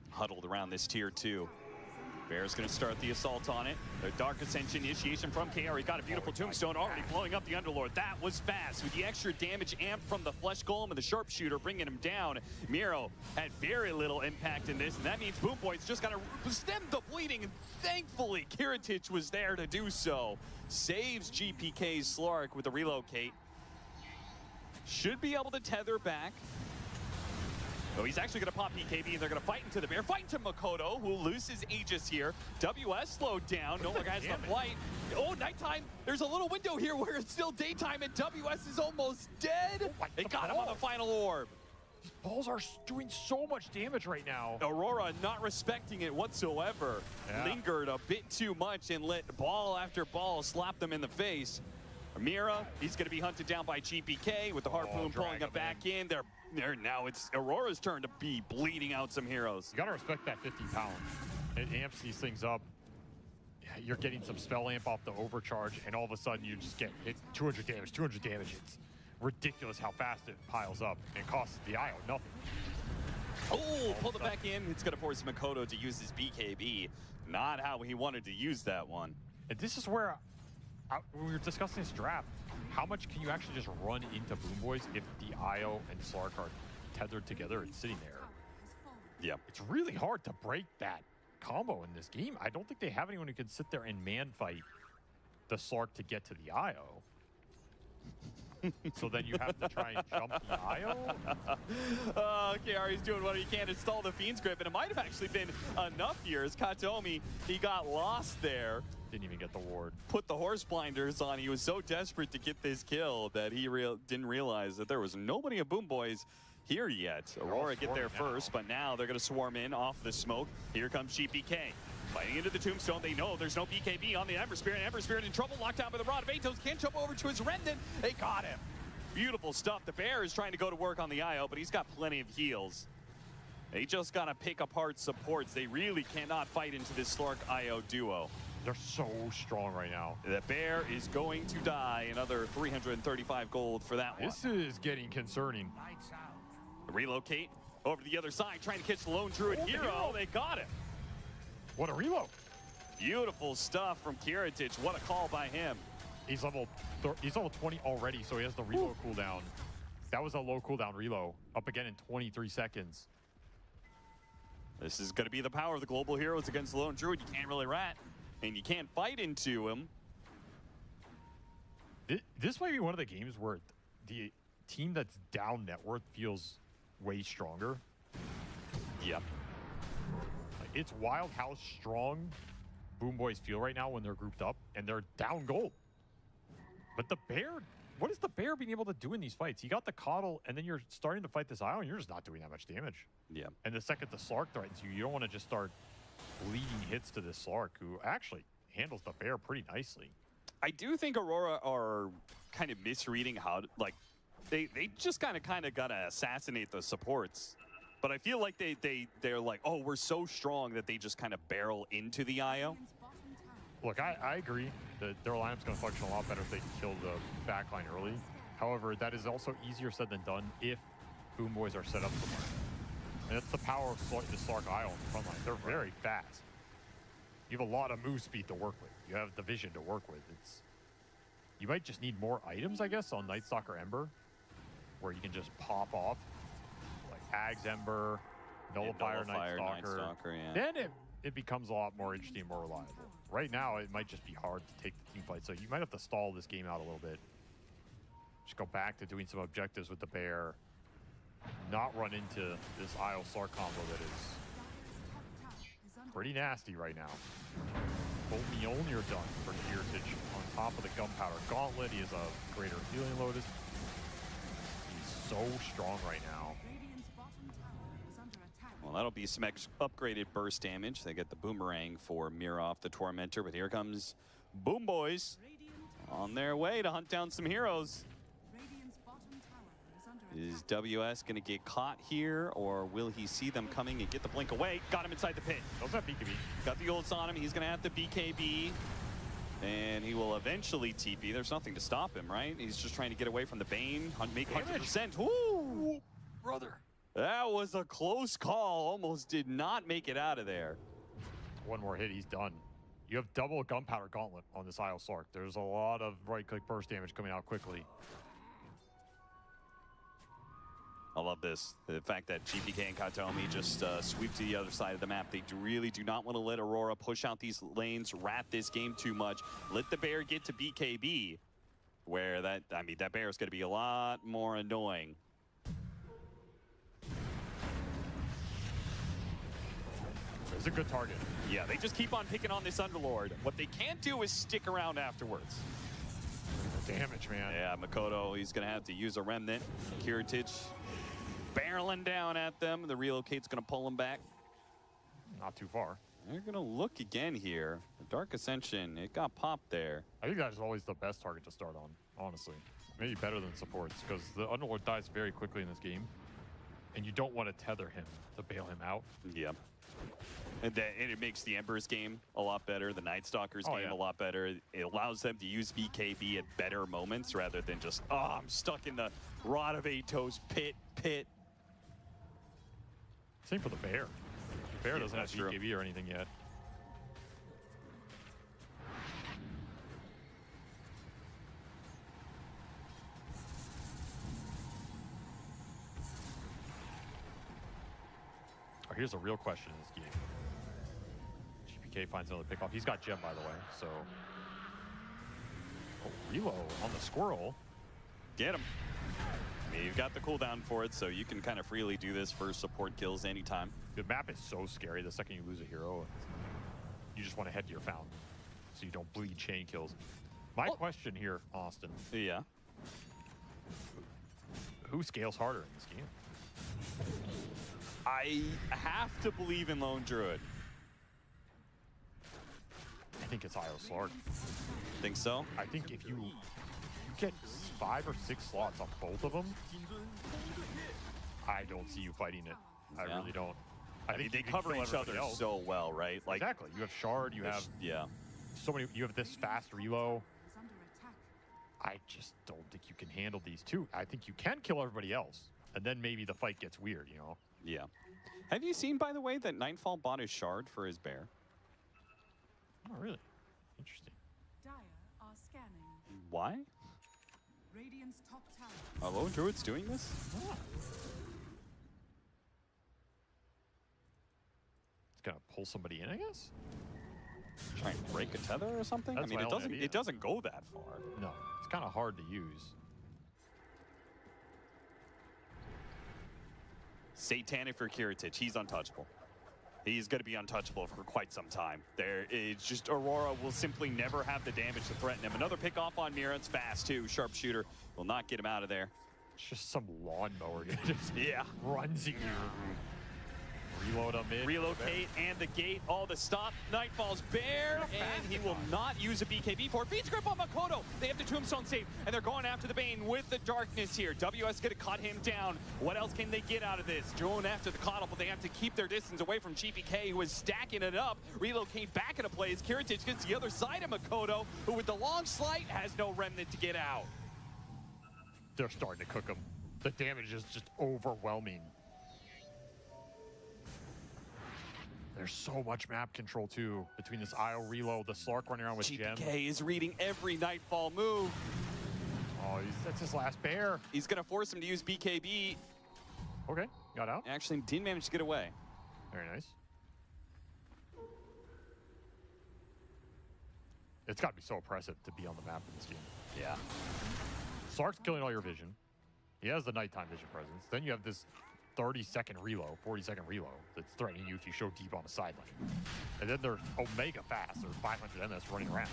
Huddled around this tier 2. Bear's going to start the assault on it. The Dark Ascension initiation from KR. He got a beautiful tombstone already blowing up the Underlord. That was fast. With the extra damage amped from the Flesh Golem and the Sharpshooter bringing him down, Miro had very little impact in this, and that means Boom Boy's just got to stem the bleeding, and thankfully Kiritich was there to do so. Saves GPK's Slark with the relocate. Should be able to tether back. So he's actually going to pop BKB, and they're going to fight into the Bear. Fight into Makoto, who will lose his Aegis here. WS slowed down. No longer has the flight. Oh, nighttime. There's a little window here where it's still daytime, and WS is almost dead. They got him on the final orb. These balls are doing so much damage right now. Aurora not respecting it whatsoever. Yeah. Lingered a bit too much and let ball after ball slap them in the face. Amira, he's going to be hunted down by GPK with the Harpoon pulling him back in. Now it's Aurora's turn to be bleeding out some heroes. You got to respect that 50 pounds. It amps these things up. Yeah, you're getting some spell amp off the overcharge, and all of a sudden you just get hit 200 damage, 200 damage. It's ridiculous how fast it piles up. And it costs the IO nothing. Oh, pulled it back in. It's going to force Makoto to use his BKB. Not how he wanted to use that one. And this is where, when we were discussing this draft, how much can you actually just run into Boom Boys if the IO and Slark are tethered together and sitting there? Yeah. It's really hard to break that combo in this game. I don't think they have anyone who can sit there and man fight the Slark to get to the IO. So then you have to try and jump the IO? Chiari's doing what he can to stall the Fiend's Grip, and it might have actually been enough here as Katomi, he got lost there. Didn't even get the ward. Put the horse blinders on. He was so desperate to get this kill that he didn't realize that there was nobody of Boom Boys here yet. Aurora get there first, but now they're going to swarm in off the smoke. Here comes GPK. Fighting into the tombstone. They know there's no BKB on the Ember Spirit. Ember Spirit in trouble, locked down by the Rod of Atos. Can't jump over to his Remnant. They got him. Beautiful stuff. The Bear is trying to go to work on the IO, but he's got plenty of heals. They just got to pick apart supports. They really cannot fight into this Slark IO duo. They're so strong right now. The Bear is going to die. Another 335 gold for that one. This is getting concerning. Relocate over to the other side, trying to catch the Lone Druid hero. They got him. What a reload. Beautiful stuff from Kiritich. What a call by him. He's level 20 already, so he has the reload cooldown. That was a low cooldown reload. Up again in 23 seconds. This is going to be the power of the global heroes against the Lone Druid. You can't really rat, and you can't fight into him. This might be one of the games where the team that's down net worth feels way stronger. Yep. It's wild how strong Boom Boys feel right now when they're grouped up and they're down gold. But the Bear, what is the Bear being able to do in these fights? You got the Coddle, and then you're starting to fight this IO, and you're just not doing that much damage. Yeah. And the second the Slark threatens you, you don't want to just start bleeding hits to this Slark, who actually handles the Bear pretty nicely. I do think Aurora are kind of misreading how, like, they just kind of got to assassinate the supports. But I feel like they're like, oh, we're so strong that they just kind of barrel into the IO. Look, I agree that their lineup's going to function a lot better if they can kill the backline early. However, that is also easier said than done if Boom Boys are set up somewhere. And that's the power of the Slark IO on the front line. They're very fast. You have a lot of move speed to work with. You have the vision to work with. You might just need more items, I guess, on Night Stalker Ember, where you can just pop off. Ags Ember, Nullifier, Night Stalker. Yeah. Then it becomes a lot more interesting and more reliable. Right now, it might just be hard to take the team fight, so you might have to stall this game out a little bit. Just go back to doing some objectives with the Bear. Not run into this IO Slark combo that is pretty nasty right now. Bolt Mjolnir done for Kiritich on top of the Gunpowder Gauntlet. He is a greater healing Lotus. He's so strong right now. Well, that'll be some upgraded burst damage. They get the boomerang for Mirov, the Tormentor, but here comes Boom Boys on their way to hunt down some heroes. Is WS going to get caught here, or will he see them coming and get the blink away? Got him inside the pit. Those have BKB. Got the ults on him. He's going to have the BKB, and he will eventually TP. There's nothing to stop him, right? He's just trying to get away from the Bane, make 100%. Ooh, brother. That was a close call. Almost did not make it out of there. One more hit, he's done. You have double Gunpowder Gauntlet on this IO Slark. There's a lot of right-click burst damage coming out quickly. I love this. The fact that GPK and Katomi just sweep to the other side of the map. They really do not want to let Aurora push out these lanes, rat this game too much. Let the Bear get to BKB, where that Bear is going to be a lot more annoying. It's a good target. Yeah, they just keep on picking on this Underlord. What they can't do is stick around afterwards. Damage, man. Yeah, Makoto, he's going to have to use a Remnant. Kiritich barreling down at them. The Relocate's going to pull him back. Not too far. They're going to look again here. The Dark Ascension, it got popped there. I think that's always the best target to start on, honestly. Maybe better than supports, because the Underlord dies very quickly in this game, and you don't want to tether him to bail him out. Yep. And it makes the Ember's game a lot better, the Night Stalker's game a lot better. It allows them to use BKB at better moments rather than just, oh, I'm stuck in the Rod of Eight Toes pit. Same for the Bear. The Bear doesn't have BKB or anything yet. Oh, here's a real question in this game. GPK finds another pickoff. He's got Gem, by the way, so. Oh, Relo on the squirrel. Get him. I mean, you've got the cooldown for it, so you can kind of freely do this for support kills anytime. The map is so scary. The second you lose a hero, you just want to head to your fountain so you don't bleed chain kills. My question here, Austin. Yeah. Who scales harder in this game? I have to believe in Lone Druid. I think it's Io Slark. Think so? I think if you get 5 or 6 slots on both of them, I don't see you fighting it. I really don't. I think they cover each other so well, right? Like exactly. You have Shard. You have so many. You have this fast reload. I just don't think you can handle these two. I think you can kill everybody else, and then maybe the fight gets weird. You know. Yeah. Have you seen, by the way, that Nightfall bought his Shard for his Bear? Oh, really? Interesting. Dire are scanning. Why? Radiant's top tower. Lone Druid's doing this? Oh. It's gonna pull somebody in, I guess. Try and break a tether or something? That's I mean, it doesn't go that far. No, it's kind of hard to use. Satanic for Kiritich, he's untouchable. He's going to be untouchable for quite some time. It's just Aurora will simply never have the damage to threaten him. Another pick off on Mira. It's fast too. Sharpshooter will not get him out of there. It's just some lawnmower just runs at you. Reload on mid. Relocate and the gate. All the stop. Nightfall's Bear, and he will not use a BKB for it. Beats grip on Makoto. They have the Tombstone save, and they're going after the Bane with the darkness here. WS going to cut him down. What else can they get out of this? Going after the Coddle, but they have to keep their distance away from GPK, who is stacking it up. Relocate back into plays. Kiritich gets the other side of Makoto, who with the long slight has no remnant to get out. They're starting to cook him. The damage is just overwhelming. There's so much map control, too, between this IO reload, the Slark running around with Gem. GPK is reading every Nightfall move. Oh, that's his last Bear. He's going to force him to use BKB. Okay, got out. Actually, didn't manage to get away. Very nice. It's got to be so oppressive to be on the map in this game. Yeah. Slark's killing all your vision. He has the nighttime vision presence. Then you have this 30-second reload, 40-second reload that's threatening you if you show deep on the sideline. And then there's Omega fast. There's 500 MS running around.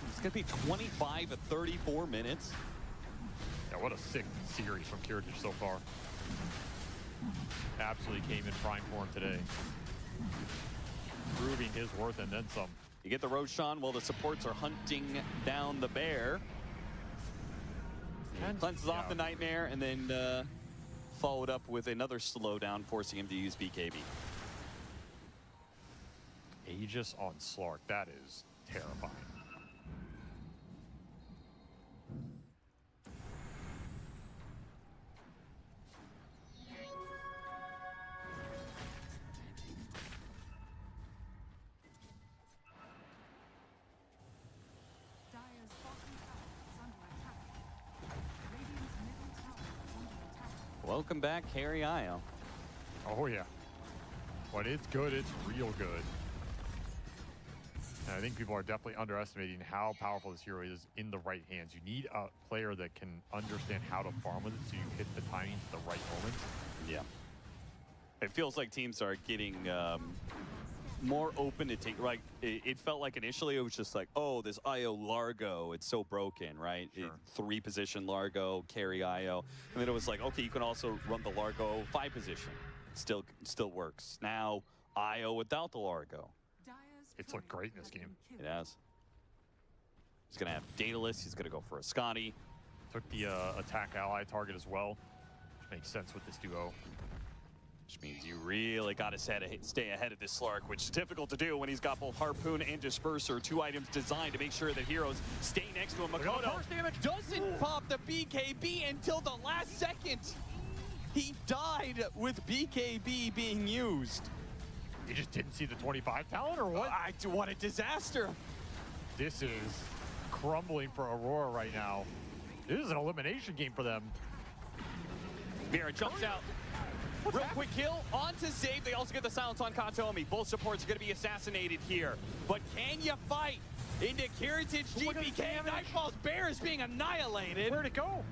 It's going to be 25 to 34 minutes. Yeah, what a sick series from Kiritich so far. Absolutely came in prime form today. Proving his worth and then some. You get the Roshan while the supports are hunting down the Bear. Cleanses off the Nightmare and then followed up with another slowdown, forcing him to use BKB. Aegis on Slark, that is terrifying. Dire's bottom tower is under attack. Radiant's middle tower is under attack. Welcome back, Harry Io. Oh yeah. When it's good, it's real good. And I think people are definitely underestimating how powerful this hero is in the right hands. You need a player that can understand how to farm with it so you hit the timing at the right moment. Yeah. It feels like teams are getting more open to take, like, it felt like initially it was just like, oh, this IO Largo, it's so broken, right? Sure. 3-position Largo, carry IO. And then it was like, okay, you can also run the Largo 5-position. Still works. Now, IO without the Largo. It's looked great in this game. It has. He's going to have Daedalus. He's going to go for a Scotty. Took the attack ally target as well, which makes sense with this duo. Which means you really got to stay ahead of this Slark, which is difficult to do when he's got both Harpoon and Disperser, 2 items designed to make sure that heroes stay next to him. Makoto doesn't pop the BKB until the last second. He died with BKB being used. You just didn't see the 25 talent, or what? What a disaster. This is crumbling for Aurora right now. This is an elimination game for them. Mira jumps out. Real quick kill, on to save. They also get the silence on Katomi. Both supports are going to be assassinated here. But can you fight into Kiritich GPK? Nightfall's bear is being annihilated. Where'd it go?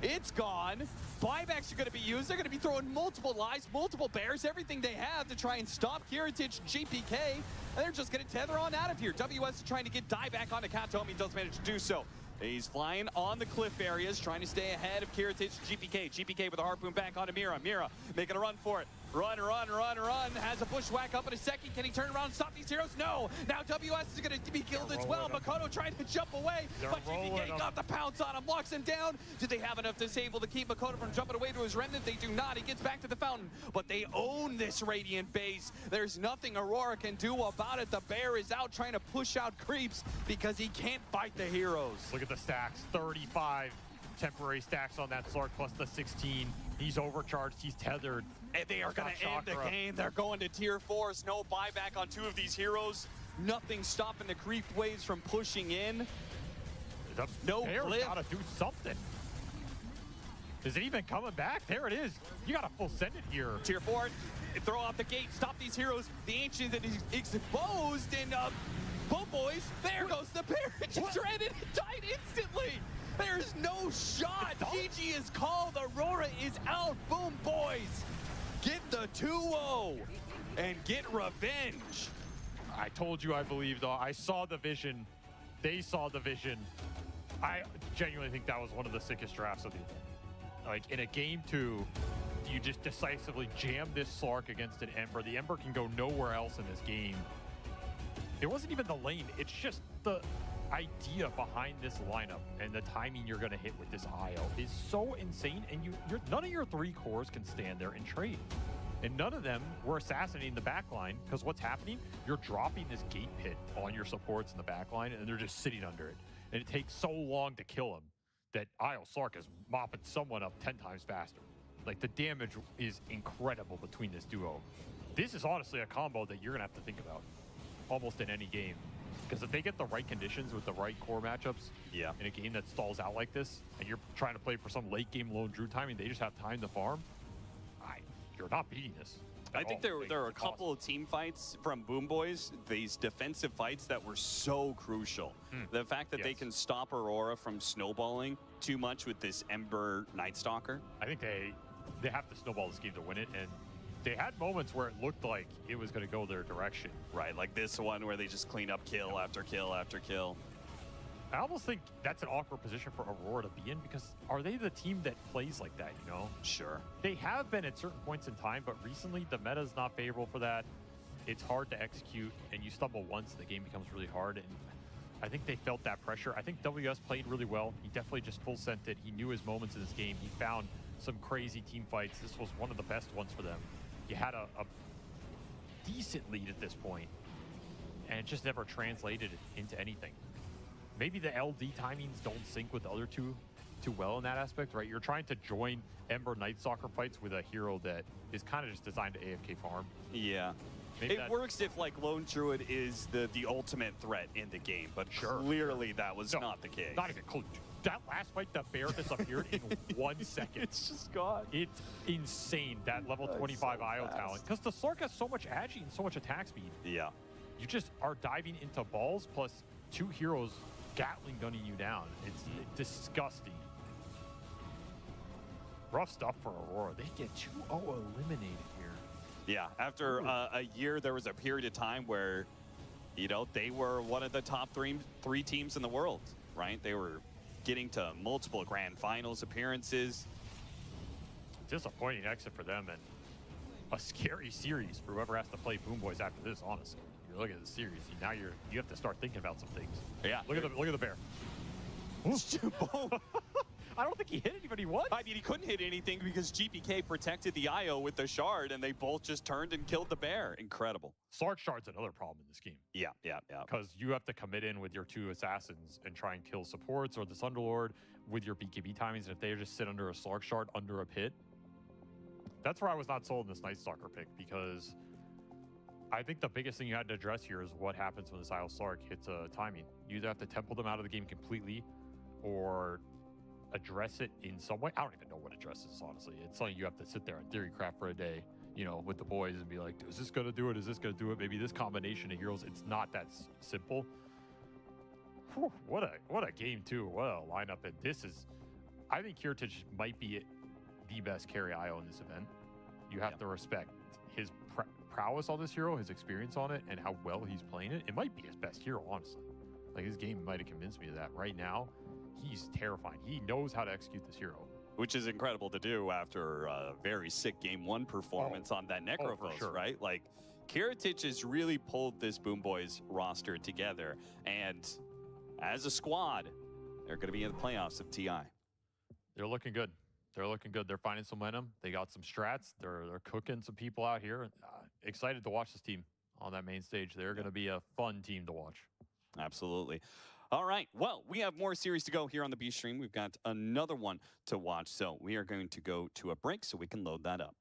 It's gone. Buybacks are going to be used. They're going to be throwing multiple lives, multiple bears, everything they have to try and stop Kiritich GPK. And they're just going to tether on out of here. WS is trying to get dieback onto Katomi. Does manage to do so. He's flying on the cliff areas, trying to stay ahead of Kiritich GPK. GPK with a harpoon back onto Mira. Mira making a run for it. Run. Has a bushwhack up in a second. Can he turn around and stop these heroes? No. Now WS is going to be killed as well. Makoto trying to jump away, but GPK got the pounce on him, locks him down. Did they have enough disable to keep Makoto from jumping away to his remnant? They do not. He gets back to the fountain, but they own this Radiant base. There's nothing Aurora can do about it. The bear is out trying to push out creeps because he can't fight the heroes. Look at the stacks, 35 temporary stacks on that Slark plus the 16. He's overcharged, he's tethered. And they are going to end the game. They're going to tier 4s. No buyback on 2 of these heroes. Nothing stopping the creep waves from pushing in. No Bear's got to do something. Is it even coming back? There it is. You got to full send it here. Tier 4, throw out the gate, stop these heroes. The Ancient is exposed, and boom, boys, there goes the bear. It just ran in and died instantly. There's no shot. GG is called. Aurora is out. Boom, boys. Get the 2-0 and get revenge. I told you I believed. I saw the vision. They saw the vision. I genuinely think that was one of the sickest drafts of the event. Like, in a game 2, you just decisively jam this Slark against an Ember. The Ember can go nowhere else in this game. It wasn't even the lane. It's just the idea behind this lineup and the timing you're going to hit with this IO is so insane, and none of your 3 cores can stand there and trade. And none of them were assassinating the backline, because what's happening? You're dropping this gate pit on your supports in the backline, and they're just sitting under it. And it takes so long to kill them that IO Slark is mopping someone up 10 times faster. Like, the damage is incredible between this duo. This is honestly a combo that you're going to have to think about almost in any game. Because if they get the right conditions with the right core matchups in a game that stalls out like this, and you're trying to play for some late game lone drew timing, they just have time to farm, you're not beating this. I think there are a couple of team fights from Boom Boys, these defensive fights that were so crucial. The fact that they can stop Aurora from snowballing too much with this Ember Night Stalker. I think they have to snowball this game to win it, and they had moments where it looked like it was going to go their direction. Right, like this one where they just clean up kill after kill after kill. I almost think that's an awkward position for Aurora to be in, because are they the team that plays like that, you know? Sure. They have been at certain points in time, but recently the meta is not favorable for that. It's hard to execute, and you stumble once, the game becomes really hard. And I think they felt that pressure. I think WS played really well. He definitely just full sent it. He knew his moments in this game. He found some crazy team fights. This was one of the best ones for them. You had a decent lead at this point, and it just never translated into anything. Maybe the LD timings don't sync with the other two too well in that aspect, right? You're trying to join Ember Night Stalker fights with a hero that is kind of just designed to AFK farm. Yeah. It works if, like, Lone Druid is the ultimate threat in the game, but clearly that was not the case. Not even close. That last fight, the bear disappeared in 1 second. It's just gone. It's insane, that level 25 IO talent. Because the Slark has so much agi and so much attack speed. Yeah. You just are diving into balls plus 2 heroes Gatling gunning you down. It's disgusting. Rough stuff for Aurora. They get 2-0 eliminated here. Yeah, after a year, there was a period of time where, you know, they were one of the top three teams in the world, right? They were getting to multiple grand finals appearances. Disappointing exit for them, and a scary series for whoever has to play Boom Boys after this, honestly. You look at the series, now you have to start thinking about some things. Yeah. Look at the bear. I don't think he hit anybody once. I mean, he couldn't hit anything because GPK protected the IO with the shard, and they both just turned and killed the bear. Incredible. Slark Shard's another problem in this game. Yeah. Because you have to commit in with your 2 assassins and try and kill supports or the Thunderlord with your BKB timings. And if they just sit under a Slark Shard under a pit, that's where I was not sold in this Night Stalker pick, because I think the biggest thing you had to address here is what happens when this IO Slark hits a timing. You either have to temple them out of the game completely or address it in some way. I don't even know what address is, honestly. It's something you have to sit there and theory craft for a day, you know, with the boys and be like, is this going to do it? Is this going to do it? Maybe this combination of heroes. It's not that simple. Whew, what a game, too. What a lineup. And this is, I think Kiritich might be the best carry IO in this event. You have to respect his prowess on this hero, his experience on it, and how well he's playing it. It might be his best hero, honestly. Like, his game might have convinced me of that. Right now, he's terrifying. He knows how to execute this hero. Which is incredible to do after a very sick Game 1 performance on that Necrophos, sure. right? Like, Kiritich has really pulled this Boom Boys roster together. And as a squad, they're going to be in the playoffs of TI. They're looking good. They're looking good. They're finding some momentum. They got some strats. They're cooking some people out here. Excited to watch this team on that main stage. They're going to be a fun team to watch. Absolutely. All right. Well, we have more series to go here on the B stream. We've got another one to watch. So we are going to go to a break so we can load that up.